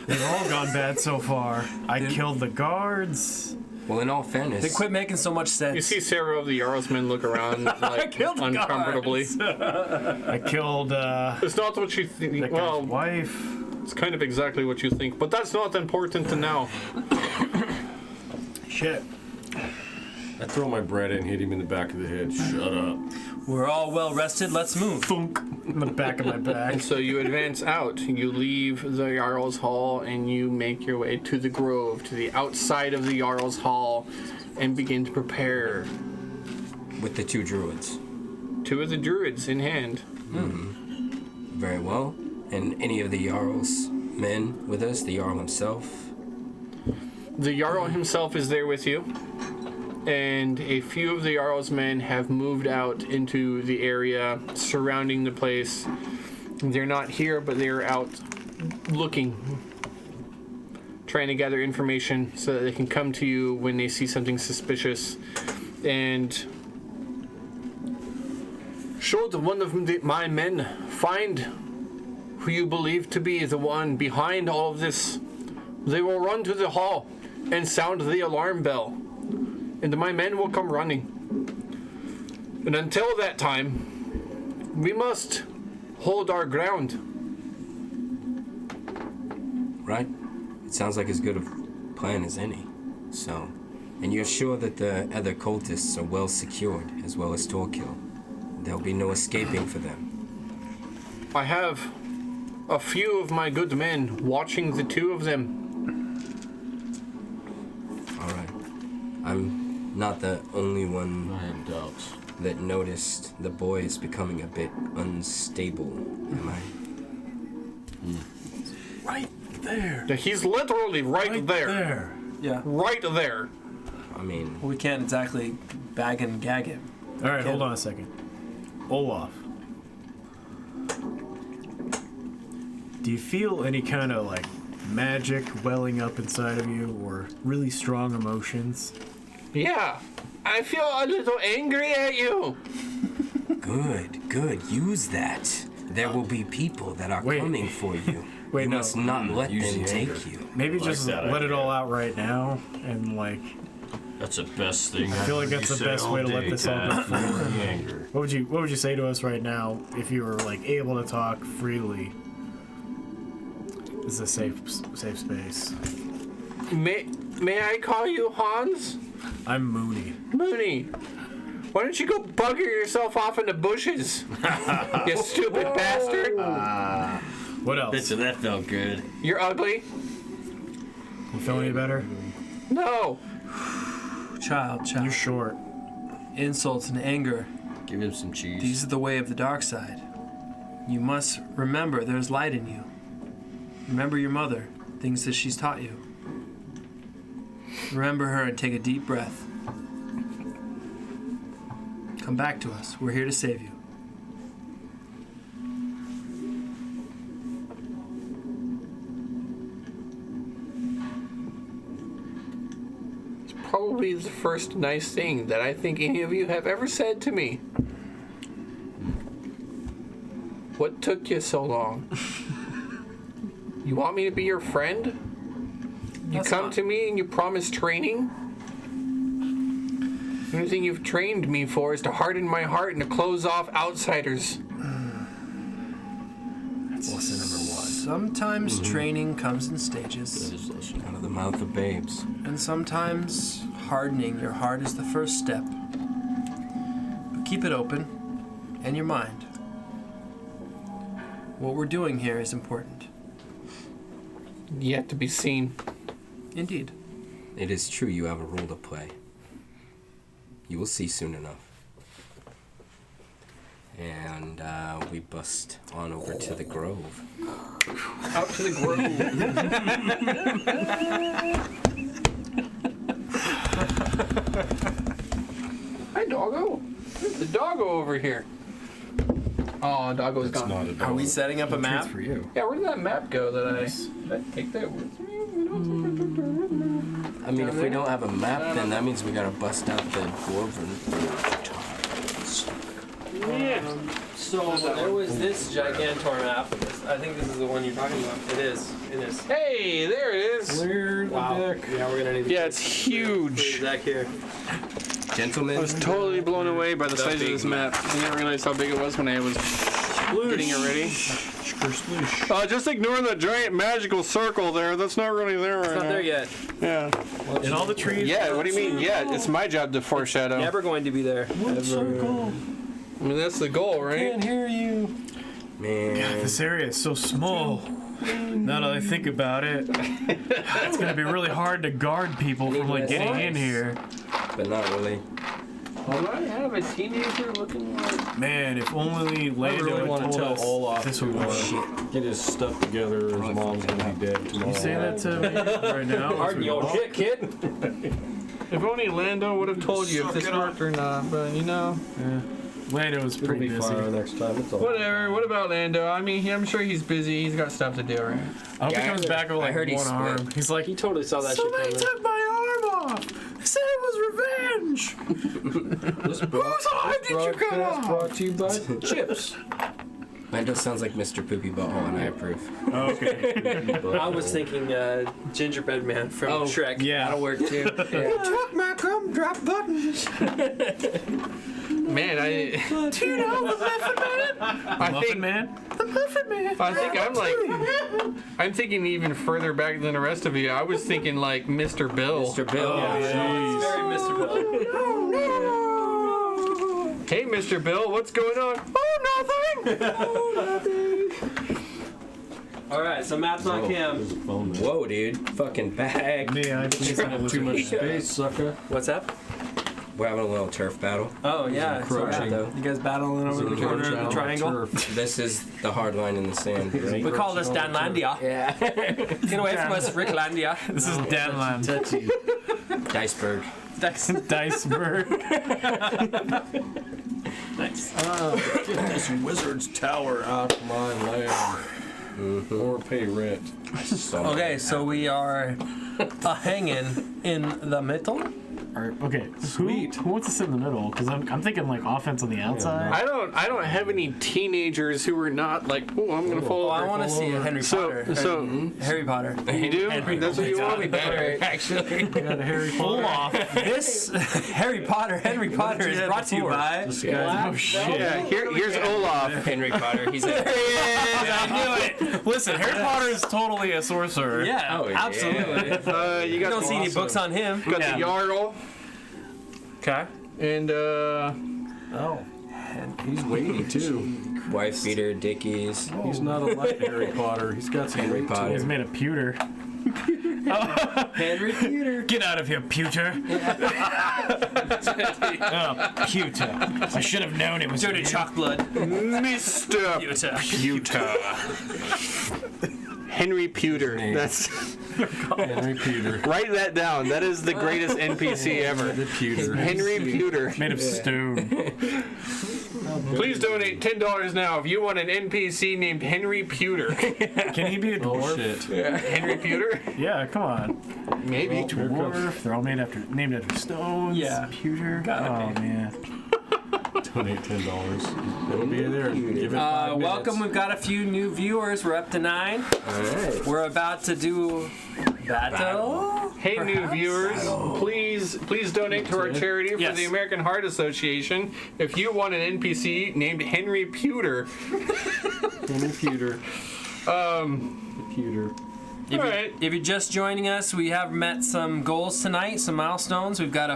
They've all gone bad so far. I killed the guards. Well, in all fairness... They quit making so much sense. You see several of the Jarlsmen look around like killed the uncomfortably. I killed It's not what you that think. guy's Well, wife. it's kind of exactly what you think, but that's not important to know. Shit. I throw my bread in, hit him in the back of the head. Shut up. We're all well rested. Let's move. Thunk in the back of my back. And so you advance out. You leave the Jarl's Hall and you make your way to the grove, to the outside of the Jarl's Hall, and begin to prepare. With the two druids. Two of the druids in hand. Very well. And any of the Jarl's men with us? The Jarl himself? The Jarl himself is there with you. And a few of the Jarl's men have moved out into the area surrounding the place. They're not here, but they're out looking, trying to gather information so that they can come to you when they see something suspicious. And should one of my men find who you believe to be the one behind all of this, they will run to the hall and sound the alarm bell. And my men will come running. And until that time, we must hold our ground. Right? It sounds like as good a plan as any. So, and you're sure that the other cultists are well secured, as well as Torquil? There'll be no escaping for them. I have a few of my good men watching the two of them. All right. I'm not the only one I have doubts. that noticed the boy is becoming a bit unstable, am I? Right there. He's literally right there. There. Yeah. Right there. I mean, We can't exactly bag and gag him. All right, hold on a second. Olaf. Do you feel any kind of like magic welling up inside of you or really strong emotions? Yeah. I feel a little angry at you. good. Use that. There will be people that are Wait. coming for you. Wait, you no. must not let Use them the take anger. you. Maybe like just that let it idea. all out right now and like That's the best thing. I feel like that's the best way to let this all go forward. Anger. What would you say to us right now if you were like able to talk freely? This is a safe space. May I call you Hans? I'm Mooney. Mooney, why don't you go bugger yourself off in the bushes? You stupid bastard. What else? Bitch, that felt good. You're ugly? You feel any better? No. Child. You're short. Insults and anger. Give him some cheese. These are the way of the dark side. You must remember there's light in you. Remember your mother, things that she's taught you. Remember her and take a deep breath. Come back to us. We're here to save you. Probably the first nice thing that I think any of you have ever said to me. What took you so long? You want me to be your friend? You That's come not- to me and you promise training? The only thing you've trained me for is to harden my heart and to close off outsiders. That's lesson number 1. Sometimes training comes in stages, That is lesson. Out of the mouth of babes. and sometimes hardening your heart is the first step. But keep it open, and your mind. What we're doing here is important. Yet to be seen. Indeed. It is true you have a role to play. You will see soon enough. And we bust on over to the Grove. Out to the grove. Hi, doggo. There's the doggo over here. Oh, doggo's It's gone. not a dog. Are we setting up a map? That's for you. Yeah, where did that map go that did I take that with me? I mean, if we don't have a map, then that means we gotta bust out the dwarven tiles. So there was this Gigantor map. I think this is the one you're talking about. It is. It is. Hey, there it is. Clear the Wow. deck. Yeah, we're gonna need to Yeah, it's huge. deck here. Gentlemen, I was totally blown away by the size of big this map. I didn't realize how big it was when I was getting it ready. Just ignore the giant magical circle there. That's not really there right It's not now. there yet. Yeah. And all the trees. Yeah, what do you mean? Yeah, it's my job to foreshadow. Never going to be there. Circle. I mean, that's the goal, right? hear you. man, This area is so small. Now that I think about it, it's gonna be really hard to guard people from like getting in here. but not really. Do I have a teenager looking like... Man, if only I Lando really had want told to tell us Olaf this to would work. get his stuff together. His mom's gonna be dead tomorrow. You say that to me right now? Harden your shit, kid. If only Lando would have told you if this worked or not, but you know... Yeah. Lando was It'll pretty be busy. fire next time. It's all Whatever. What about Lando? I mean, I'm sure he's busy. He's got stuff to do, right? I hope Yeah, he comes back with I like heard he one split. arm. He's like, He totally saw that shit somebody coming. took my arm off. They said it was revenge. Whose arm did you cut off? brought to you by Chips. Lando sounds like Mr. Poopy Butthole, and I approve. Oh, okay. I was thinking Gingerbread Man from Oh, Shrek. Yeah. That'll work too. Took my gumdrop buttons. Man, Do you know the Muffin Man? I Muffin think... Man? The Muffin Man. I think I'm like... I'm thinking even further back than the rest of you. I was thinking like Mr. Bill. Mr. Bill. Oh, it's very Mr. Bill. Hey, Mr. Bill, what's going on? Oh, nothing! All right, so map's on cam. There's a phone there. Whoa, dude. Fucking bag. Me, I just have Too much space, sucker. What's up? We're having a little turf battle. Oh yeah, it's all right, Encroaching. though. You guys battling over the corner of the triangle. This is the hard line in the sand. Right? We call this Danlandia. Yeah. Get away from us, Ricklandia. This is Danland. Touchy. Diceberg. Diceberg. Nice. Get this wizard's tower out of my land. Or pay rent. So, Okay, so we are hanging in the middle. Okay, Sweet. Who wants to sit in the middle? Because I'm thinking like offense on the outside. I don't have any teenagers who are not like, oh, I'm gonna fall Oh, I over. want to see a Henry Potter. So Harry Potter. you do? Henry. That's what you want me better. Actually, Got a Harry pull Potter. off. This Henry Potter is brought to you by. Oh shit! Yeah, here's Olaf. Henry Potter. He's a. I knew it. Listen, Harry Potter is totally a sorcerer. Yeah, Oh, yeah. absolutely. You You got don't the, see any books on him. got the Jarl Okay. and Oh. He's weighty too. Wife beater, Dickies. He's not a light Harry Potter. He's got some Henry weight to Potter. He's him. made of pewter. Henry Peter. Get out of here, pewter. Oh, pewter. I should have known it was Dirty you. chalk blood. Mr. Pewter. Pewter. Henry Pewter. That's Henry Peter. write that down. That is the greatest NPC ever. The Pewter. Henry Pewter. Made of stone. Please donate $10 now if you want an NPC named Henry Pewter. Can he be a Oh dwarf? shit. Henry Pewter? Yeah, come on. Maybe. Dwarf. They're all named after stones. Yeah. Pewter. Gotta Oh be. man. Donate $10. It'll be there. Give it 5 minutes. Welcome. We've got a few new viewers. We're up to 9. All right. We're about to do battle. Hey, new viewers, please donate to our charity for Yes. the American Heart Association. If you want an NPC named Henry Pewter, Henry Pewter. Pewter. If you're just joining us, we have met some goals tonight, some milestones. We've got a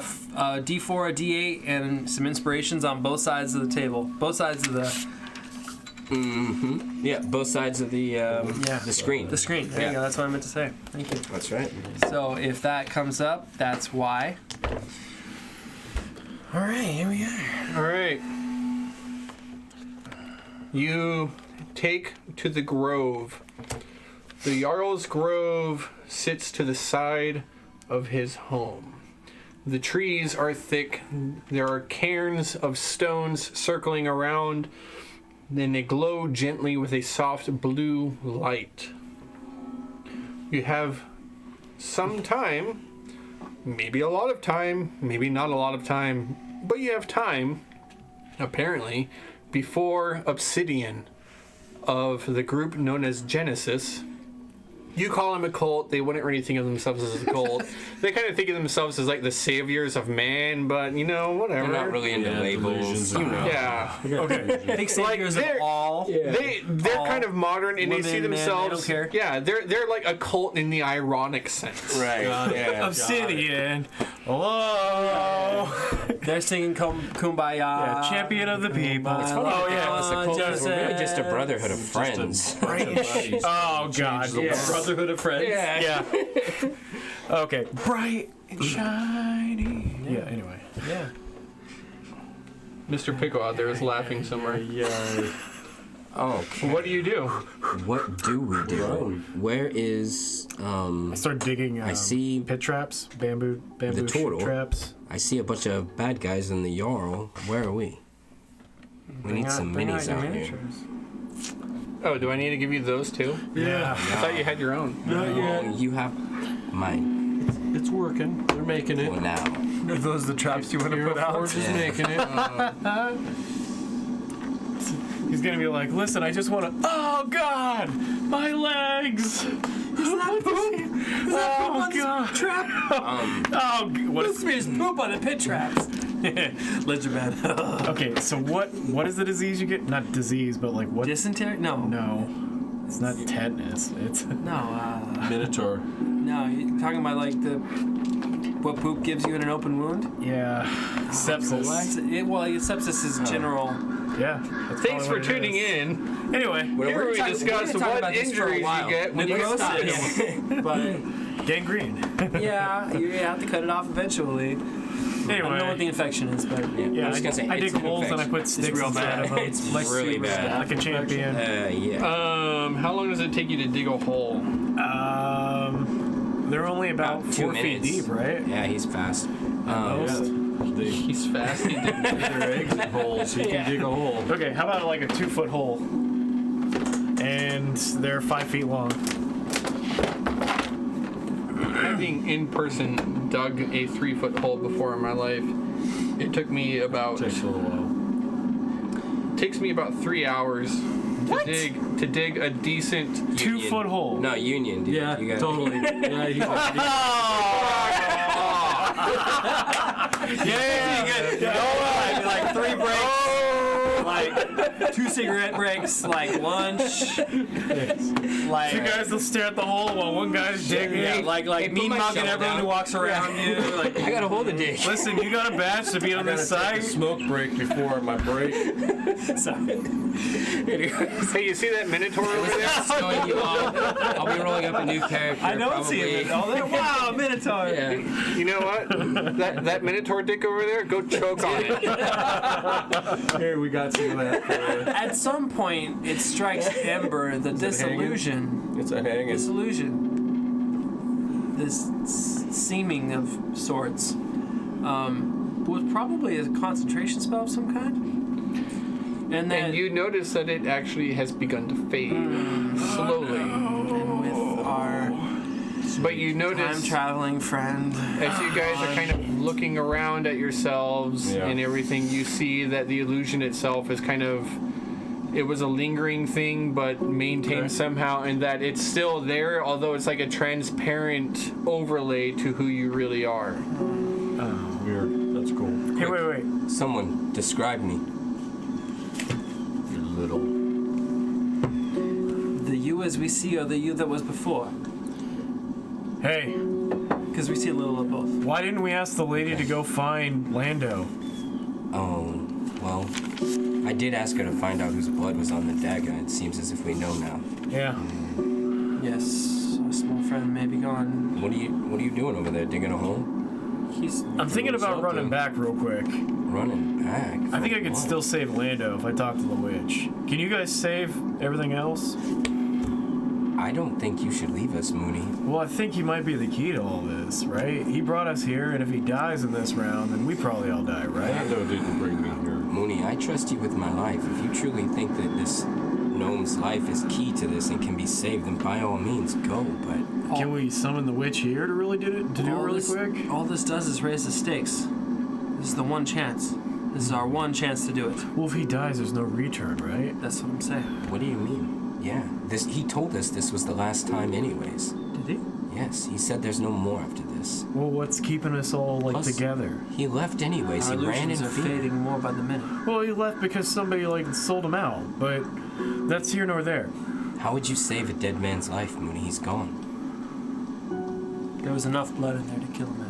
D4, a D8, and some inspirations on both sides of the table. Both sides of the Yeah, both sides of the screen. the screen. There you go. That's what I meant to say. Thank you. That's right. So if that comes up, that's why. All right, here we are. all right. You take to the grove. The Jarl's Grove sits to the side of his home. The trees are thick. There are cairns of stones circling around. Then they glow gently with a soft blue light. You have some time, maybe a lot of time, maybe not a lot of time, but you have time, apparently, before Obsidian of the group known as Genesis. You call them a cult, they wouldn't really think of themselves as a cult. They kind of think of themselves as like the saviors of man, but you know, whatever. They're not really into labels. You know. Yeah. Okay. Big saviors of they're- all. They're All kind of modern and they see women, men, they themselves. don't care. Yeah, they're like a cult in the ironic sense. Right. Yeah. Obsidian. Hello. They're singing Kumbaya. Yeah, champion of the people. It's funny. Oh, yeah. The cult is we're really just a brotherhood of friends. Oh, God. Yeah. Brotherhood of Friends. Yeah. Okay. Bright and shiny. Yeah, anyway. Yeah. Mr. Pickle out there is laughing somewhere. Yeah. Okay. What do you do? What do we do? Where is I started digging I see pit traps, bamboo turtle. traps. I see a bunch of bad guys in the Jarl. Where are we? We need some minis out here. Oh, do I need to give you those too? Yeah. I thought you had your own. No, you have mine. It's working. They're making it. Well, now. Are those the traps you want to put out? Forge is making it. He's gonna be like, listen, I just want to. Oh God, my legs. Oh God. Trap. Oh, what is There's poop on the pit traps. Ledger man. Okay, so what is the disease you get? Not disease, but like what? Dysentery? No. No, it's not tetanus. It's No. Minotaur. No. You're talking about like what poop gives you in an open wound? yeah, sepsis. Sepsis is general. Yeah. that's Thanks probably for what it tuning is. in. Anyway, Here we discuss what injuries you get when you get stabbed. But gangrene. yeah, you have to cut it off eventually. I don't know what the Anyway, infection is, but yeah, I was gonna say, I dig it's an holes and I infection. put sticks real inside bad. of them. It's really super bad. Like a champion. Yeah. How long does it take you to dig a hole? They're only about 2 4 feet minutes. deep, right? Yeah, he's fast. They He's fast. He put their eggs in holes. He can dig a hole. Okay, how about like a 2-foot hole? And they're 5 feet long. Having in person dug a 3-foot hole before in my life, it took me about Takes a little while. takes me about 3 hours to dig a decent. 2-foot hole. No, Union, dude. Yeah, You got totally. Yeah, he's like 3 breaks, like 2 cigarette breaks, like lunch, like Two guys will stare at the hole while one guy's digging. yeah, like Hey, mean put my mugging shovel everyone down. who walks around you. Like I got a hold of dick. Listen, you got a badge to be on this Take a side. smoke break before my break. Hey, you see that Minotaur over there? Going you off. I'll be rolling up a new character. I don't probably. see it. Oh, wow, Minotaur. Yeah. You know what? That Minotaur dick over there, go choke on it. Here, we got some of that for you. At some point, it strikes Ember the disillusion. It's a hanging. Disillusion. This seeming of sorts was probably a concentration spell of some kind. And then And you notice that it actually has begun to fade slowly. and with our But you Time notice traveling friend. as you guys are kind of looking around at yourselves Yeah. and everything, you see that the illusion itself is kind of, it was a lingering thing, but maintained somehow, and that it's still there, although it's like a transparent overlay to who you really are. Oh, weird. That's cool. Hey, wait. Someone describe me. You're little. The you as we see or the you that was before? Hey, Because we see a little of both. why didn't we ask the lady to go find Lando? Oh, well, I did ask her to find out whose blood was on the dagger. It seems as if we know now. Yeah. Yes, our small friend may be gone. What are you doing over there? Digging a hole? He's. I'm thinking about Something. running back real quick. Running back? I think I For could what? still save Lando if I talk to the witch. Can you guys save everything else? I don't think you should leave us, Mooney. Well, I think he might be the key to all this, right? He brought us here, and if he dies in this round, then we probably all die, right? Lando didn't bring me here. Mooney, I trust you with my life. If you truly think that this gnome's life is key to this and can be saved, then by all means, go. But Can we summon the witch here to really do it? To do it really quick? All this does is raise the stakes. This is the one chance. This is our one chance to do it. Well, if he dies, there's no return, right? That's what I'm saying. what do you mean? Yeah, he told us this was the last time anyways. Did he? Yes, he said there's no more after this. Well, what's keeping us all like Plus- together? He left anyways. Our He ran in illusions are fear. fading more by the minute. Well, he left because somebody like sold him out, but that's here nor there. How would you save a dead man's life, Mooney? He's gone. There was enough blood in there to kill a man.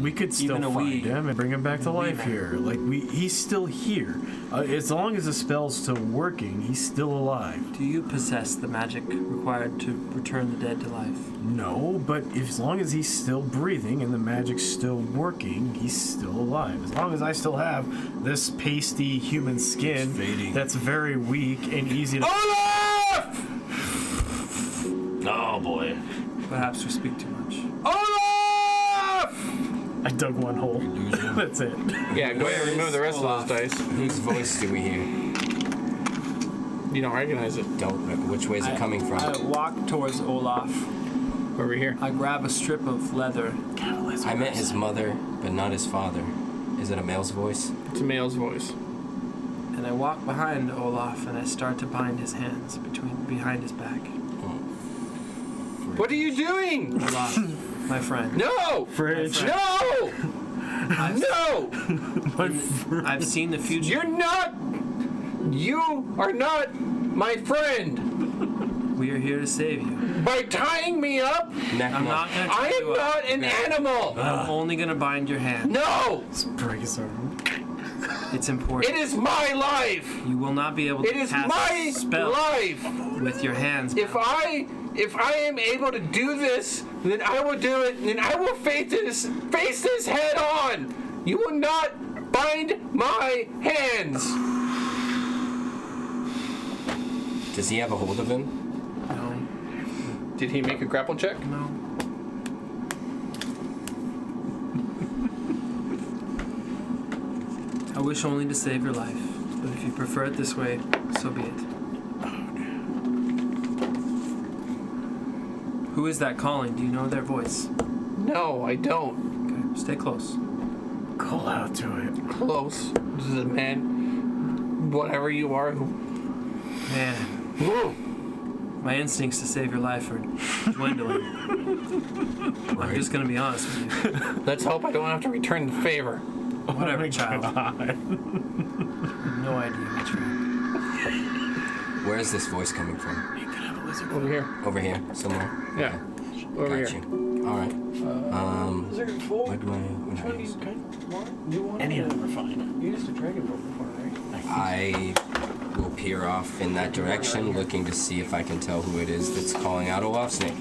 We could still Even a find wee- him and bring him back to wee life man. here. Like he's still here. As long as the spell's still working, he's still alive. Do you possess the magic required to return the dead to life? No, but as long as he's still breathing and the magic's still working, he's still alive. As long as I still have this pasty human skin fading. that's very weak and easy to. Olaf! Oh boy. Perhaps we speak too much. Olaf! I dug one hole. That's it. Yeah, go ahead and remove the rest Olaf? of those dice. Whose voice do we hear? You don't recognize it. Don't. Which way is it coming from? I walk towards Olaf. Over here. I grab a strip of leather. I met his mother, but not his father. Is it a male's voice? It's a male's voice. And I walk behind Olaf and I start to bind his hands behind his back. What are you doing? Olaf, my friend. No! Fridge. No! No! I've seen the future. You're not! You are not my friend! We are here to save you. By tying me up, I'm not gonna I tie am you up. not an animal! I'm only gonna bind your hand. No! Break his arm. It's important. It is my life! You will not be able to It is cast my spell life! with your hands. If I am able to do this, then I will do it, and then I will face this head on! You will not bind my hands! Does he have a hold of him? No, Did he make a grapple check? no. I wish only to save your life, but if you prefer it this way, so be it. Who is that calling? Do you know their voice? No, I don't. Okay, stay close. Call out to it. Close. This is a man, whatever you are, who. Man, my instincts to save your life are dwindling. I'm just gonna be honest with you. Let's hope I don't have to return the favor. Whatever, my child. God. No idea what you're at. Where is this voice coming from? Over here. Over here, somewhere. Yeah. Over Got here. you. All right. Is there four? What do I use? You want Any of them are fine. You used a dragon boat before, right? I will peer off in that direction, looking to see if I can tell who it is that's calling out Olaf's name.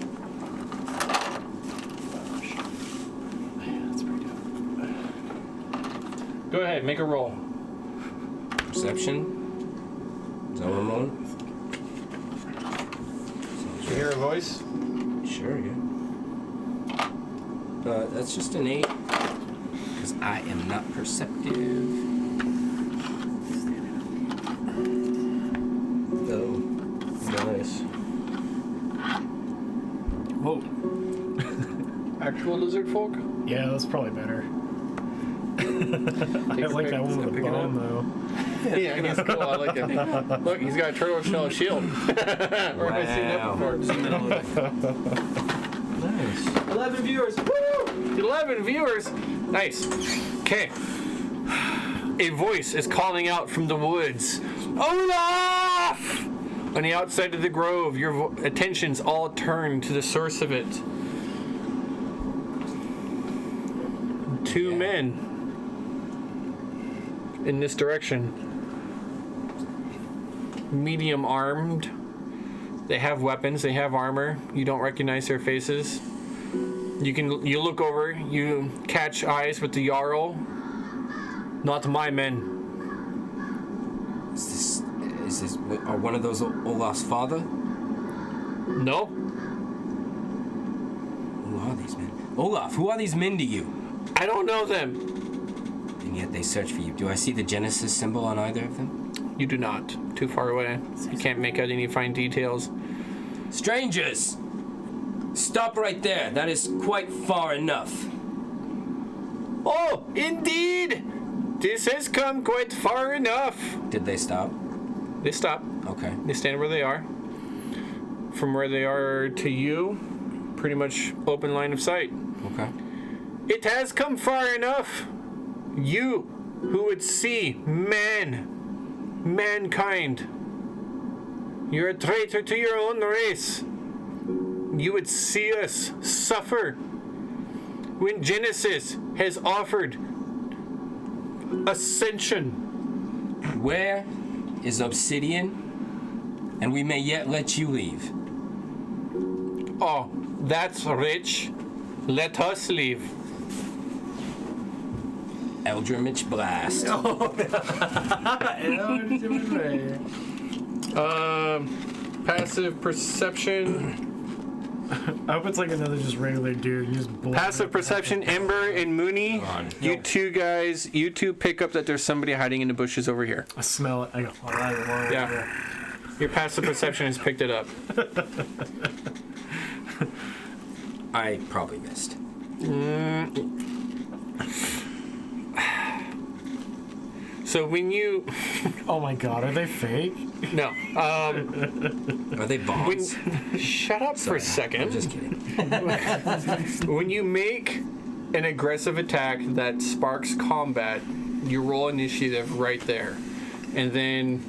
That's pretty dope. Go ahead, make a roll. Perception? Is that what I'm on? You hear a voice? Sure, yeah. That's just an 8. Because I am not perceptive. Oh, nice. Whoa. Actual lizard folk? Yeah, that's probably better. I like that one with the bone, though. Yeah, he's cool. I like him. Look, he's got a turtle shell shield. Where have I seen that before? Nice. 11 viewers. Woo! 11 viewers. Nice. Okay. A voice is calling out from the woods. Olaf! On the outside of the grove, your attentions all turn to the source of it. Two men in this direction. Medium armed. They have weapons, they have armor. You don't recognize their faces. You look over, you catch eyes with the Jarl. Not my men. Is this one of those Olaf's father? No. Who are these men? Olaf, who are these men to you? I don't know them. And yet they search for you. Do I see the Genesis symbol on either of them? You do not. Too far away. You can't make out any fine details. Strangers! Stop right there. That is quite far enough. Oh, indeed! This has come quite far enough. Did they stop? They stop. Okay. They stand where they are. From where they are to you, pretty much open line of sight. Okay. It has come far enough. You, who would see mankind. You're a traitor to your own race. You would see us suffer when Genesis has offered ascension. Where is Obsidian? And we may yet let you leave. Oh, that's rich. Let us leave. Eldritch Blast. Passive perception. I hope it's like another just regular dude. You just Passive perception, Ember and Mooney. You two guys, you two pick up that there's somebody hiding in the bushes over here. I smell it. I go, all right. Yeah. Your passive perception has picked it up. I probably missed. So when you... Oh my god, are they fake? No. Are they bombs? Shut up for a second. I'm just kidding. When you make an aggressive attack that sparks combat, you roll initiative right there. And then,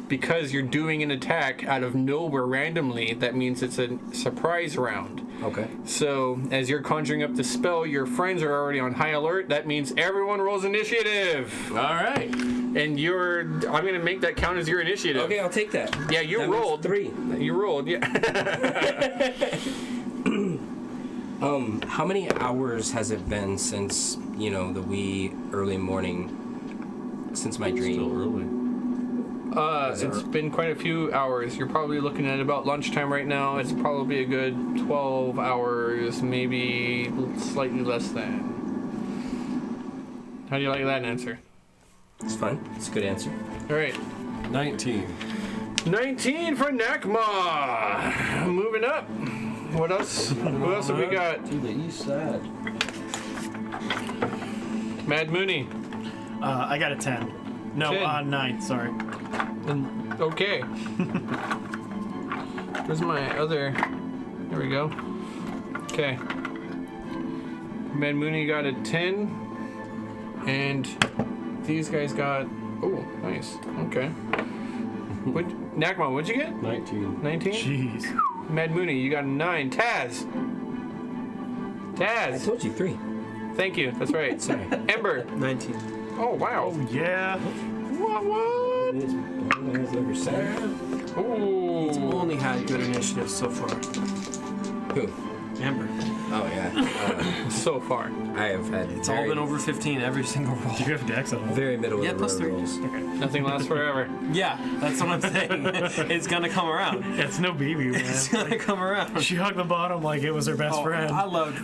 because you're doing an attack out of nowhere randomly, that means it's a surprise round. Okay. So, as you're conjuring up the spell, your friends are already on high alert. That means everyone rolls initiative. All right. And I'm going to make that count as your initiative. Okay, I'll take that. Yeah, you That rolled. means 3. You rolled, yeah. How many hours has it been since, the wee early morning, since my dream? Still early. It's been quite a few hours. You're probably looking at about lunchtime right now. It's probably a good 12 hours, maybe slightly less than. How do you like that answer? It's fun. It's a good answer. All right. 19. 19 for Nakma. Moving up. What else? Who else have we got? To the east side. Mad Mooney. I got a 10. No, 10. 9, sorry. Okay. Where's my other... There we go. Okay. Mad Mooney got a 10. And these guys got... Oh, nice. Okay. Nakma, what'd you get? 19. 19? Jeez. Mad Mooney, you got a 9. Taz! I Taz! told you 3. Thank you, that's right. Sorry. Ember! 19. Oh, wow. Oh, yeah. What? Ooh. He's only had good initiatives so far. Who? Amber. Oh, yeah. So far. I have had It's all been over 15 every single roll. Do you have Dex at all? very middle Yeah, of the plus road 3. rolls. Nothing lasts forever. Yeah, that's what I'm saying. It's gonna come around. It's no BB, It's man. gonna come around. She hugged the bottom like it was her best friend. I loved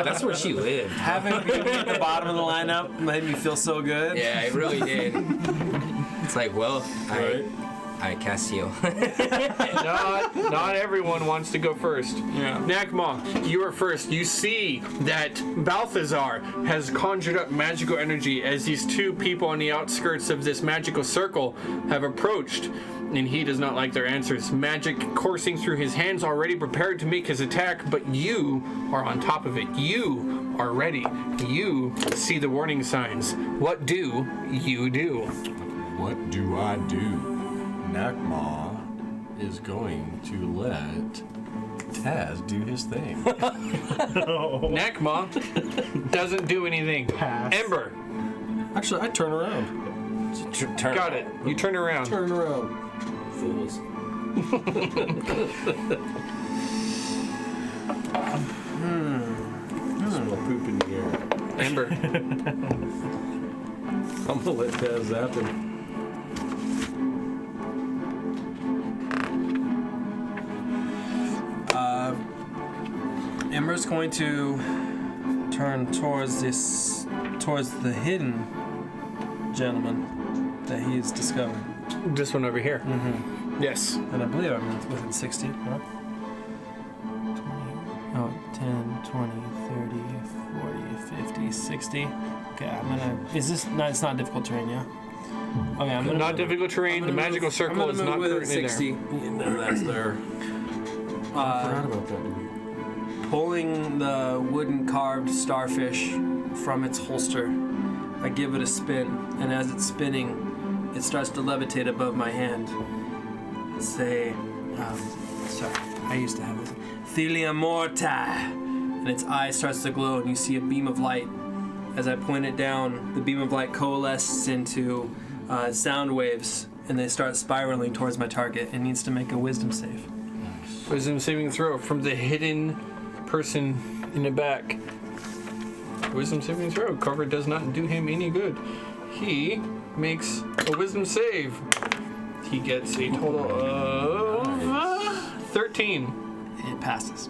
That's where she lived. having BB at the bottom of the lineup made me feel so good. Yeah, it really did. It's like, well, I cast heal. Not everyone wants to go first. Yeah. Nakma, you are first. You see that Balthazar has conjured up magical energy as these two people on the outskirts of this magical circle have approached, and he does not like their answers. Magic coursing through his hands, already prepared to make his attack, but you are on top of it. You are ready. You see the warning signs. What do you do? What do I do? Nakma is going to let Taz do his thing. Nakma doesn't do anything. Pass. Ember, Actually, I turn around. Turn. got it. You turn around. Turn around. Fools. Smell poop in the air. Ember, I'm gonna let Taz zap him. Ember's going to turn towards the hidden gentleman that he has discovered. this one over here. Mm-hmm. Yes. And I believe I'm within 60, no? 10, 20, 30, 40, 50, 60. Okay, I'm gonna... Is this... No, it's not difficult terrain, yeah? Okay, I'm gonna... Not difficult terrain. The magical circle is not currently 60. there. No, that's there. I forgot about that, dude. Pulling the wooden carved starfish from its holster, I give it a spin, and as it's spinning, it starts to levitate above my hand. Say, sorry, I used to have it. Thelia Morta! And its eye starts to glow, and you see a beam of light. As I point it down, the beam of light coalesces into sound waves, and they start spiraling towards my target. It needs to make a wisdom save. Wisdom saving throw from the hidden person in the back. Wisdom saving throw. Cover does not do him any good. He makes a wisdom save. He gets a total of 13. It passes.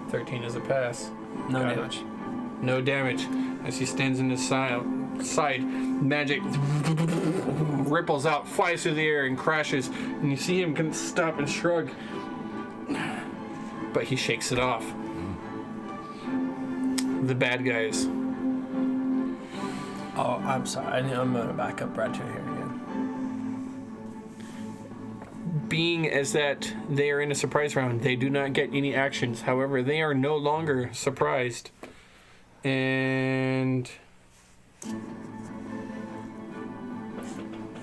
13 is a pass. No Got it. damage. No damage. As he stands in the side, magic ripples out, flies through the air, and crashes. And you see him stop and shrug. But he shakes it off. The bad guys. Oh, I'm sorry. I'm going to back up right to here again. Being as that they are in a surprise round, they do not get any actions. However, they are no longer surprised. And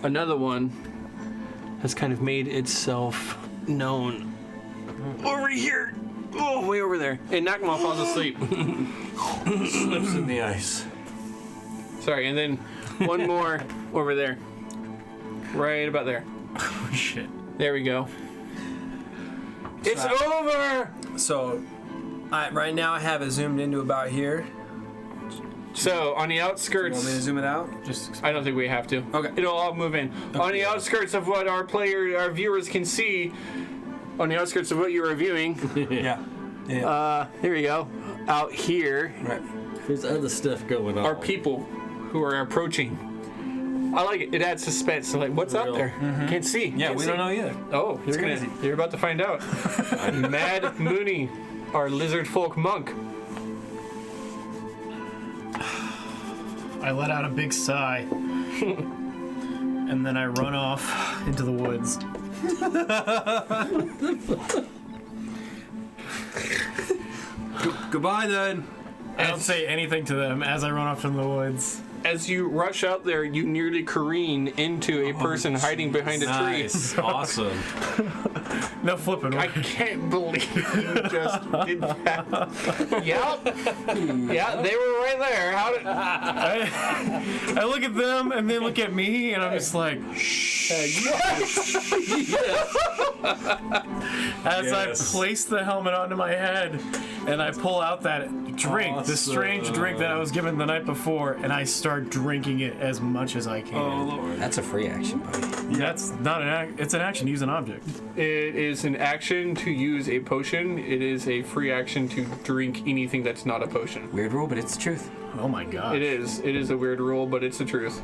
another one has kind of made itself known. Over here! Oh, way over there. And Nakma falls asleep. Slips in the ice. Sorry, and then one more over there. Right about there. Oh, shit. There we go. It's over! So, right now I have it zoomed into about here. So, on the You want me to outskirts... zoom it out? Just I don't think we have to. Okay. It'll all move in. On the outskirts of what our viewers can see, on the outskirts of what you're reviewing, Yeah. here we go. Out here Right. There's other stuff going on. are people who are approaching. I like it. It adds suspense. So like, what's out there? Can't see. Yeah, Can't we see. don't know either. Oh, crazy. You're about to find out. Mad Mooney, our lizard folk monk. I let out a big sigh. And then I run off into the woods. Goodbye then. I don't say anything to them as I run off into the woods. As you rush out there, you nearly careen into a person hiding behind a tree. Nice. Awesome. No flipping. I can't believe you just did that. Yep. Yeah, they were right there. How did... I look at them and they look at me and I'm just like, shh. As I place the helmet onto my head and I pull out that drink, the strange drink that I was given the night before, and I start drinking it as much as I can. That's a free action, buddy. That's not it's an action. Use an object. It is an action to use a potion. It is a free action to drink anything that's not a potion. Weird rule, but it's the truth. Oh my god. It is. It is a weird rule, but it's the truth.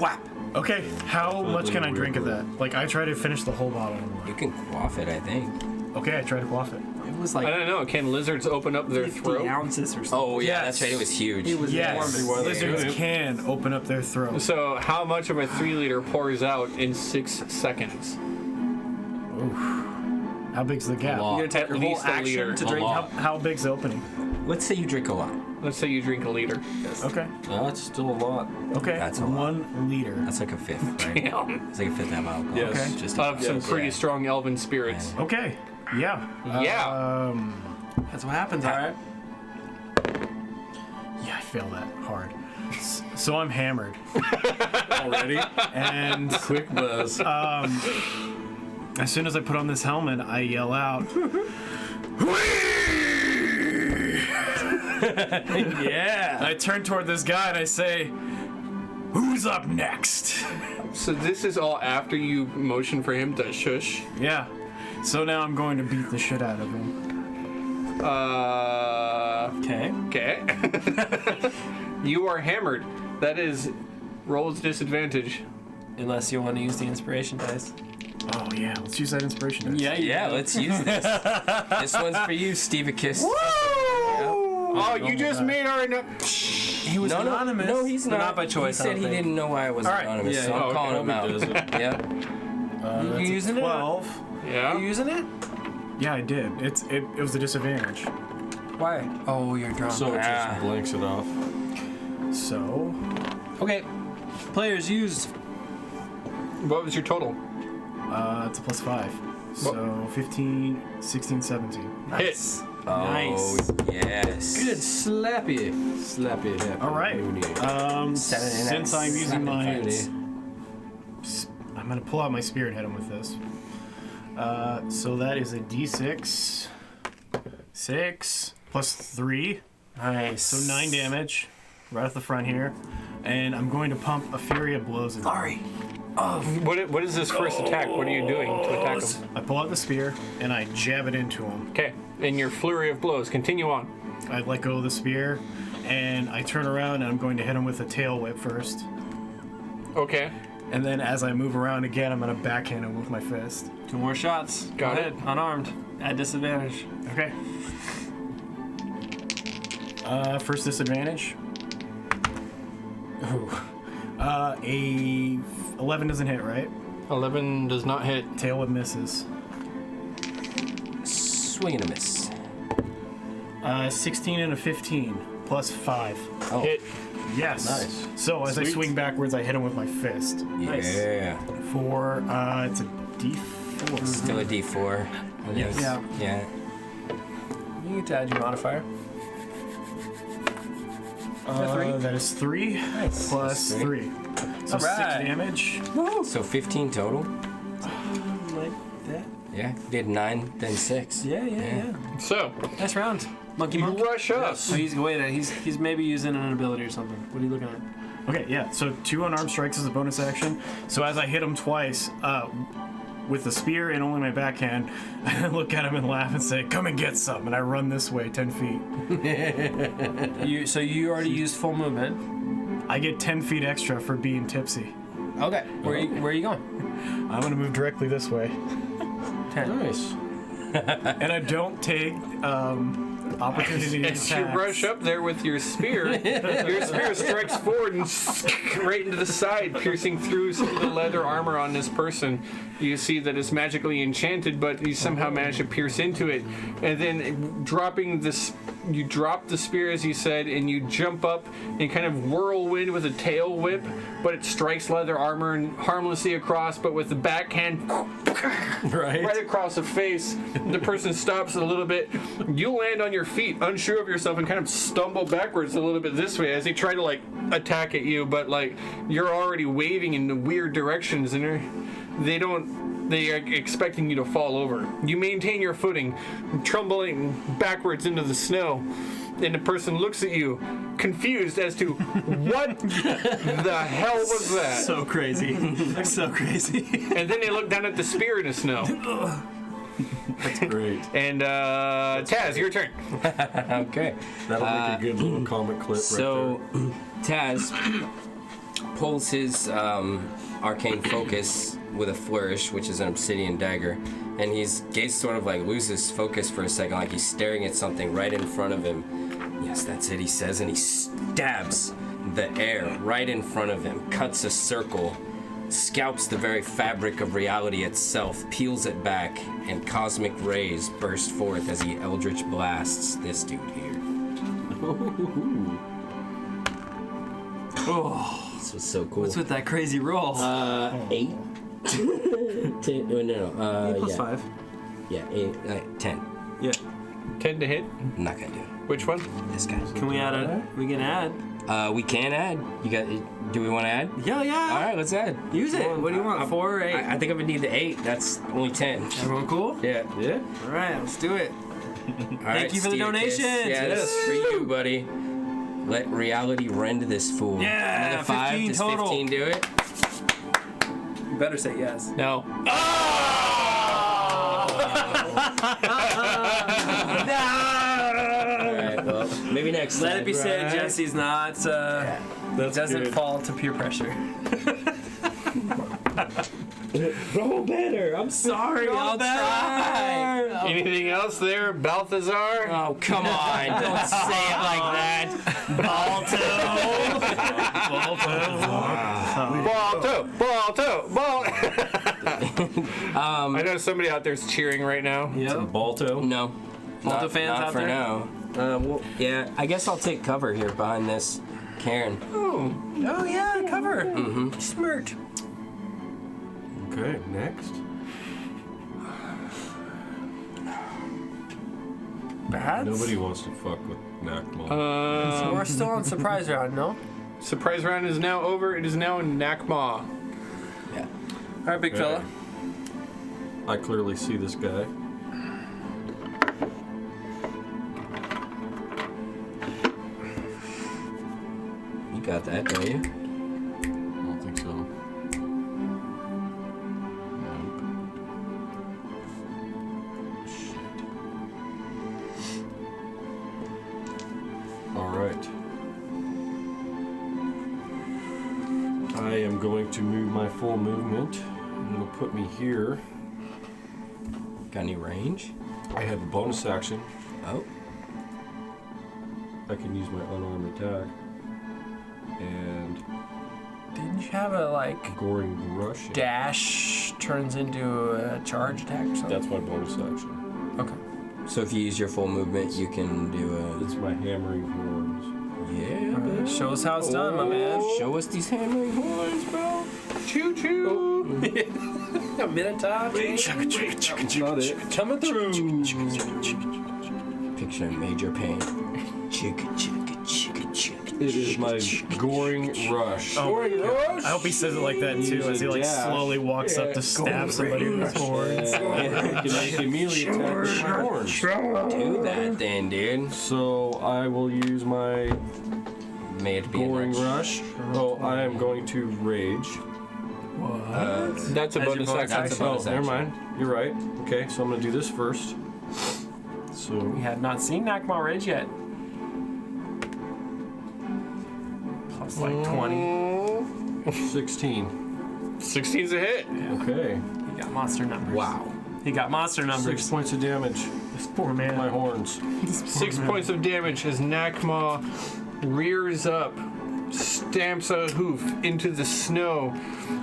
Whap. Okay, how much can I drink of that? Like, I try to finish the whole bottle. You can quaff it, I think. Okay, I try to quaff it. It was I like don't know. Can lizards open up their 50 throat? ounces or something. Oh, yeah, Yes. that's right. It was huge. It was Yes, enormous. lizards can open up their throat. So how much of a 3 liter pours out in 6 seconds? How big's the gap? A lot. You're gonna take At your whole least a action liter. to A drink. lot. How big's the opening? Let's say you drink a lot. Let's say you drink a liter. Okay. That's still a lot. Okay. That's a lot. 1 liter. That's like a fifth, right? Damn. It's like a fifth of alcohol. Yes. Okay. Just Of some Yes. pretty Yeah. strong elven spirits. Okay. Yeah. Yeah. That's what happens, all right? Yeah, I fail that hard. So I'm hammered. Already? And Quick buzz. as soon as I put on this helmet, I yell out, Yeah. I turn toward this guy and I say, "Who's up next?" So this is all after you motion for him to shush? Yeah. So now I'm going to beat the shit out of him. Okay. Okay. You are hammered. That is rolls disadvantage. Unless you want to use the inspiration dice. Oh yeah, let's use that inspiration. dice. Yeah, let's use this. This one's for you, Stevicus. Oh, you just made our He was No, anonymous. no, he's but not. not by choice. He said he didn't know why I was All right. anonymous, Yeah, so yeah. I'm calling him out. Nobody does it. Yep. That's You a using it? 12. Yeah. Are you using it? Yeah, I did. It was a disadvantage. Why? Oh, you're drunk. So it Ah. just blanks it off. So Okay. Players used. What was your total? it's a +5. So 15, 16, 17. Hits. Oh, Nice. yes. Good slappy. Slappy happy. All right. Seven and Since a- I'm using my, Infinity. I'm gonna pull out my spear and hit him with this. So that is a D6, 6 plus 3, Nice. so 9 damage, right off the front here, and I'm going to pump a fury of blows into him. What is this first attack? What are you doing to attack him? I pull out the spear and I jab it into him. Okay. In your flurry of blows, continue on. I let go of the spear, and I turn around and I'm going to hit him with a tail whip first. Okay. And then as I move around again, I'm going to backhand him with my fist. 2 more shots. Got Go it. ahead. Unarmed. At disadvantage. Okay. First disadvantage. Ooh. A 11 doesn't hit, right? 11 does not hit. Tail whip misses. Swing and a miss. 16 and a 15 plus 5. Oh, Hit. Yes. Nice. So as I Sweet. swing backwards, I hit him with my fist. yeah. For it's a D4. Still a D4. Yes. Yeah. Yeah. You get to add your modifier. Three? That is 3 Nice. plus That's 3. So 6 Alright. damage. So 15 total. Like that? Yeah. Did 9, then 6. Yeah. So, Nice round. Monkey you monk. rush up. So he's he's maybe using an ability or something. What are you looking at? Okay, yeah. So 2 unarmed strikes is a bonus action. So as I hit him twice with the spear and only my backhand, I look at him and laugh and say, "Come and get some." And I run this way 10 feet. So you already used full movement. I get 10 feet extra for being tipsy. Okay. Where are you going? I'm gonna move directly this way, 10. Nice. and I don't take opportunity As you attacks. rush up there with your spear strikes forward and right into the side, piercing through some of the leather armor on this person. You see that it's magically enchanted, but you somehow manage to pierce into it. And then you drop the spear, as you said, and you jump up and kind of whirlwind with a tail whip, but it strikes leather armor and harmlessly across, but with the backhand right across the face. The person stops a little bit. You land on your feet, unsure of yourself, and kind of stumble backwards a little bit this way as they try to attack at you, but you're already waving in weird directions, and they are expecting you to fall over. You maintain your footing, trundling backwards into the snow, and the person looks at you, confused as to what the hell was that? So crazy. So crazy. And then they look down at the spear in the snow. That's great. And Taz, your turn. Okay. That'll make a good little comic clip So, Taz pulls his arcane focus with a flourish, which is an obsidian dagger, and he's gaze sort of like loses focus for a second, like he's staring at something right in front of him. Yes, that's it, he says, and he stabs the air right in front of him, cuts a circle, scalps the very fabric of reality itself, peels it back, and cosmic rays burst forth as he eldritch blasts this dude here. Oh, This was so cool. what's with that crazy roll? 8. 10, no, 8 plus yeah. 5. Yeah, 8, 10. Yeah. 10 to hit. I'm not gonna do it. Which one? This guy. Can we add a? We can add. We can add. You got? Do we want to add? Yeah, yeah. All right, let's add. Use it. What do you want? 4 or 8? I think I'm gonna need the 8. That's only 10. Everyone cool? Yeah. Yeah. All right, let's do it. All right, you for the Steelkiss. donations. Yeah, this is for you, buddy. Let reality rend this fool. Yeah, Another 5. 15 Does total. 15 do it? You better say yes. No. All right. Well, maybe next time. Let it be said, Jesse's not. That's doesn't good. fall to peer pressure. Roll better. I'm sorry. I'll try. Anything else there, Balthazar? Oh, come on. Don't say it like that. Balto! I know somebody out there's cheering right now. Yep. Balto. No. Balto Not- fans not out for there? now. Well, yeah, I guess I'll take cover here behind this Karen. Oh yeah, cover. Mm-hmm. Smirt. Okay, next. Bad. Nobody wants to fuck with Nakmal. So we're still on surprise round, no? Surprise round is now over. It is now in Nakma. Yeah. All right, big fella. I clearly see this guy. You got that, don't you? I don't think so. Nope. Shit. All right. I am going to move my full movement. It'll put me here. Got any range? I have a bonus action. Oh. I can use my unarmed attack. And Didn't you have a Goring Rush. dash turns into a charge attack or something? That's my bonus action. Okay. So if you use your full movement, you can do It's my hammering horns. Yeah, Alright, show us how it's done, my man. Show us these hammering horns, bro. Choo choo! A Minotaur. That's not it. Coming through. Picture major pain. Chicka, chicka, chicka, chicka. It is my Goring Rush. Goring Rush? I hope he says it like that too, Use as he a like dash. slowly walks up to stab somebody with his horns. I can make a melee attack with my horns. Do that then, dude. So I will use my May it be Goring enough. Rush. Oh, I am going to rage. That's a As your bonus bonus action. That's a Oh, bonus never action. mind. You're right. Okay, so I'm going to do this first. So We have not seen Nakmal Rage yet. Plus 20. 16. 16's a hit. Okay. He got monster numbers. Wow. He got monster 6 numbers. points of damage. This poor man. My horns. 6 points of damage as Nakma rears up, stamps a hoof into the snow,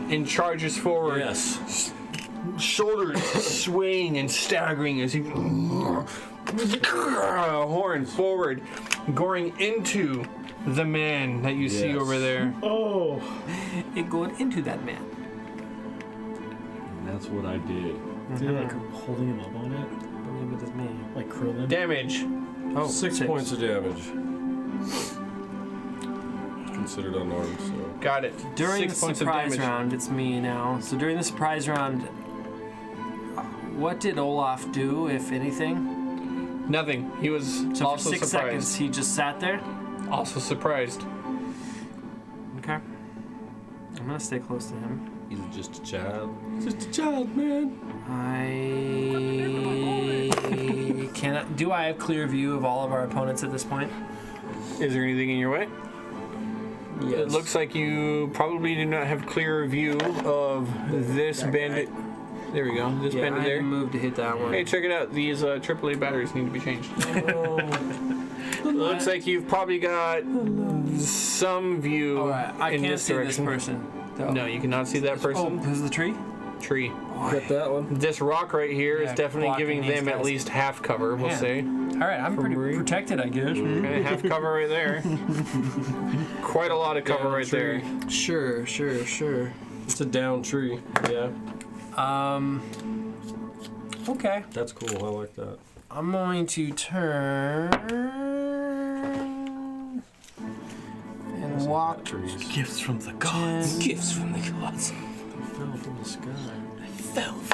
and charges forward. Yes. Shoulders swaying and staggering as he horn forward, goring into the man that you see Yes. over there. Oh. It going into that man. And that's what I did. Is he like holding him up on it? I believe it is me. Like curling? Damage. Oh, 6 points of damage. Considered unarmed, so. Got it. During 6 the points of surprise damage. round, it's me now. So during the surprise round, what did Olaf do, if anything? Nothing. He was So also for 6 surprised. seconds, he just sat there. Also surprised. Okay. I'm gonna stay close to him. He's just a child. Just a child, man. Do I have clear view of all of our opponents at this point? Is there anything in your way? It looks like you probably do not have clear view of this bandit. There we go. This bandit there. Move to hit that one. Hey, check it out. These AAA batteries need to be changed. Looks like you've probably got some view Alright, I in can't this see direction. this person. though. No, you cannot see that person. Oh, this is the tree? Tree. Got that one. This rock right here is Yeah, definitely blocking giving these them at guys. least half cover, we'll Yeah. say. Alright, I'm pretty Marie. protected, I guess. And half cover right there. Quite a lot of cover Down right tree. there. Sure. It's a down tree. Yeah, Okay. that's cool. I like that. I'm going to turn and walk Trees. Gifts from the gods. Gifts from the gods. Fell from the sky.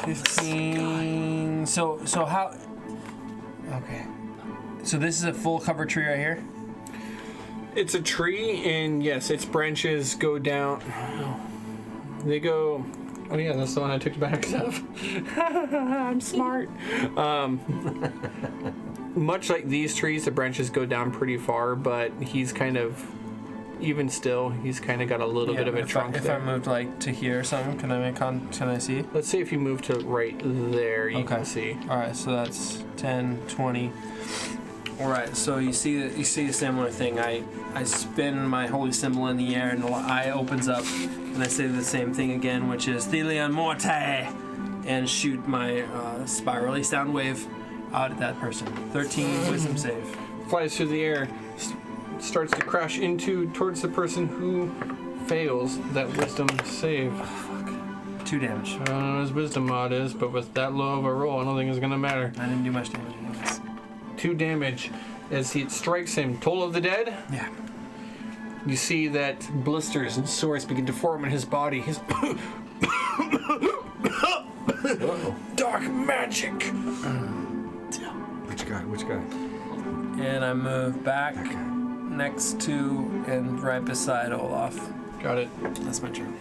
15. So how? Okay. So this is a full cover tree right here. It's a tree, and yes, its branches go down. They go. Oh yeah, that's the one I took the batteries of. I'm smart. Much like these trees, the branches go down pretty far, but he's kind of, even still, he's kind of got a little bit of a trunk If there. I moved like to here or something, can I see? Let's see if you move to right there, you Okay. can see. All right, so that's 10, 20. All right, so you see a similar thing. I spin my holy symbol in the air, and the eye opens up, and I say the same thing again, which is Thelion Morte, and shoot my spirally sound wave out at that person. 13 wisdom save. Flies through the air, starts to crash towards the person who fails that wisdom save. 2 damage. I don't know what his wisdom mod is, but with that low of a roll, I don't think it's gonna matter. I didn't do much damage anyways. 2 damage as he strikes him. Toll of the Dead. Yeah. You see that blisters and sores begin to form in his body. His dark magic. Which guy? And I move back next to and right beside Olaf. Got it. That's my turn.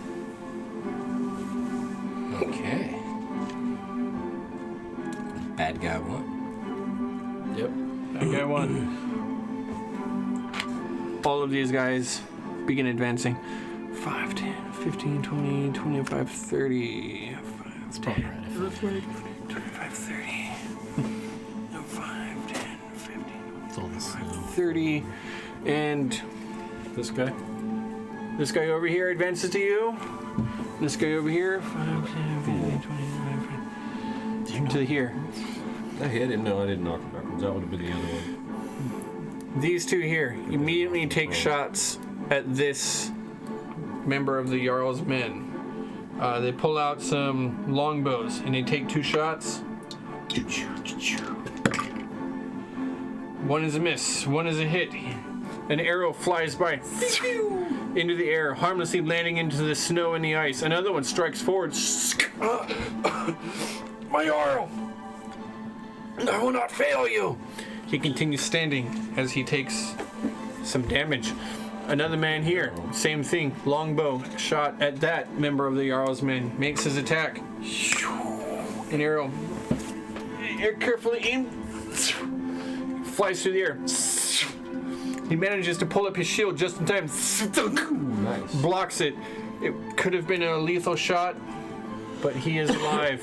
Okay. Bad guy 1. Yep. That guy won. All of these guys begin advancing. 5, 10, 15, 20, 25, 30. 5, 10, 25, 30. 5, 10, 15, It's all this. 30. And This guy. this guy over here advances to you. This guy over here. 5, 10, 15, 20, to here. I hit him. No, I didn't knock him backwards. That would have been the other one. These two here immediately take shots at this member of the Jarl's men. They pull out some longbows and they take 2 shots. One is a miss, one is a hit. An arrow flies by into the air, harmlessly landing into the snow and the ice. Another one strikes forward. My Jarl! I will not fail you! He continues standing as he takes some damage. Another man here, same thing, longbow shot at that member of the Jarl's men, makes his attack. An arrow, carefully aimed, flies through the air. He manages to pull up his shield just in time. Nice. Blocks it. It could have been a lethal shot, but he is alive.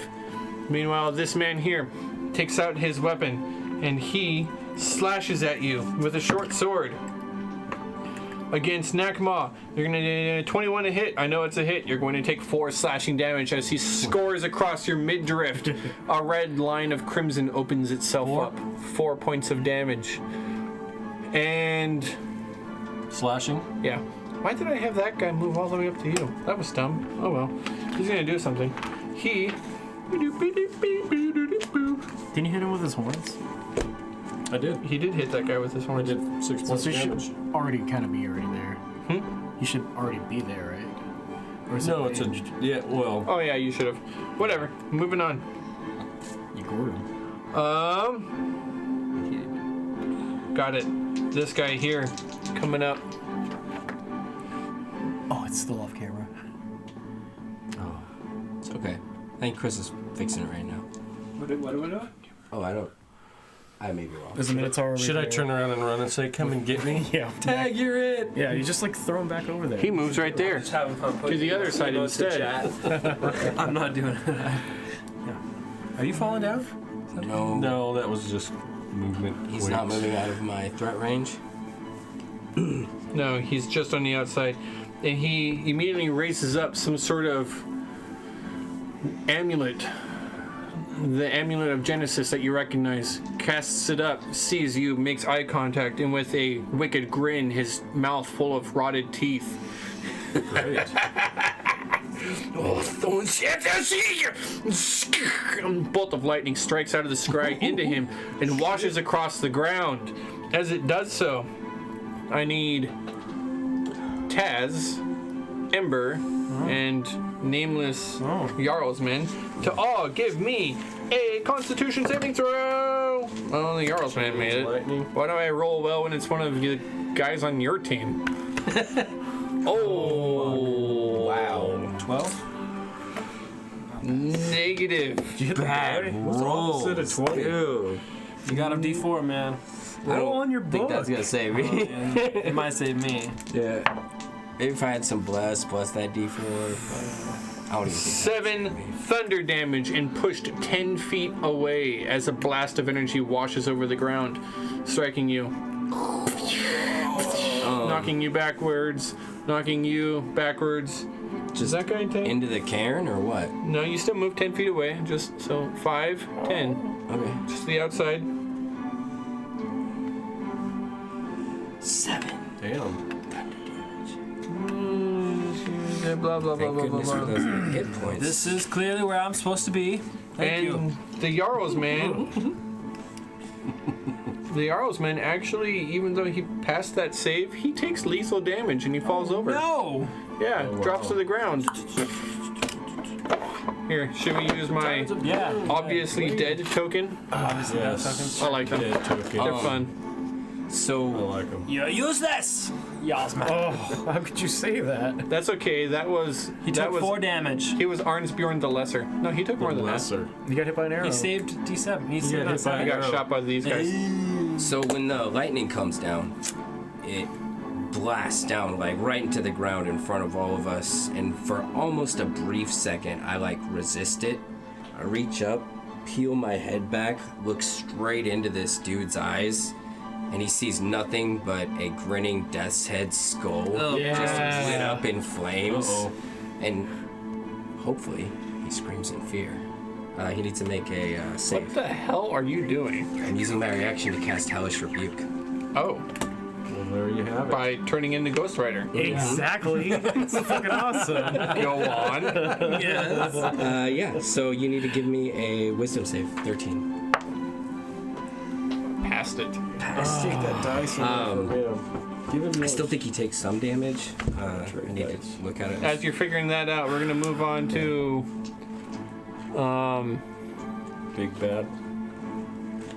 Meanwhile, this man here takes out his weapon and he slashes at you with a short sword. Against Nakma, you're going to 21 to hit. I know it's a hit. You're going to take 4 slashing damage as he scores across your midriff. A red line of crimson opens itself up. 4 points of damage. And Slashing. yeah. Why did I have that guy move all the way up to you? That was dumb. Oh well. He's going to do something. He... Didn't you hit him with his horns? I did. He did hit that guy with his I horns. did 6 So points you damage. should already kind of be already there. You should already be there, right? Or is No, it it's a. ranged? Yeah, well. Oh yeah, you should have. Whatever. Moving on. You gored him. Got it. This guy here, coming up. Oh, it's still off camera. It's okay. I think Chris is fixing it right now. What do we do? Oh, I don't. I may be wrong. There's a Minotaur over Should I there. turn around and run and say, come and get me? Yeah. Tag, you're it! Yeah, you just like throw him back over there. He moves right there. Just having fun To putting the other side emotes in instead. chat. I'm not doing it. Yeah. Are you falling down? No, No, that was just movement. he's not moving out of my threat range. No, he's just on the outside. And he immediately raises up some sort of amulet. The amulet of Genesis that you recognize. Casts it up, sees you, makes eye contact, and with a wicked grin, his mouth full of rotted teeth. Oh, bolt of lightning strikes out of the sky into him and washes across the ground. As it does so, I need Taz, Ember, and nameless Jarlsman to all give me a Constitution saving throw. Oh, the Jarlsman made it. Lightning. Why do I roll well when it's one of the guys on your team? Oh, wow. 12? Negative. Bad roll. Opposite of 20. Dude, You got a D4, man. Roll on your I think book. that's gonna save me. It might save me. Yeah. Maybe if I had some bless plus that D4. I don't even think 7 thunder damage and pushed 10 feet away as a blast of energy washes over the ground, striking you. Knocking you backwards, knocking you backwards. Is that guy 10? into the cairn or what? No, you still move 10 feet away. Just so 5, 10. Okay. Just the outside. 7. Damn. Blah, blah, blah, Thank blah, blah, goodness for blah. those hit points. This is clearly where I'm supposed to be. Thank you. And the Jarl's man. The Jarl's man actually, even though he passed that save, he takes lethal damage and he falls over. No! Yeah, drops to the ground. Here, should we use my Yeah. obviously dead token? Obviously, Yes. I like them. Dead token. They're I fun. So like him. You use this! Yas, man. Oh, how could you say that? That's okay. That was He that took was 4 damage. he was Arnsbjorn the Lesser. No, he took more than that. Lesser. You got hit by an arrow. He saved D7. He saved hit that by I side. got shot by these guys. So when the lightning comes down, it blasts down like right into the ground in front of all of us, and for almost a brief second, I like resist it. I reach up, peel my head back, look straight into this dude's eyes, and he sees nothing but a grinning death's head skull just lit up in flames. Uh-oh. And hopefully he screams in fear. He needs to make a save. What the hell are you doing? I'm using my reaction to cast Hellish Rebuke. Oh, Well, there you have it. by turning into Ghost Rider. Exactly. It's fucking awesome. Go on. Yeah, so you need to give me a wisdom save, 13. Passed it. Passed Take that dice and give him I still think he takes some damage. I need to dice. look at it. As you're figuring that out, we're gonna move on to Big bad.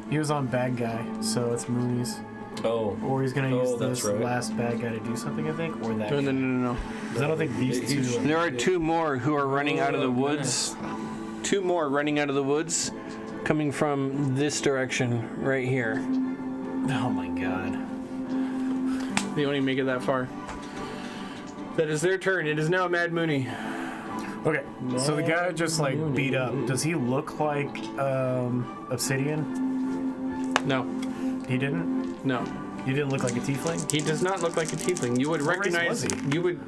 He was on bad guy, so it's Mooney's. Oh. Or he's gonna Oh, use that's this right. last bad guy to do something, I think, or that. no, no, no, no, no. 'Cause I don't think these two. There are 2 more who are running out of the woods. 2 more running out of the woods, coming from this direction right here. Oh my god. They only make it that far. That is their turn. It is now Mad Mooney. Okay, so the guy just like beat up. Does he look like Obsidian? No, He didn't. no. He didn't look like a tiefling. He does not look like a tiefling. You would What race recognize. was he? You would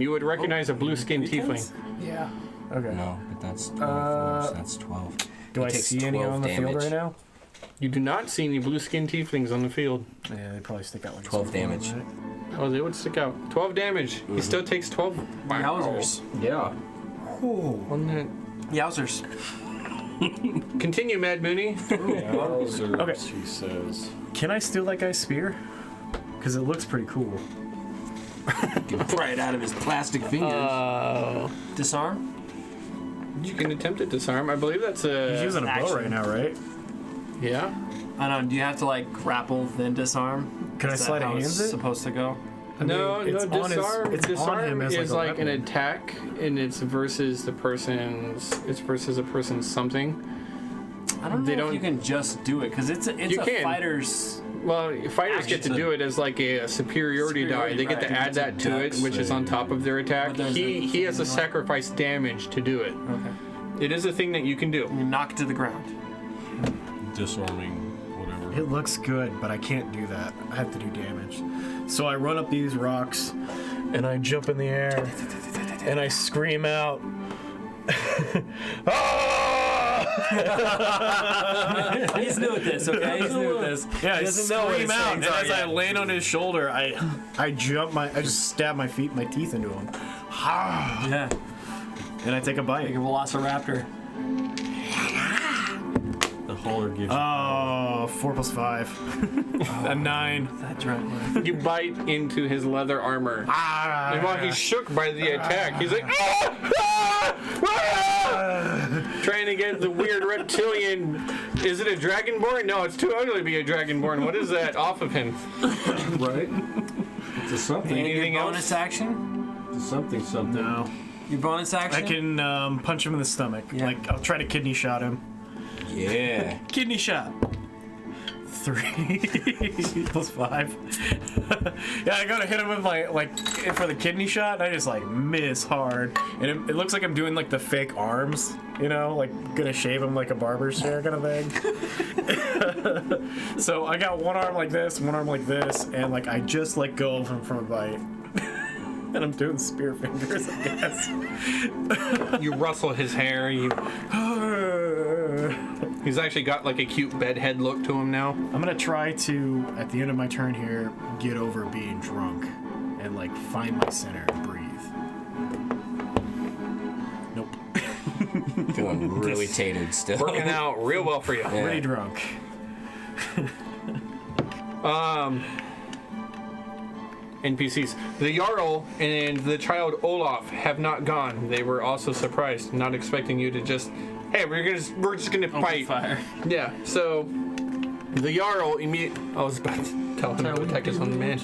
You would recognize a blue-skinned tiefling. Yeah. Okay. No, but that's 24, so that's 12. Do He I takes see any 12 on the field damage. right now? You do not see any blue-skinned tieflings on the field. Yeah, they probably stick out like 12 something, damage. right? Oh, they would stick out. 12 damage. He still takes 12. Yowzers. Yeah. On that. Yowzers. Continue, Mad Mooney. Wowzers, Okay. he says. Can I steal that guy's spear? Because it looks pretty cool. Pry it out of his plastic fingers. Disarm? You can attempt to disarm. I believe that's He's a. using a bow action. right now, right? Yeah. I don't know. Do you have to like grapple then disarm? Can I Is that slide a how it's hands it? supposed to go? I mean, No, it's on his- disarm. it's on disarm him as is like a like an weapon. attack, and it's versus the person's. It's versus a person's something. I don't know if you can just do it because it's You a can. fighter's. Well, fighters get to do it as like a superiority die. They get to add that to it, which is on top of their attack. He has to sacrifice damage to do it. Okay. It is a thing that you can do. You knock it to the ground. Disarming, whatever. It looks good, but I can't do that. I have to do damage. So I run up these rocks, and I jump in the air, and I scream out, He's new at this, okay? He's new at this. Yeah, I He doesn't know what scream his out, things and are as I yet. land on his shoulder, I just stab my teeth into him, Yeah. and I take a bite. Like a velociraptor. The hauler gives you. Oh, 4 + 5. A 9. That drunk. You bite into his leather armor. And while he's shook by the attack, he's like, trying to get the weird reptilian. Is it a dragonborn? No, it's too ugly to be a dragonborn. What is that off of him? Right? It's a something. Anything Your else? bonus action? It's a something. No. Your bonus action? I can punch him in the stomach. Yeah. Like, I'll try to kidney shot him. Yeah. Kidney shot. 3 + 5. Yeah, I gotta hit him with my, for the kidney shot, I just, miss hard. And it looks like I'm doing, the fake arms, gonna shave him like a barber's chair kind of thing. So I got one arm like this, one arm like this, and, I just let go of him from a bite. And I'm doing spear fingers, I guess. You rustle his hair. He's actually got a cute bedhead look to him now. I'm gonna try to, at the end of my turn here, get over being drunk and find my center and breathe. Nope. Feeling really tatered still. Working out real well for you. Yeah. Pretty drunk. NPCs. The Jarl and the child Olaf have not gone. They were also surprised, not expecting you to just, hey, we're just gonna fight. Fire. Yeah. So the Jarl immediately. I was about to tell him to attack his own man.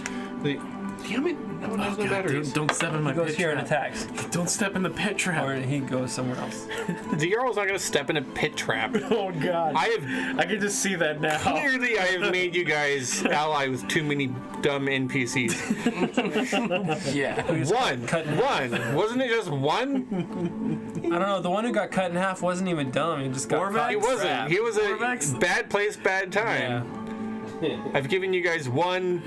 Damn it! No one has no batteries. Don't step in my He goes pit here and trap. attacks. Don't step in the pit trap. Or he goes somewhere else. The Jarl's not gonna step in a pit trap. Oh god. I can just see that now. Clearly, I have made you guys ally with too many dumb NPCs. Yeah. One. Wasn't it just one? I don't know. The one who got cut in half wasn't even dumb. He just got Orvax? caught He in wasn't. trap. He was a Orvax? bad place, bad time. Yeah. I've given you guys one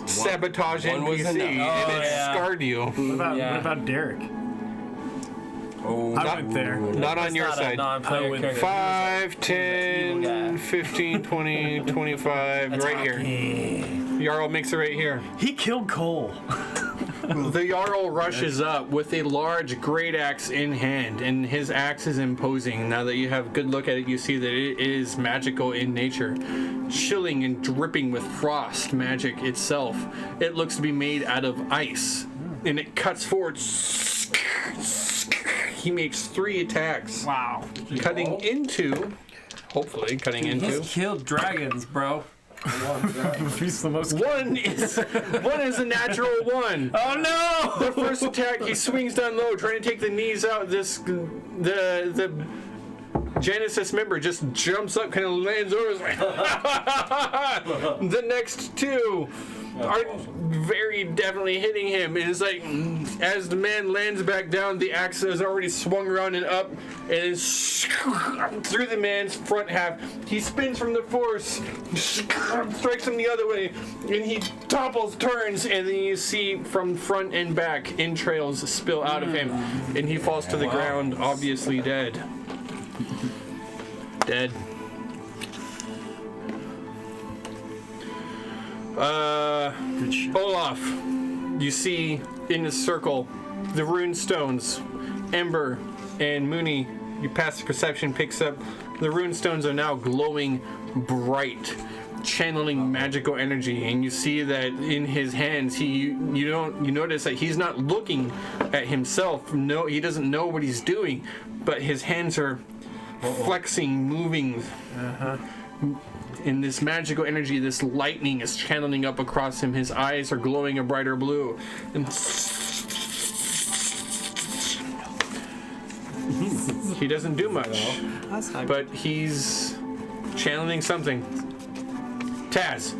sabotage One was NPC, enough. and it yeah. scarred you. What about Derek? Oh, I went there. Not on your Not a side. non-player went character. 5, Evil 10, guy. 15, 20, 25, right here. Jarl makes it right here. He killed Cole. The Jarl rushes up with a large great axe in hand, and his axe is imposing. Now that you have a good look at it, you see that it is magical in nature. Chilling and dripping with frost magic itself. It looks to be made out of ice, and it cuts forward. He makes 3 attacks. Wow. Cutting into, hopefully, cutting He's into. killed dragons, bro. He's the most. One is a natural 1. Oh no! The first attack, he swings down low, trying to take the knees out. The Genesis member just jumps up, kind of lands over. The next 2 are very definitely hitting him. It is like, as the man lands back down, the axe has already swung around and up, and is through the man's front half. He spins from the force, strikes him the other way, and he topples, turns, and then you see from front and back entrails spill out of him, and he falls to the ground, obviously dead. Dead. Good shit. Olaf, you see in the circle the rune stones. Ember and Mooney, your passive perception picks up. The rune stones are now glowing bright, channeling magical energy, and you see that in his hands, you notice that he's not looking at himself. No, he doesn't know what he's doing, but his hands are flexing, moving. In this magical energy, this lightning is channeling up across him. His eyes are glowing a brighter blue. And He doesn't do much, That's not but he's channeling something. Taz,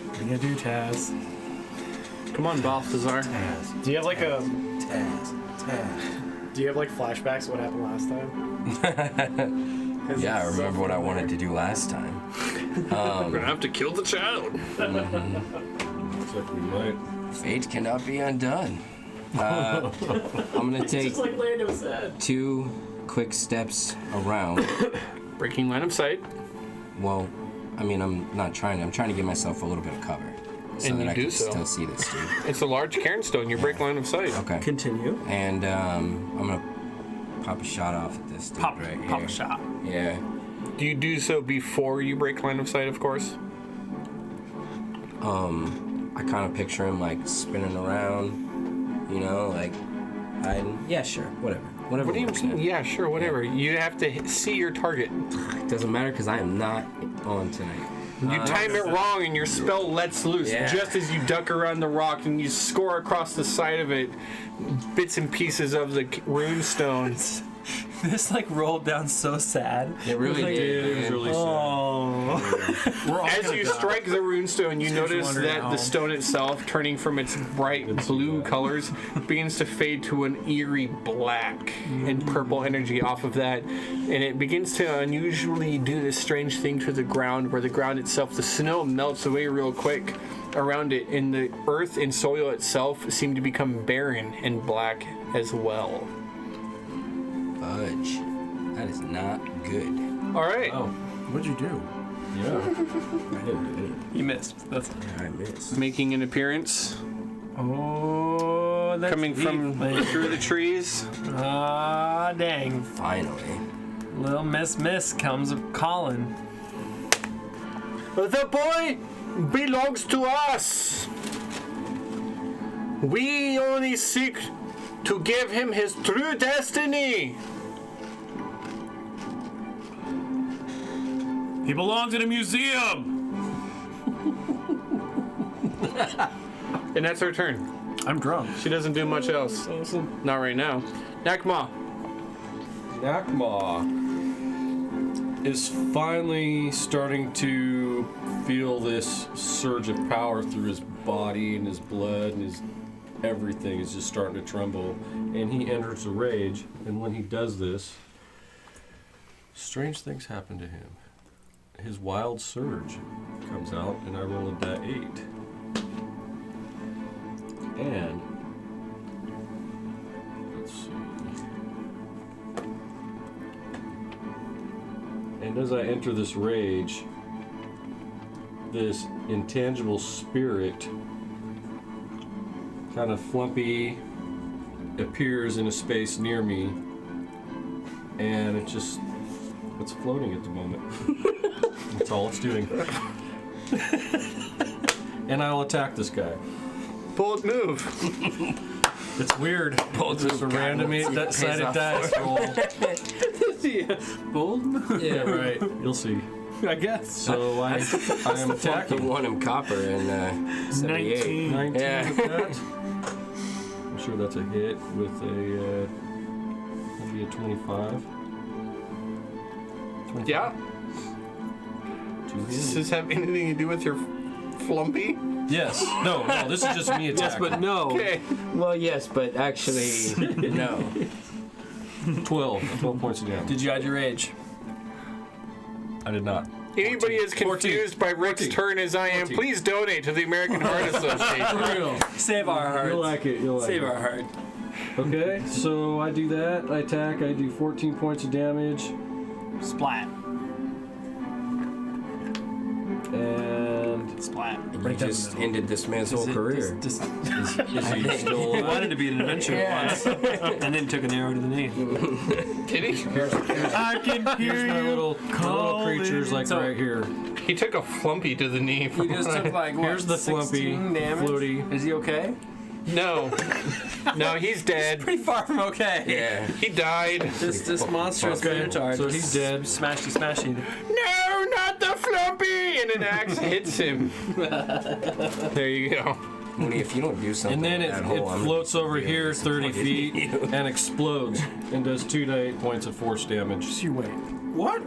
What are you gonna do, Taz? come on, Balthazar. Do you have like Do you have like flashbacks of what happened last time? Yeah, I remember what I wanted to do last time. We're gonna have to kill the child. Looks like we might. Fate cannot be undone. I'm gonna take like Lando said. 2 quick steps around. Breaking line of sight, Well, I mean, I'm trying to give myself a little bit of cover. So And that you I do can so. still see this dude. it's a large cairnstone. You break line of sight. Okay. Continue. And I'm gonna pop a shot off at this dude Pop right here. a shot. Yeah. Do you do so before you break line of sight, of course? I kind of picture him like spinning around, you know, like hiding. Yeah, sure, whatever. Whatever. What do you works, mean? man. Yeah, sure, whatever. You have to see your target. It doesn't matter because I am not on tonight. You time it wrong and your spell lets loose Yeah. just as you duck around the rock and you score across the side of it bits and pieces of the rune stones. This like rolled down so sad. It really did. It was man. really sad. Oh. As you strike the rune stone, you notice wondering that how. the stone itself, turning from its bright blue colors, begins to fade to an eerie black and purple energy off of that. And it begins to unusually do this strange thing to the ground, where the ground itself, the snow melts away real quick around it, and the earth and soil itself seem to become barren and black as well. Fudge. That is not good. All right. Oh, What'd you do? yeah. I didn't do it. You missed. That's I missed. Making an appearance, oh, that's coming from deep. through the trees. Ah, dang. Finally. Little Miss comes calling. The boy belongs to us. We only seek to give him his true destiny. He belongs in a museum. And that's her turn. I'm drunk. She doesn't do much else. Awesome. Not right now. Nakma. Nakma is finally starting to feel this surge of power through his body and his blood, and his everything is just starting to tremble. And he enters a rage, and when he does this, strange things happen to him. His wild surge comes out, and I roll a d8. And let's see. And as I enter this rage, this intangible spirit, kind of flumpy, appears in a space near me, and it's floating at the moment. That's all it's doing. And I'll attack this guy. Bold move. It's weird. Bold It's a random sided dice roll. Bold move. Yeah, right. You'll see. I guess. So I am The attacking. one in copper in 78. 19. 19 Yeah. with that. I'm sure that's a hit with a maybe a 25. Yeah. Does this have anything to do with your flumpy? Yes. No, this is just me attacking. Yes, but no. Okay. Well, yes, but actually, no. 12 points of damage. Did you add your rage? I did not. Anybody as 14. confused by Rick's 14. turn as I am, 14. please donate to the American Heart Association. Real. Save our hearts. You'll like it. You'll like Save it. our heart. Okay, so I do that. I attack. I do 14 points of damage. Splat. And Splat. You just ended this man's whole career. is he still He wanted to be an adventurer once, and then took an arrow to the knee. Did he? I can Here's my little creatures like So- right here. He took a flumpy to the knee. He just took like what? Here's the flumpy, 16 damage? floaty. Is he okay? No. No, he's dead. Pretty far from okay. Yeah. He died. This monstrous Okay, minotaur. so just he's dead. Smashy. No, not the flumpy! And an axe hits him. There you go. Mooney, if you don't do something, And then with that hole, I'm floats gonna be over really here 30 disappointed in feet you. and explodes and does 2d8 points of force damage. Just you wait. What?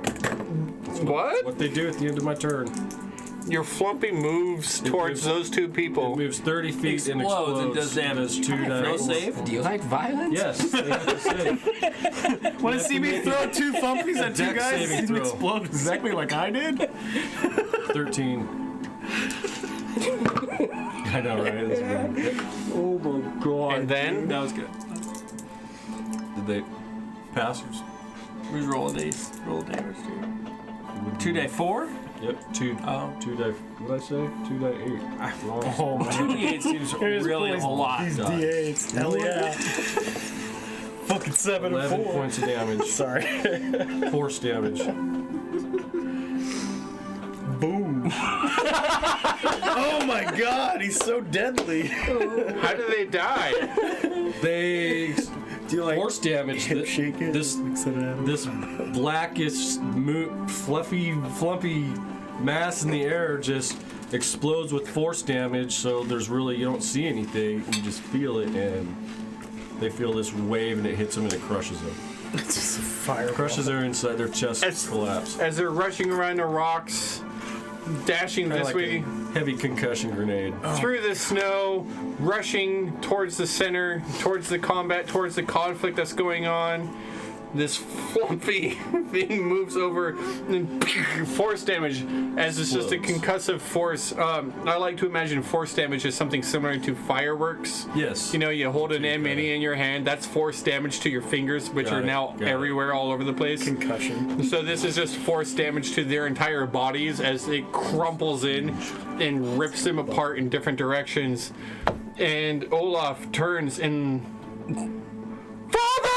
What they do at the end of my turn. Your flumpy moves towards moves- those two It people. moves 30 feet and Explodes and explodes. does damage. Does 2 No dice. save. Do you like violence? Yes, they have to save. Want to see me throw 2 flumpies at 2 Dex guys saving and throw. explode exactly like I did? 13. I know, right? That's good. Oh my god. And then That was good. Did they pass? Who's roll these? Roll damage, dude. 2d4? Yep, 2 Oh. 2 die. What did I say? 2 die 8. Wrong. Oh my 2d8 seems really a lot. These D8s. Hell yeah. Fucking 7 and 11 4. points of damage. Sorry. Force damage. Boom. Oh my god, he's so deadly. how do they die? They Do you like force damage. hip shake it? This Mix it out. this blackish, fluffy mass in the air just explodes with force damage. So there's really, you don't see anything. You just feel it, and they feel this wave, and it hits them, and it crushes them. It's just a fire. Crushes their inside. Their chest As- collapse. As they're rushing around the rocks, dashing Kinda this like way a heavy concussion grenade. through the snow, rushing towards the center, towards the combat, towards the conflict that's going on. This flumpy thing moves over and force damage as it's just a Explodes. concussive force. I like to imagine force damage as something similar to fireworks. Yes. You know, you hold an mini in your hand, that's force damage to your fingers, which Got are it, now got it. everywhere, all over the place. Concussion. So this is just force damage to their entire bodies as it crumples in and rips them apart in different directions. And Olaf turns and... Father!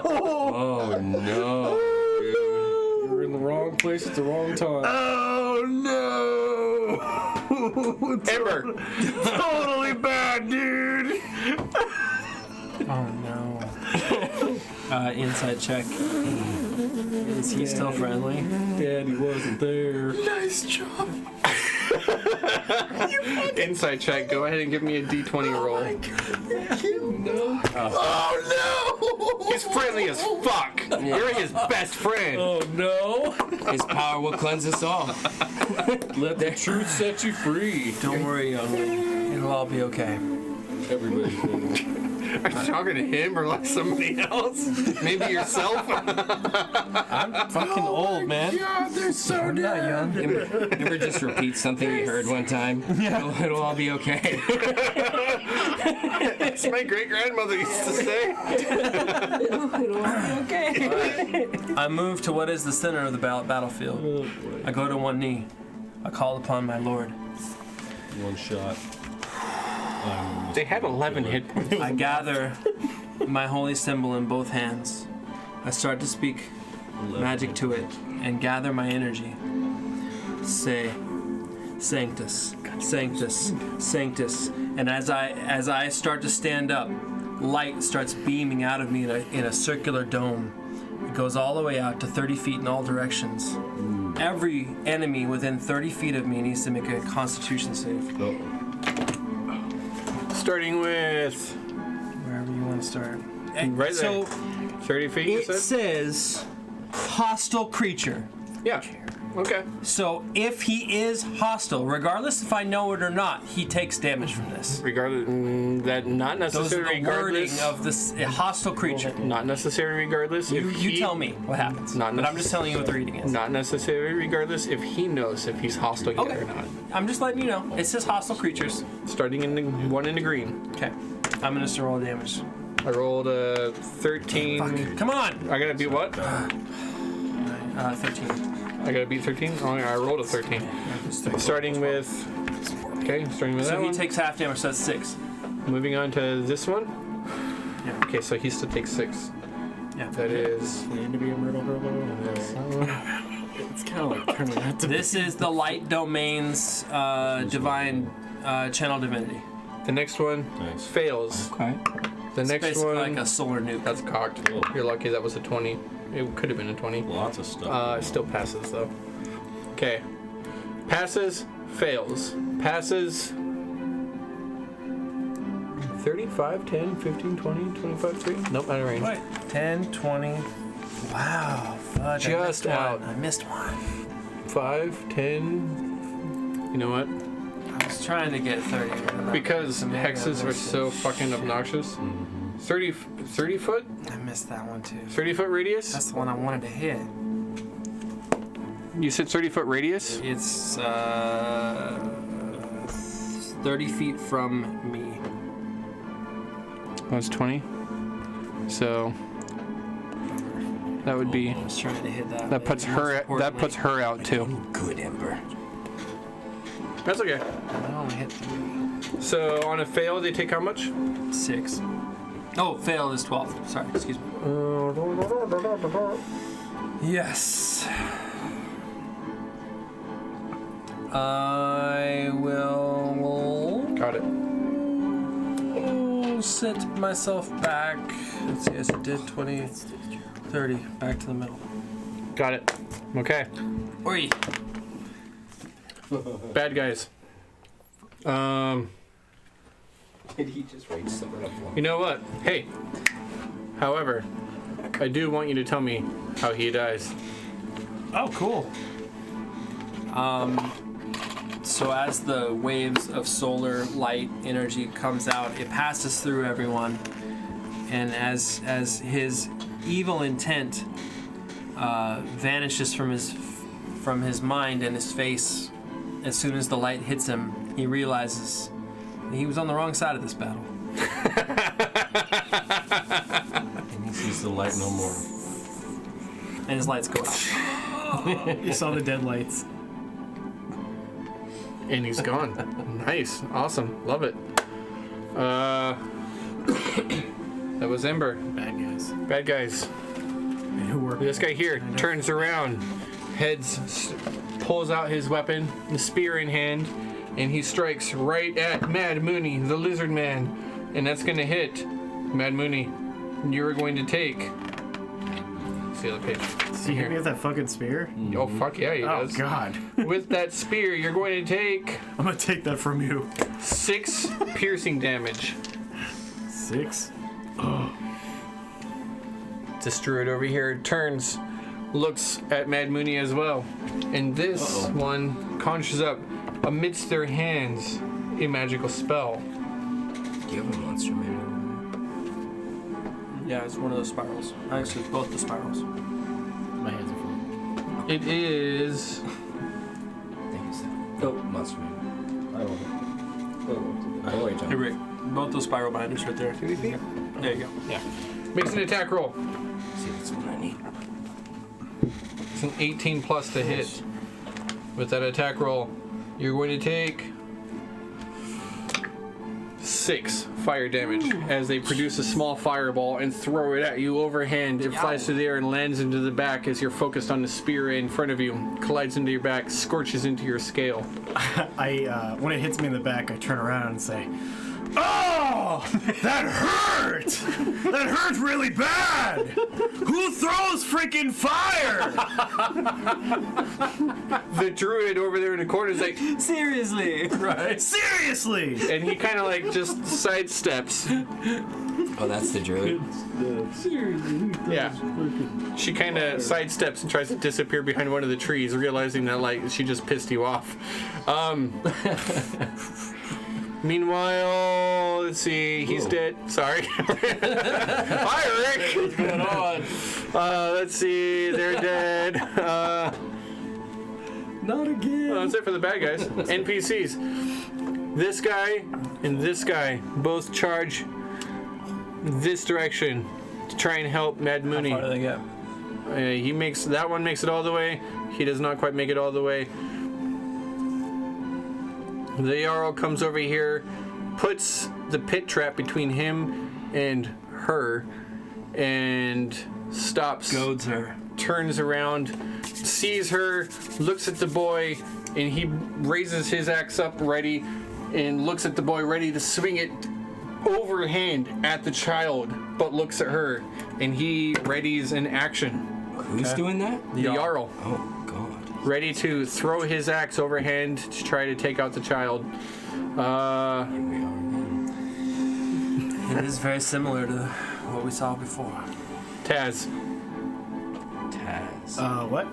Oh no. You're in the wrong place at the wrong time. Oh no! Ember! Totally bad, dude! Oh no. Inside check. Is he still friendly? Daddy wasn't there. Nice job. Inside check. Go ahead and give me a D20 roll. Oh no! He's friendly as fuck. You're his best friend. Oh no. His power will cleanse us all. Let the truth set you free. Don't worry, youngling. It'll all be okay. Everybody. Are you talking to him or like somebody else? Maybe yourself? I'm fucking old, man. God, they're so Yeah, young. Never just repeat something you heard one time. It'll all be okay. It's my great grandmother used to say. I move to what is the center of the battlefield. I go to one knee. I call upon my Lord. One shot. They had 11 hit points. I gather my holy symbol in both hands. I start to speak magic to it and gather my energy. Say, Sanctus, Sanctus, Sanctus. And as I start to stand up, light starts beaming out of me in a circular dome. It goes all the way out to 30 feet in all directions. Every enemy within 30 feet of me needs to make a Constitution save. Starting with Wherever you want to start. right So there. 30 feet, you it said? says hostile creature. Yeah. Okay. So if he is hostile, regardless if I know it or not, he takes damage from this. Regardless, that not Those are necessarily the wording regardless. of this hostile creature. Not necessarily regardless. You if he, tell me what happens. Not But I'm just telling you what the reading is. Not necessarily regardless if he knows if he's hostile yet Okay. or not. I'm just letting you know. It says hostile creatures. Starting in the one in the green. Okay. I'm gonna roll damage. I rolled a 13. Come on. I gotta beat what? 13. I gotta beat 13? Oh, yeah, I rolled a 13. Starting with. Okay, starting with So that he one. takes half damage, so that's 6. Moving on to this one. Yeah. Okay, so he still takes 6. Yeah. That is. Need to be a myrtle It's kind of like turning that to This is the light domain's divine channel divinity. The next one Nice. fails. Okay. The It's next basically one, like a solar nuke. that's cocked. You're lucky that was a 20. It could have been a 20. Lots of stuff. It still passes though. Okay. Passes, fails. Passes 35, 10, 15, 20, 25, 3. Nope, out of range. Wait, 10, 20. Wow, fudge. Just out. I missed one. 5, 10. You know what? I was trying to get 30. Because Maybe I hexes are missed so it. fucking obnoxious. 30 foot? I missed that one too. 30 foot radius? That's the one I wanted to hit. You said 30 foot radius? It's 30 feet from me. That's 20. So that would be I was trying to hit that. that puts her out too. Good, Ember. That's okay. I only hit 3. So on a fail they take how much? 6. Oh, fail is 12. Sorry, excuse me. Yes. I will Got it. sit myself back. Let's see, as it did 20, 30. Back to the middle. Got it. Okay. Oi. Bad guys. Did he just write something up? You know what? Hey. However, I do want you to tell me how he dies. Oh, cool. So as the waves of solar light energy comes out, it passes through everyone, and as his evil intent vanishes from his mind and his face, as soon as the light hits him, he realizes that he was on the wrong side of this battle. And he sees the light no more. And his lights go out. You saw the dead lights. And he's gone. Nice. Awesome. Love it. That was Ember. Bad guys. Bad guys. And who were This guy here turns around, pulls out his weapon, the spear in hand, and he strikes right at Mad Mooney, the lizard man. And that's going to hit Mad Mooney. You're going to take... See the other page. See, he has that fucking spear? Oh, fuck yeah, he Oh, does. God. With that spear, you're going to take I'm gonna take that from you. 6 piercing damage. 6? This druid over here turns, looks at Mad Mooney as well. And this one conjures up amidst their hands a magical spell. Do you have a monster manual? Yeah, it's one of those spirals. Actually, it's both the spirals. My hands are full. It is... Thank you, sir. Oh, monster manual. I don't know. Oh, wait, John. Hey, Rick, both those spiral binders right there. There you go. Yeah. Makes an attack roll. See, that's what I need. It's an 18 plus to hit. With that attack roll, you're going to take 6 fire damage as they produce a small fireball and throw it at you overhand. It flies through the air and lands into the back as you're focused on the spear in front of you. Collides into your back, scorches into your scale. When it hits me in the back, I turn around and say, "Oh, that hurt! That hurt really bad! Who throws freaking fire?" The druid over there in the corner is like, Seriously, right? Seriously! and he kind of like just sidesteps. Oh, that's the druid. Yeah. She kind of sidesteps and tries to disappear behind one of the trees, realizing that like she just pissed you off. Meanwhile, let's see, he's dead. Sorry. Hi, Rick. What's going on? Let's see, they're dead. Not again. Well, that's it for the bad guys. NPCs. This guy and this guy both charge this direction to try and help Mad Mooney. How far do they get? He makes that one makes it all the way. He does not quite make it all the way. The Jarl comes over here, puts the pit trap between him and her, and stops. Goads her. Turns around, sees her, looks at the boy, and he raises his axe up ready, and looks at the boy, ready to swing it overhand at the child, but looks at her, and he readies an action. Who's doing that? The Jarl. Oh, God. Ready to throw his axe overhand to try to take out the child. Here we are again. It is very similar to what we saw before. Taz. What?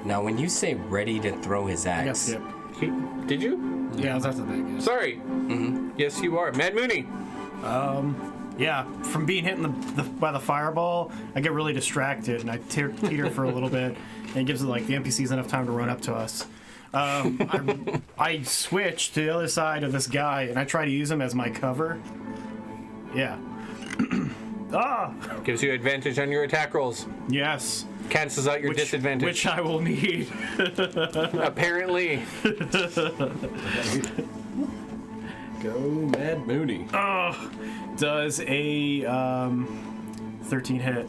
Now, when you say ready to throw his I got axe, skip. Did you? Yeah, I was after that, guess. Sorry. Mm-hmm. Yes, you are. Mad Mooney. Yeah, from being hit by the fireball, I get really distracted and I teeter for a little bit, and it gives the NPCs enough time to run up to us. I switch to the other side of this guy and I try to use him as my cover. Yeah. Gives you advantage on your attack rolls. Yes. Cancels out your disadvantage. Which I will need. Apparently. Go Mad Mooney. Does a 13 hit?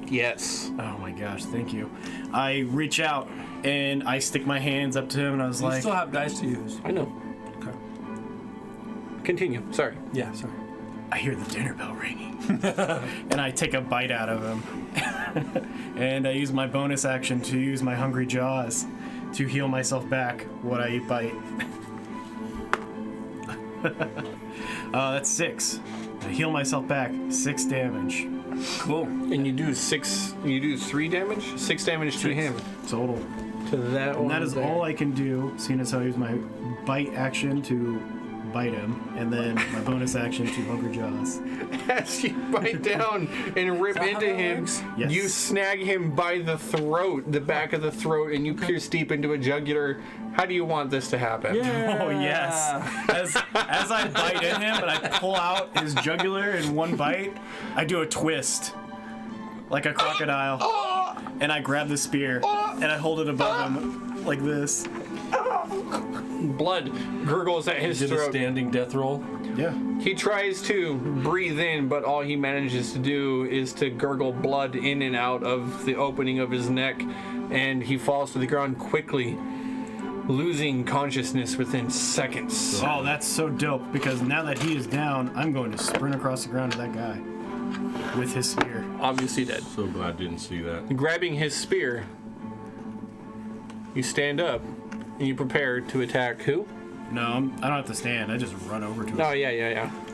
Yes. Oh my gosh, thank you. I reach out and I stick my hands up to him and I was You like, still have dice to use. I know. Okay. Continue. Sorry. Yeah, sorry. I hear the dinner bell ringing. And I take a bite out of him. And I use my bonus action to use my hungry jaws to heal myself back what I bite. That's 6. I heal myself back 6 damage Cool. And you do 3 damage? 6 damage to him. total. To that one. And that is there. all I can do, seeing as how I use my bite action to bite him, and then my bonus action to hungry jaws. As you bite down and rip into him, Yes. you snag him by the throat, the back of the throat, and you pierce deep into a jugular. How do you want this to happen? Oh yes! As I bite in him and I pull out his jugular in one bite, I do a twist, like a crocodile, and I grab the spear and I hold it above him like this. Blood gurgles at his Did a throat. standing death roll. Yeah. He tries to breathe in, but all he manages to do is to gurgle blood in and out of the opening of his neck, and he falls to the ground quickly, losing consciousness within seconds. Oh, that's so dope, because now that he is down, I'm going to sprint across the ground to that guy with his spear. Obviously dead. So glad I didn't see that. Grabbing his spear, you stand up and you prepare to attack who? No, I don't have to stand. I just run over to him. Oh, yeah.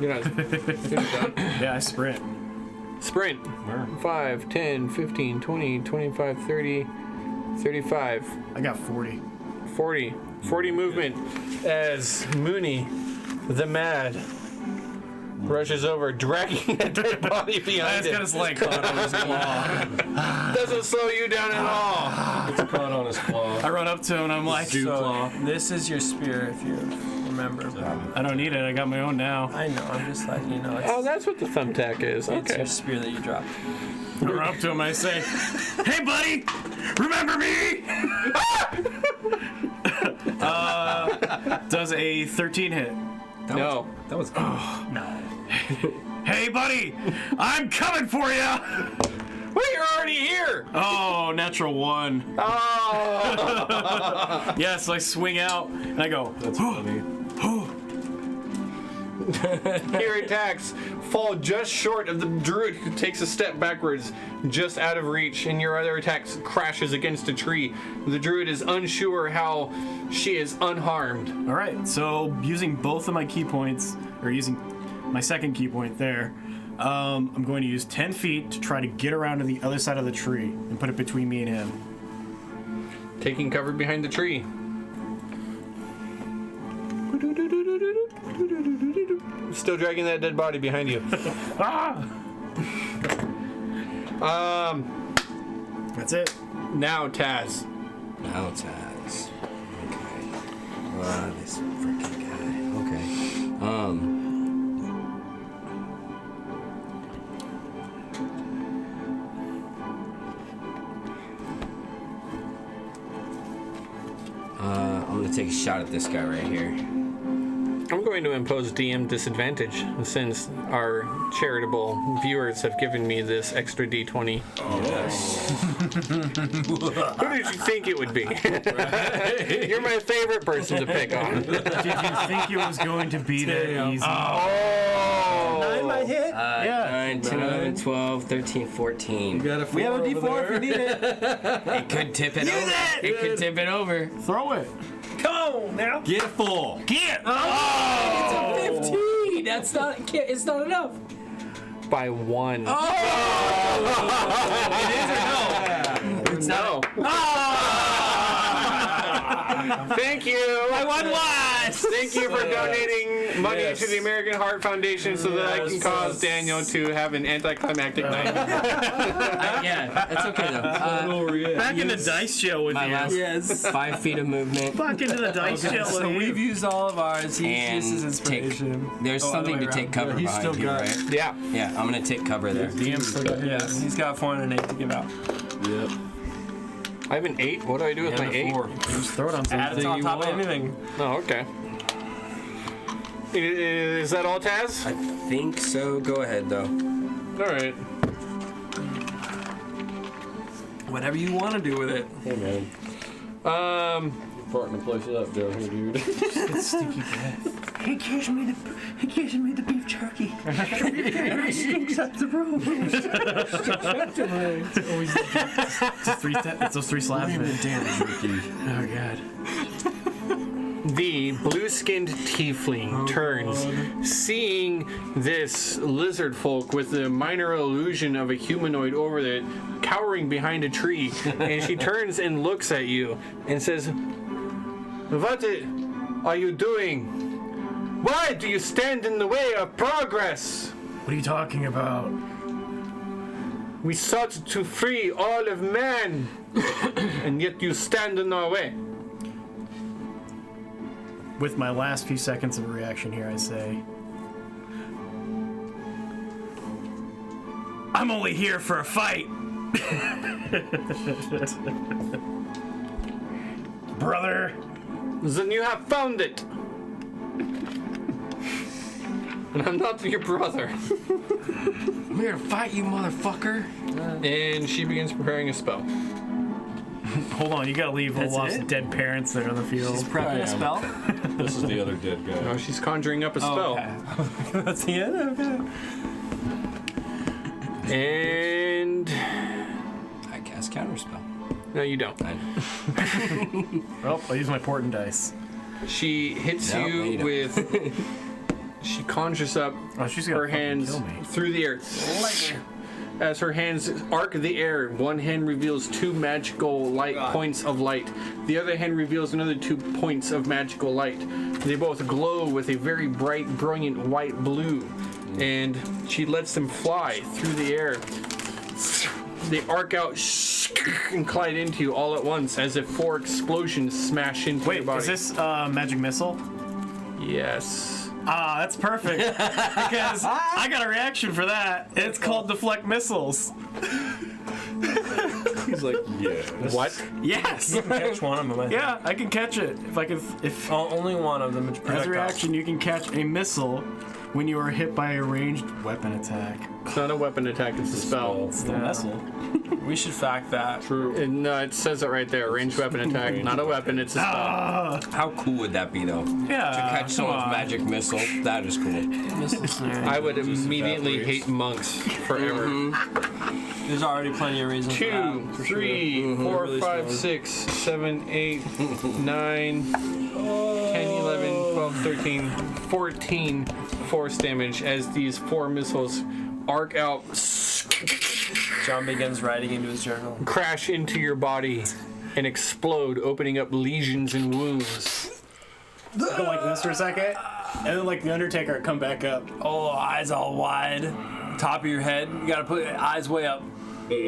You're not done. Yeah, I sprint. Sprint. 5, 10, 15, 20, 25, 30, 35, I got 40. 40. 40 movement as Mooney, the Mad, rushes over, dragging a dead body behind him. caught on his claw. Doesn't slow you down at all. It's caught on his claw. I run up to him and I'm like, So this is your spear, if you remember. I don't need it. I got my own now. I know. I'm just letting you know. It's, Oh, that's what the thumbtack is. it's Okay. your spear that you dropped. I run up to him and I say, "Hey, buddy, remember me?" Does a 13 hit? No. That was Hey, buddy, I'm coming for you. Wait, you're already here. Oh, natural 1. Oh. Yeah, so I swing out and I go, That's funny. Your attacks fall just short of the druid, who takes a step backwards, just out of reach, and your other attacks crashes against a tree. The druid is unsure how she is unharmed. all right, so using both of my key points, or using my second key point there, I'm going to use 10 feet to try to get around to the other side of the tree and put it between me and him. Taking cover behind the tree. Still dragging that dead body behind you. That's it. Now Taz. now it's as. Okay. This freaking guy. Okay. I'm gonna take a shot at this guy right here. I'm going to impose DM disadvantage since our charitable viewers have given me this extra D20. Yes. Who did you think it would be? You're my favorite person to pick on. Did you think it was going to be that easy? Oh! 9 might hit. Yeah. 9, 10, 11, 12, 13, 14. Got a 4 We have a over D4 if there. you need it. It could tip it over. It could tip it over. Throw it. Come on now. Get a 4. Get. It's a 15. That's not. It's not enough. By 1. It is or no? It's No. Thank you. I won once. Thank you for donating money Yes. to the American Heart Foundation so that I can cause Daniel to have an anticlimactic night. Yeah, it's okay though. Back in the dice show with My you. last Yes. 5 feet of movement. Back into the dice show with So you. we've used all of ours. He's And just his inspiration. There's Oh, something other to way take cover Yeah, he's behind still you, got- right? Yeah. Yeah, I'm gonna take cover there. DM's still got Yeah, his. he's got 408 to give out. Yep. I have an 8. What do I do with my 8? Just throw it on Add it something. on you top of want. anything. Oh, okay. Is that all, Taz? I think so. Go ahead though. All right. Whatever you want to do with it. Hey, man. Farting the place up down here, dude. It's sticky breath. He gives me the beef jerky. It stinks up the room. It's those 3 slabs of it. Damn. Oh god. The blue-skinned tiefling turns, seeing this lizard folk with the minor illusion of a humanoid over there, cowering behind a tree, and she turns and looks at you and says, "What are you doing? Why do you stand in the way of progress? What are you talking about? We sought to free all of man, and yet you stand in our way." With my last few seconds of a reaction here, I say, I'm only here for a fight. Brother. Then you have found it. And I'm not your brother. I'm here to fight you, motherfucker. And she begins preparing a spell. Hold on, you gotta leave That's Olaf's it? dead parents there on the field. He's prepping a spell. This is the other dead guy. No, she's conjuring up a spell. That's the end. Okay. And I cast counterspell. no, you don't. Oh, I'll use my portent dice. She hits No, you you don't. with. She conjures up Oh, she's gonna her fucking hands kill me. through the air. As her hands arc the air, one hand reveals 2 magical light points of light. The other hand reveals another 2 points of magical light. They both glow with a very bright, brilliant white blue. And she lets them fly through the air. They arc out and collide into you all at once as if 4 explosions smash into your Wait, body. is this magic missile? Yes. Ah, that's perfect. Because I got a reaction for that. It's called deflect missiles. He's like, yeah. What? Yes. Catch one of them. I think. Yeah, I can catch it. If I can, if Oh, only one of them. as a reaction, you can catch a missile when you are hit by a ranged weapon attack. It's not a weapon attack, it's a spell. It's the missile. We should fact that. True. And, no, it says it right there. Ranged weapon attack. Not a weapon, it's a spell. How cool would that be, though? Yeah. Catch come someone's on. magic missile. That is cool. I would immediately hate monks forever. There's already plenty of reasons. 2, 3, 4, 5, 6, 7, 8, 9, 10, 11, 12, 13, 14 force damage as these 4 missiles arc out, John begins writing into his journal. crash into your body, and explode, opening up lesions and wounds. Go like this for a second, and then like the Undertaker come back up. Oh, eyes all wide. Top of your head. You gotta put your eyes way up. There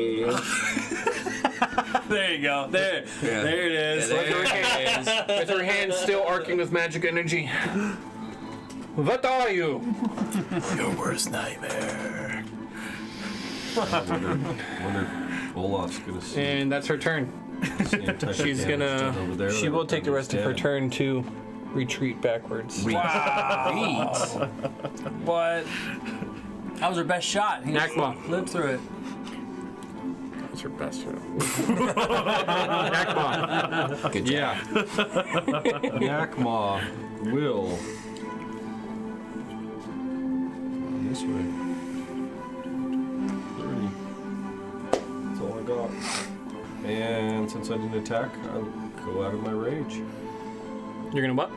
you go. There. Yeah. There it is. Yeah, there it is. With her hands still arcing with magic energy. What are you? Your worst nightmare. Wonder if Olaf's gonna see. And that's her turn. She's gonna. She will take the rest of her turn to retreat backwards. Wow. What? That was her best shot. He just Nakma. lived through it. That's her best shot. Nakma. Good job. Yeah. Yakma will. This way. 30. That's all I got. And since I didn't attack, I'll go out of my rage. You're gonna what?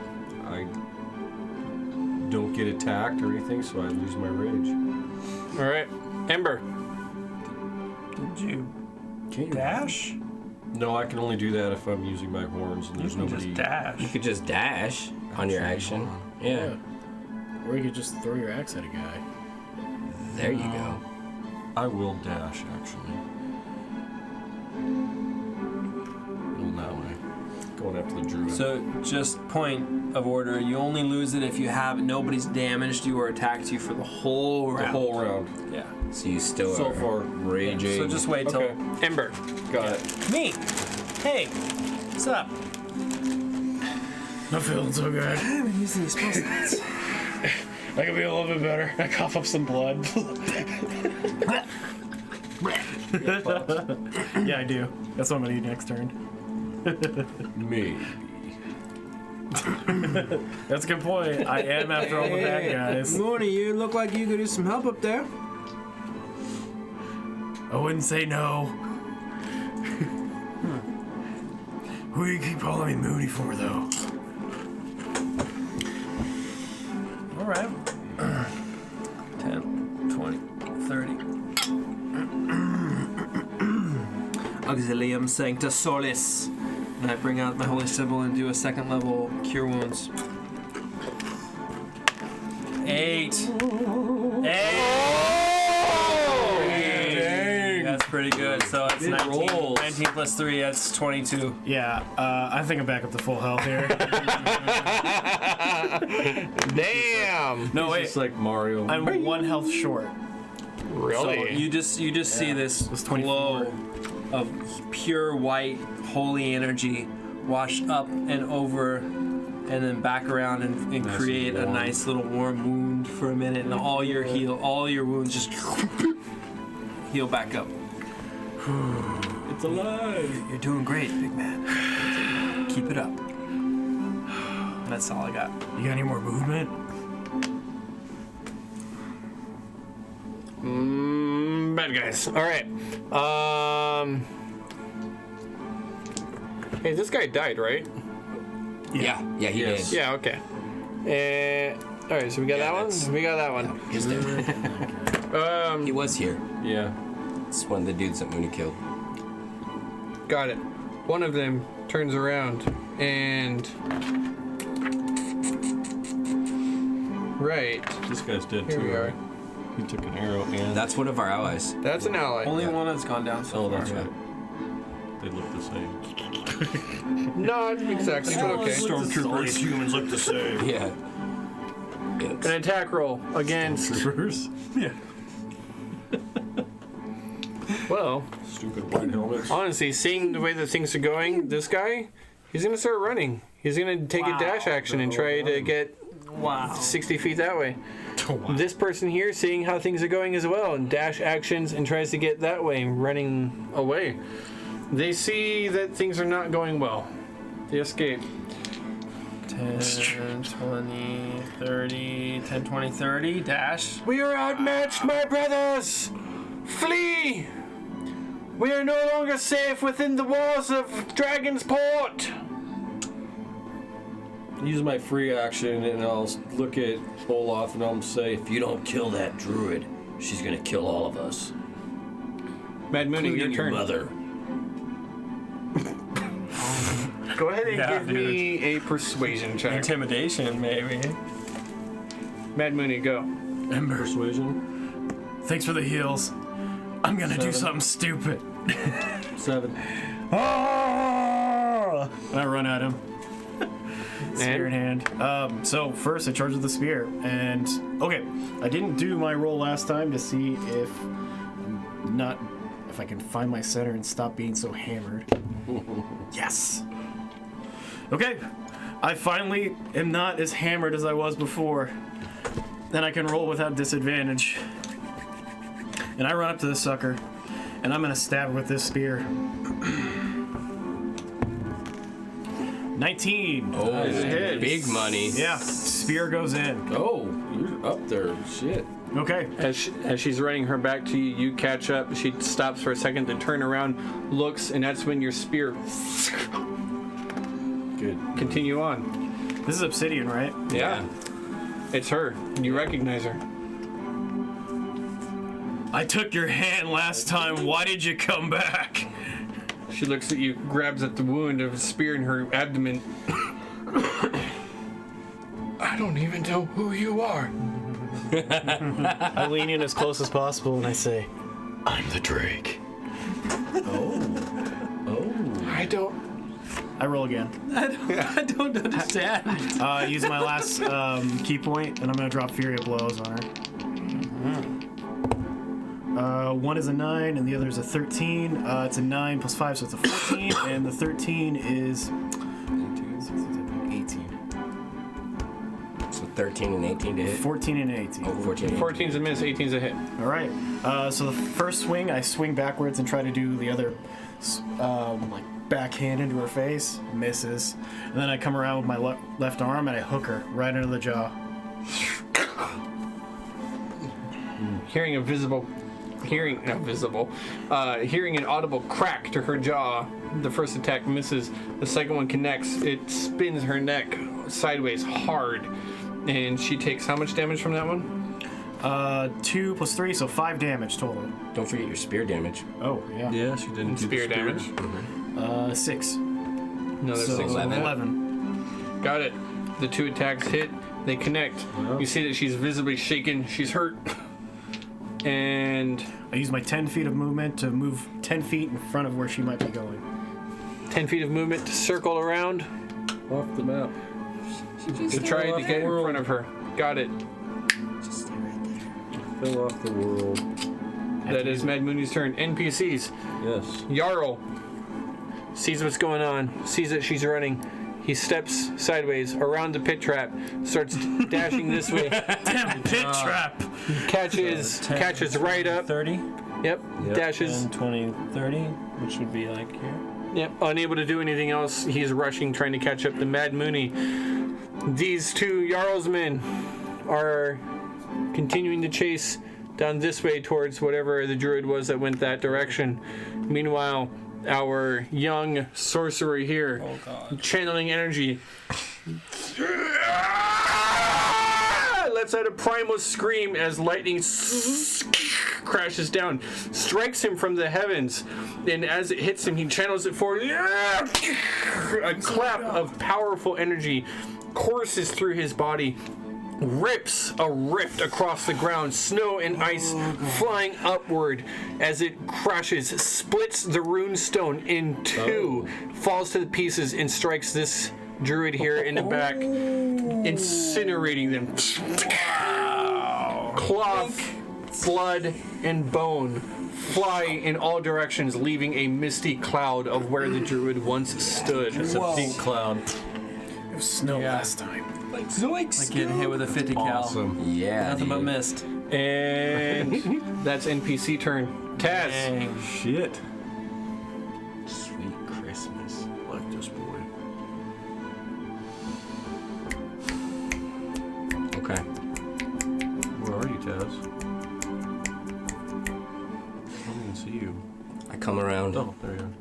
I don't get attacked or anything, so I lose my rage. All right, Ember. Did you Can you dash? No, I can only do that if I'm using my horns and You there's can nobody. just dash. You could just dash on your action. Yeah. Or you could just throw your axe at a guy. There you go. I will dash, actually. Going that way. Going after the druid. So, just point of order. You only lose it if you have nobody's damaged you or attacked you for the whole the round. whole round. Yeah. So you still So are far. raging. So just wait till Okay, Ember. Got it. me. Hey, what's up? Not feeling so good. I've been using these spell slots. I could be a little bit better. I cough up some blood. Yeah, I do. That's what I'm gonna eat next turn. Me. That's a good point. I am after all the bad guys. Mooney, you look like you could use some help up there. I wouldn't say no. Who do you keep calling me Mooney for, though? All right. 10, 20, 30. Auxilium Sancta Solis. And I bring out my holy symbol and do a second level cure wounds. 8. 8! That's pretty good. So it's 19, 19 plus 3, that's 22. Yeah, I think I'm back up to full health here. Damn. No, wait. It's like Mario. I'm 1 health short. Really? You just see this it's 24. flow of pure white holy energy wash up and over and then back around and Nice create and a warm. nice little warm wound for a minute, and all your wounds just heal back up. It's alive. You're doing great, big man. Keep it up. That's all I got. You got any more movement? Bad guys. All right. Hey, this guy died, right? Yeah, he Yes. did. Yeah. Okay. All right. So we got that that's- one. We got that one. He was there. He was here. Yeah. It's one of the dudes that Mooney killed. Got it. One of them turns around and. Right. This guy's dead Here too. we are. right? He took an arrow and. That's one of our allies. That's an ally. Only one that's gone down so Oh, far. that's right. They look the same. Not exactly, but okay. Stormtroopers. Humans look the same. Yeah. An attack roll against. Troopers. Yeah. Well, Stupid white helmets. honestly, seeing the way that things are going, this guy, he's gonna start running. He's gonna take a dash action and try to get Wow. 60 feet that way. This person here, seeing how things are going as well, and dash actions and tries to get that way, running away. They see that things are not going well. They escape. 10, 20, 30, 10, 20, 30, dash. We are outmatched, my brothers! Flee! We are no longer safe within the walls of Dragon's Port! Use my free action and I'll look at Olaf and I'll say, if you don't kill that druid, she's gonna kill all of us. Mad Mooney, your Including turn. mother. Go ahead and Yeah, give me a persuasion check. Intimidation, maybe. Mad Mooney, go. Ember, Persuasion. thanks for the heals. I'm gonna do 7. something stupid. 7. Ah! And I run at him. Spear in hand. So first I charge with the spear, and okay, I didn't do my roll last time to see if I can find my center and stop being so hammered. Yes. Okay, I finally am not as hammered as I was before. Then I can roll without disadvantage. And I run up to the sucker, and I'm gonna stab her with this spear. 19. Oh, hit. big money. Yeah, spear goes in. Oh, you're up there. Shit. Okay. As she's running her back to you, you catch up. She stops for a second to turn around, looks, and that's when your spear. Good. Continue on. This is obsidian, right? Yeah. It's her. You recognize her. I took your hand last time. Why did you come back? She looks at you, grabs at the wound of a spear in her abdomen. I don't even know who you are. I lean in as close as possible and I say, I'm the Drake. I don't. I roll again. I don't understand. Use my last key point, and I'm gonna drop Fury of Blows on her. One is a 9, and the other is a 13. It's a 9 plus 5, so it's a 14, and the 13 is 18. So 13 and 18 to hit. 14 and 18. Oh, 14. 14's a miss, 18's a hit. All right. So the first swing, I swing backwards and try to do the other, like backhand into her face. Misses. And then I come around with my left arm and I hook her right into the jaw. Hearing an audible crack to her jaw. The first attack misses. The second one connects. It spins her neck sideways hard. And she takes how much damage from that one? 2 plus 3, so 5 damage total. Don't forget your spear damage. Oh, yeah. Yeah, she didn't do Spear the damage. 6. Another So 6 on that. 11. Got it. The 2 attacks hit. They connect. You see that she's visibly shaken. She's hurt. And I use my 10 feet of movement to move 10 feet in front of where she might be going. 10 feet of movement to circle around Off the map. to try to get in front of her. Got it. Just stay right there. Fell off the world. That is Mad Mooney's turn. NPCs. Yes. Jarl sees what's going on, sees that she's running. He steps sideways around the pit trap, starts dashing this way, Damn pit trap! catches right up. 30, Yep, Yep. dashes. 10, 20, 30, which would be like here. Yep, unable to do anything else. He's rushing, trying to catch up to Mad Mooney. These 2 Jarl's men are continuing to chase down this way towards whatever the druid was that went that direction. Meanwhile, our young sorcerer here, channeling energy, lets out a primal scream as lightning crashes down, strikes him from the heavens, and as it hits him, he channels it forward. A clap of powerful energy courses through his body, rips a rift across the ground, snow and ice flying upward as it crashes, splits the rune stone in 2, falls to the pieces, and strikes this druid here in the back, incinerating them. Cloth, blood, and bone fly in all directions, leaving a misty cloud of where the druid once stood. It's a pink cloud. It was snow last time. Like getting hit with a 50 cal. Awesome. Yeah. Nothing but dude. mist. And that's NPC turn. Taz. Dang. Shit. Sweet Christmas. Like this boy. Okay. Where are you, Taz? I don't even see you. I come around. Oh, there you are.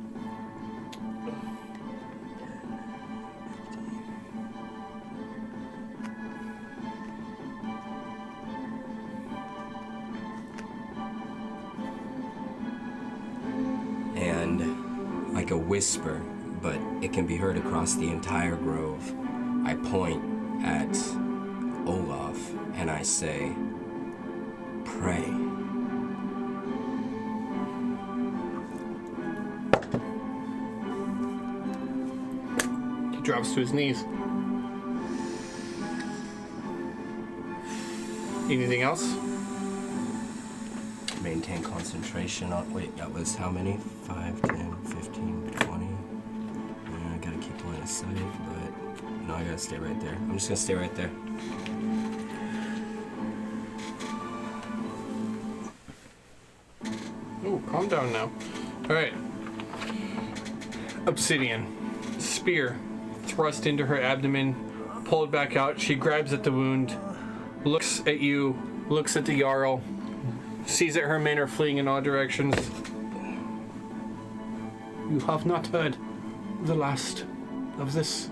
And like a whisper, but it can be heard across the entire grove, I point at Olaf and I say, pray. He drops to his knees. Anything else? Maintain concentration on, wait, that was how many? 5, 10, 15, 20. Yeah, I gotta keep line of sight, but No, I gotta stay right there. I'm just gonna stay right there. Ooh, calm down now. Alright. Obsidian. Spear. Thrust into her abdomen. Pulled back out. She grabs at the wound. Looks at you. Looks at the Jarl. Sees that her men are fleeing in all directions. You have not heard the last of this.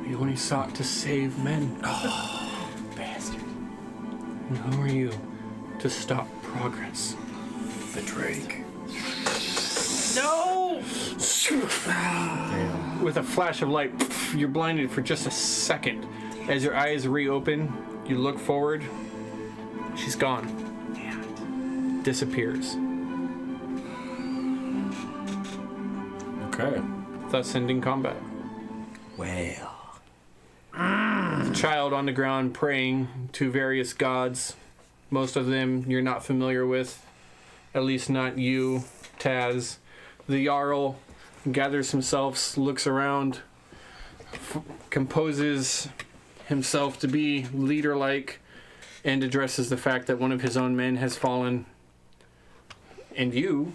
We only sought to save men. Oh, bastard. And who are you to stop progress? The Drake. No! Damn. With a flash of light, you're blinded for just a second. As your eyes reopen, you look forward. She's gone. Disappears. Okay. Thus ending combat. Well. The child on the ground praying to various gods. Most of them you're not familiar with. At least not you, Taz. The Jarl gathers himself, looks around, composes himself to be leader-like, and addresses the fact that one of his own men has fallen. And you...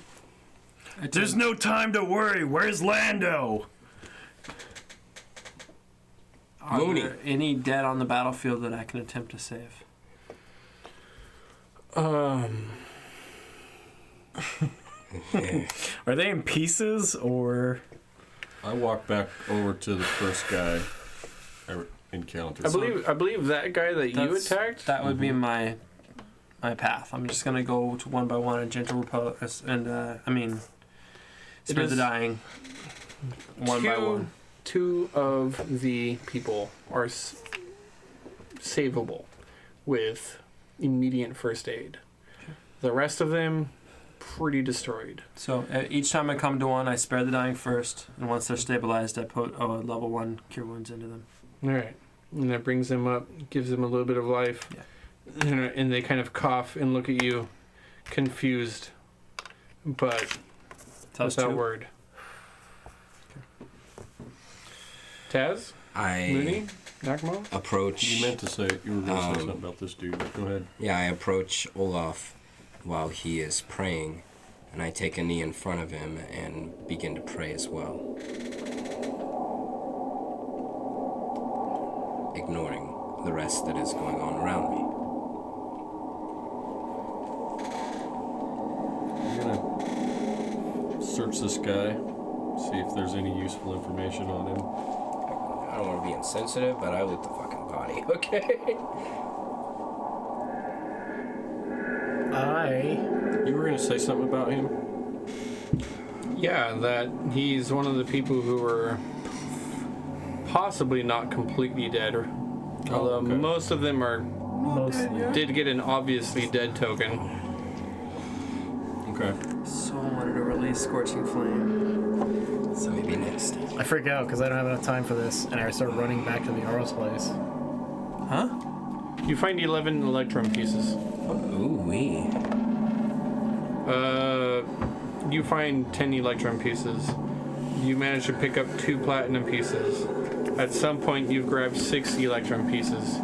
There's no time to worry. Where's Lando? Are Mooney. there any dead on the battlefield that I can attempt to save? Are they in pieces or? I walk back over to the first guy I encountered. I believe that guy that you That's- attacked. That would be my path. I'm just gonna go to one by one and gentle repose, and spare the is- dying. One by one. Two of the people are savable with immediate first aid. The rest of them, pretty destroyed. So each time I come to one, I spare the dying first, and once they're stabilized, I put a level 1 cure wounds into them. All right. And that brings them up, gives them a little bit of life. Yeah. And they kind of cough and look at you, confused, but Tell us without two. word. Taz? Mooney? Nakmo? Approach. You meant to say you were going to say something about this dude. Go ahead. Yeah, I approach Olaf while he is praying, and I take a knee in front of him and begin to pray as well. Ignoring the rest that is going on around me. I'm going to search this guy, see if there's any useful information on him. I don't want to be insensitive, but I loot the fucking body, okay? You were going to say something about him? Yeah, that he's one of the people who were possibly not completely dead. Although okay. most of them are Mostly. did get an obviously dead token. Okay. So I wanted to release Scorching Flame. So maybe next. I freak out because I don't have enough time for this, and I start running back to the Jarl's place. Huh? You find 11 electrum pieces. Ooh wee. You find 10 electrum pieces. You manage to pick up 2 platinum pieces. At some point, you've grabbed 6 electrum pieces.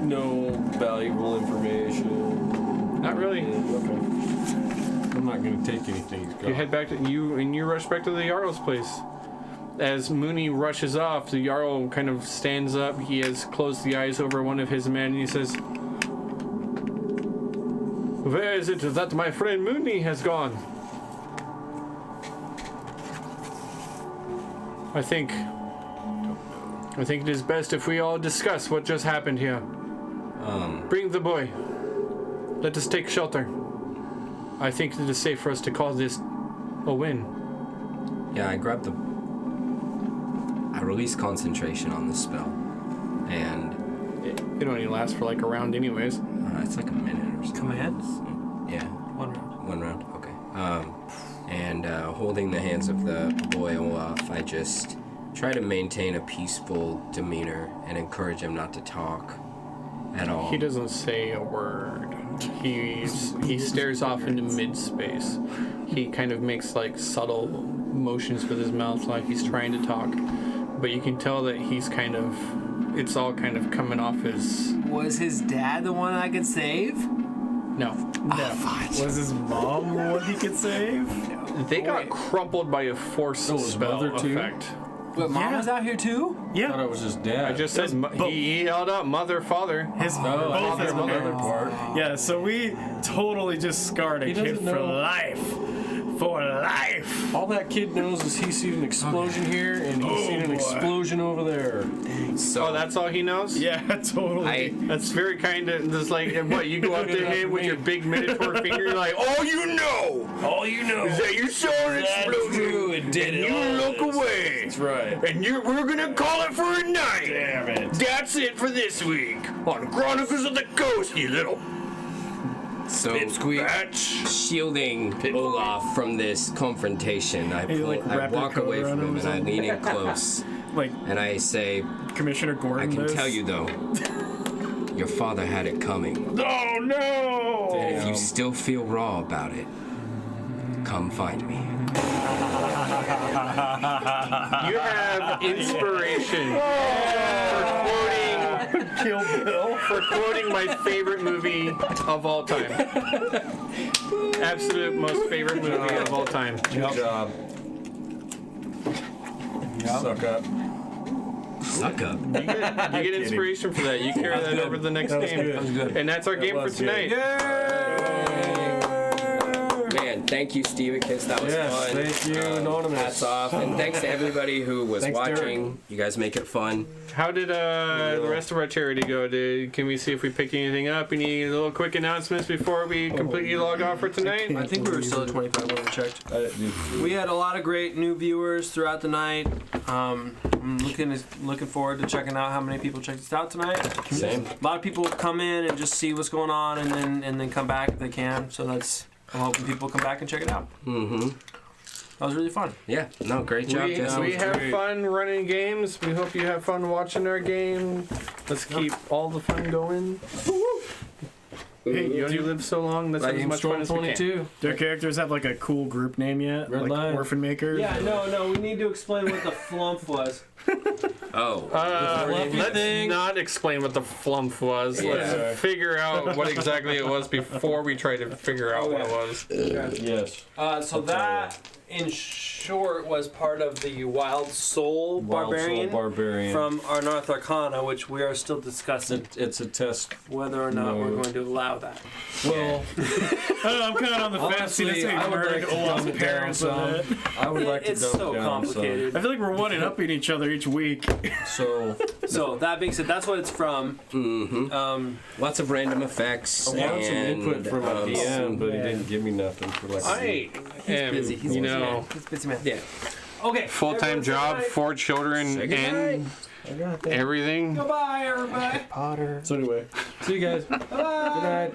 No valuable information. Not really. Okay. I'm not going to take anything he's got. You head back to you rush back to the Jarl's place. As Mooney rushes off, the Jarl kind of stands up. He has closed the eyes over one of his men, and he says, "Where is it that my friend Mooney has gone? I think it is best if we all discuss what just happened here. Bring the boy. Let us take shelter. I think it is safe for us to call this a win." Yeah, I release concentration on the spell, and It only lasts for like a round anyways. it's like a minute or something. Commands? Yeah. 1 round. 1 round, okay. And holding the hands of the boy Olaf, I just try to maintain a peaceful demeanor and encourage him not to talk. at all. He doesn't say a word. He stares off into mid-space. He kind of makes like subtle motions with his mouth like he's trying to talk. But you can tell that he's kind of... It's all kind of coming off his... Was his dad the one I could save? No. Was his mom what he could save? They got crumpled by a force his spell mother, too? effect. But mom Yeah. was out here too? I thought Yeah. it was his dad. I just said he held up mother, father. His Oh, both that's his the other parents. part. Yeah, so we totally just scarred a He kid doesn't for know. life. For life. All that kid knows is he's seen an explosion here and he's seen an boy. explosion over there. So Oh, that's all he knows? Yeah, totally. That's very kind of just like what you go up to him with your big minotaur finger. You're like, all you know is that you saw an explosion and did and you look away. That's right. And we're gonna call it for a night. Damn it. That's it for this week on Chronicles of the Coast, you little So bitch. shielding Olaf from this confrontation, I You, like, wrap your walk coat away around from him him or and I something? lean in close Like and I say, Commissioner I Gordon. can this. tell you though, your father had it coming. Oh no! And if you still feel raw about it, come find me. You have inspiration for quoting my favorite movie of all time. Absolute most favorite movie of all time. Good job. Suck up. Suck up. You get inspiration for that. You carry that over to the next game. And that's our game for was good. tonight. Man, thank you, Stevicus. That was Yes, fun. thank you, Anonymous. Hats off. And thanks to everybody who was Thanks, Derek. watching. You guys make it fun. How did the rest of our charity go? Can we see if we picked anything up? Any little quick announcements before we completely log off for tonight? I think we were still at 25 when we checked. We had a lot of great new viewers throughout the night. I'm looking forward to checking out how many people checked us out tonight. Same. A lot of people come in and just see what's going on, and then come back if they can. So I'm hoping people come back and check it out. Mm-hmm. That was really fun. Yeah. No, great job, Jesse. We have fun running games. We hope you have fun watching our game. Let's keep all the fun going. Hey, you only live so long. Let's have as much fun as we can. 22. Their characters have like a cool group name yet? Red like Line. Orphan Maker? No, we need to explain what the flump was. Oh. Let's not explain what the flump was. Yeah. Let's figure out what exactly it was before we try to figure out what it was. Yes. So that, in short, was part of the Wild Soul Barbarian Barbarian. from our North Arcana, which we are still discussing It's a test. whether or not we're going to allow that. Well, I don't know, I'm kind of on the fence. See, that's honestly, how I you would murdered like to Olaf's dumb it down parents with some. it. I would like to It's dump so down complicated. I feel like we're one-upping each other each week. So So that being said, that's what it's from. Mm-hmm. Lots of random effects. I wanted some and, input from a DM, but he didn't give me nothing for like. I am, Busy. He's you busy know, man. He's a busy man. Yeah. Okay. full-time everyone say job, goodnight. 4 children, Say goodnight. and I got that. everything. Goodbye, everybody. So anyway, see you guys. Bye. Good night.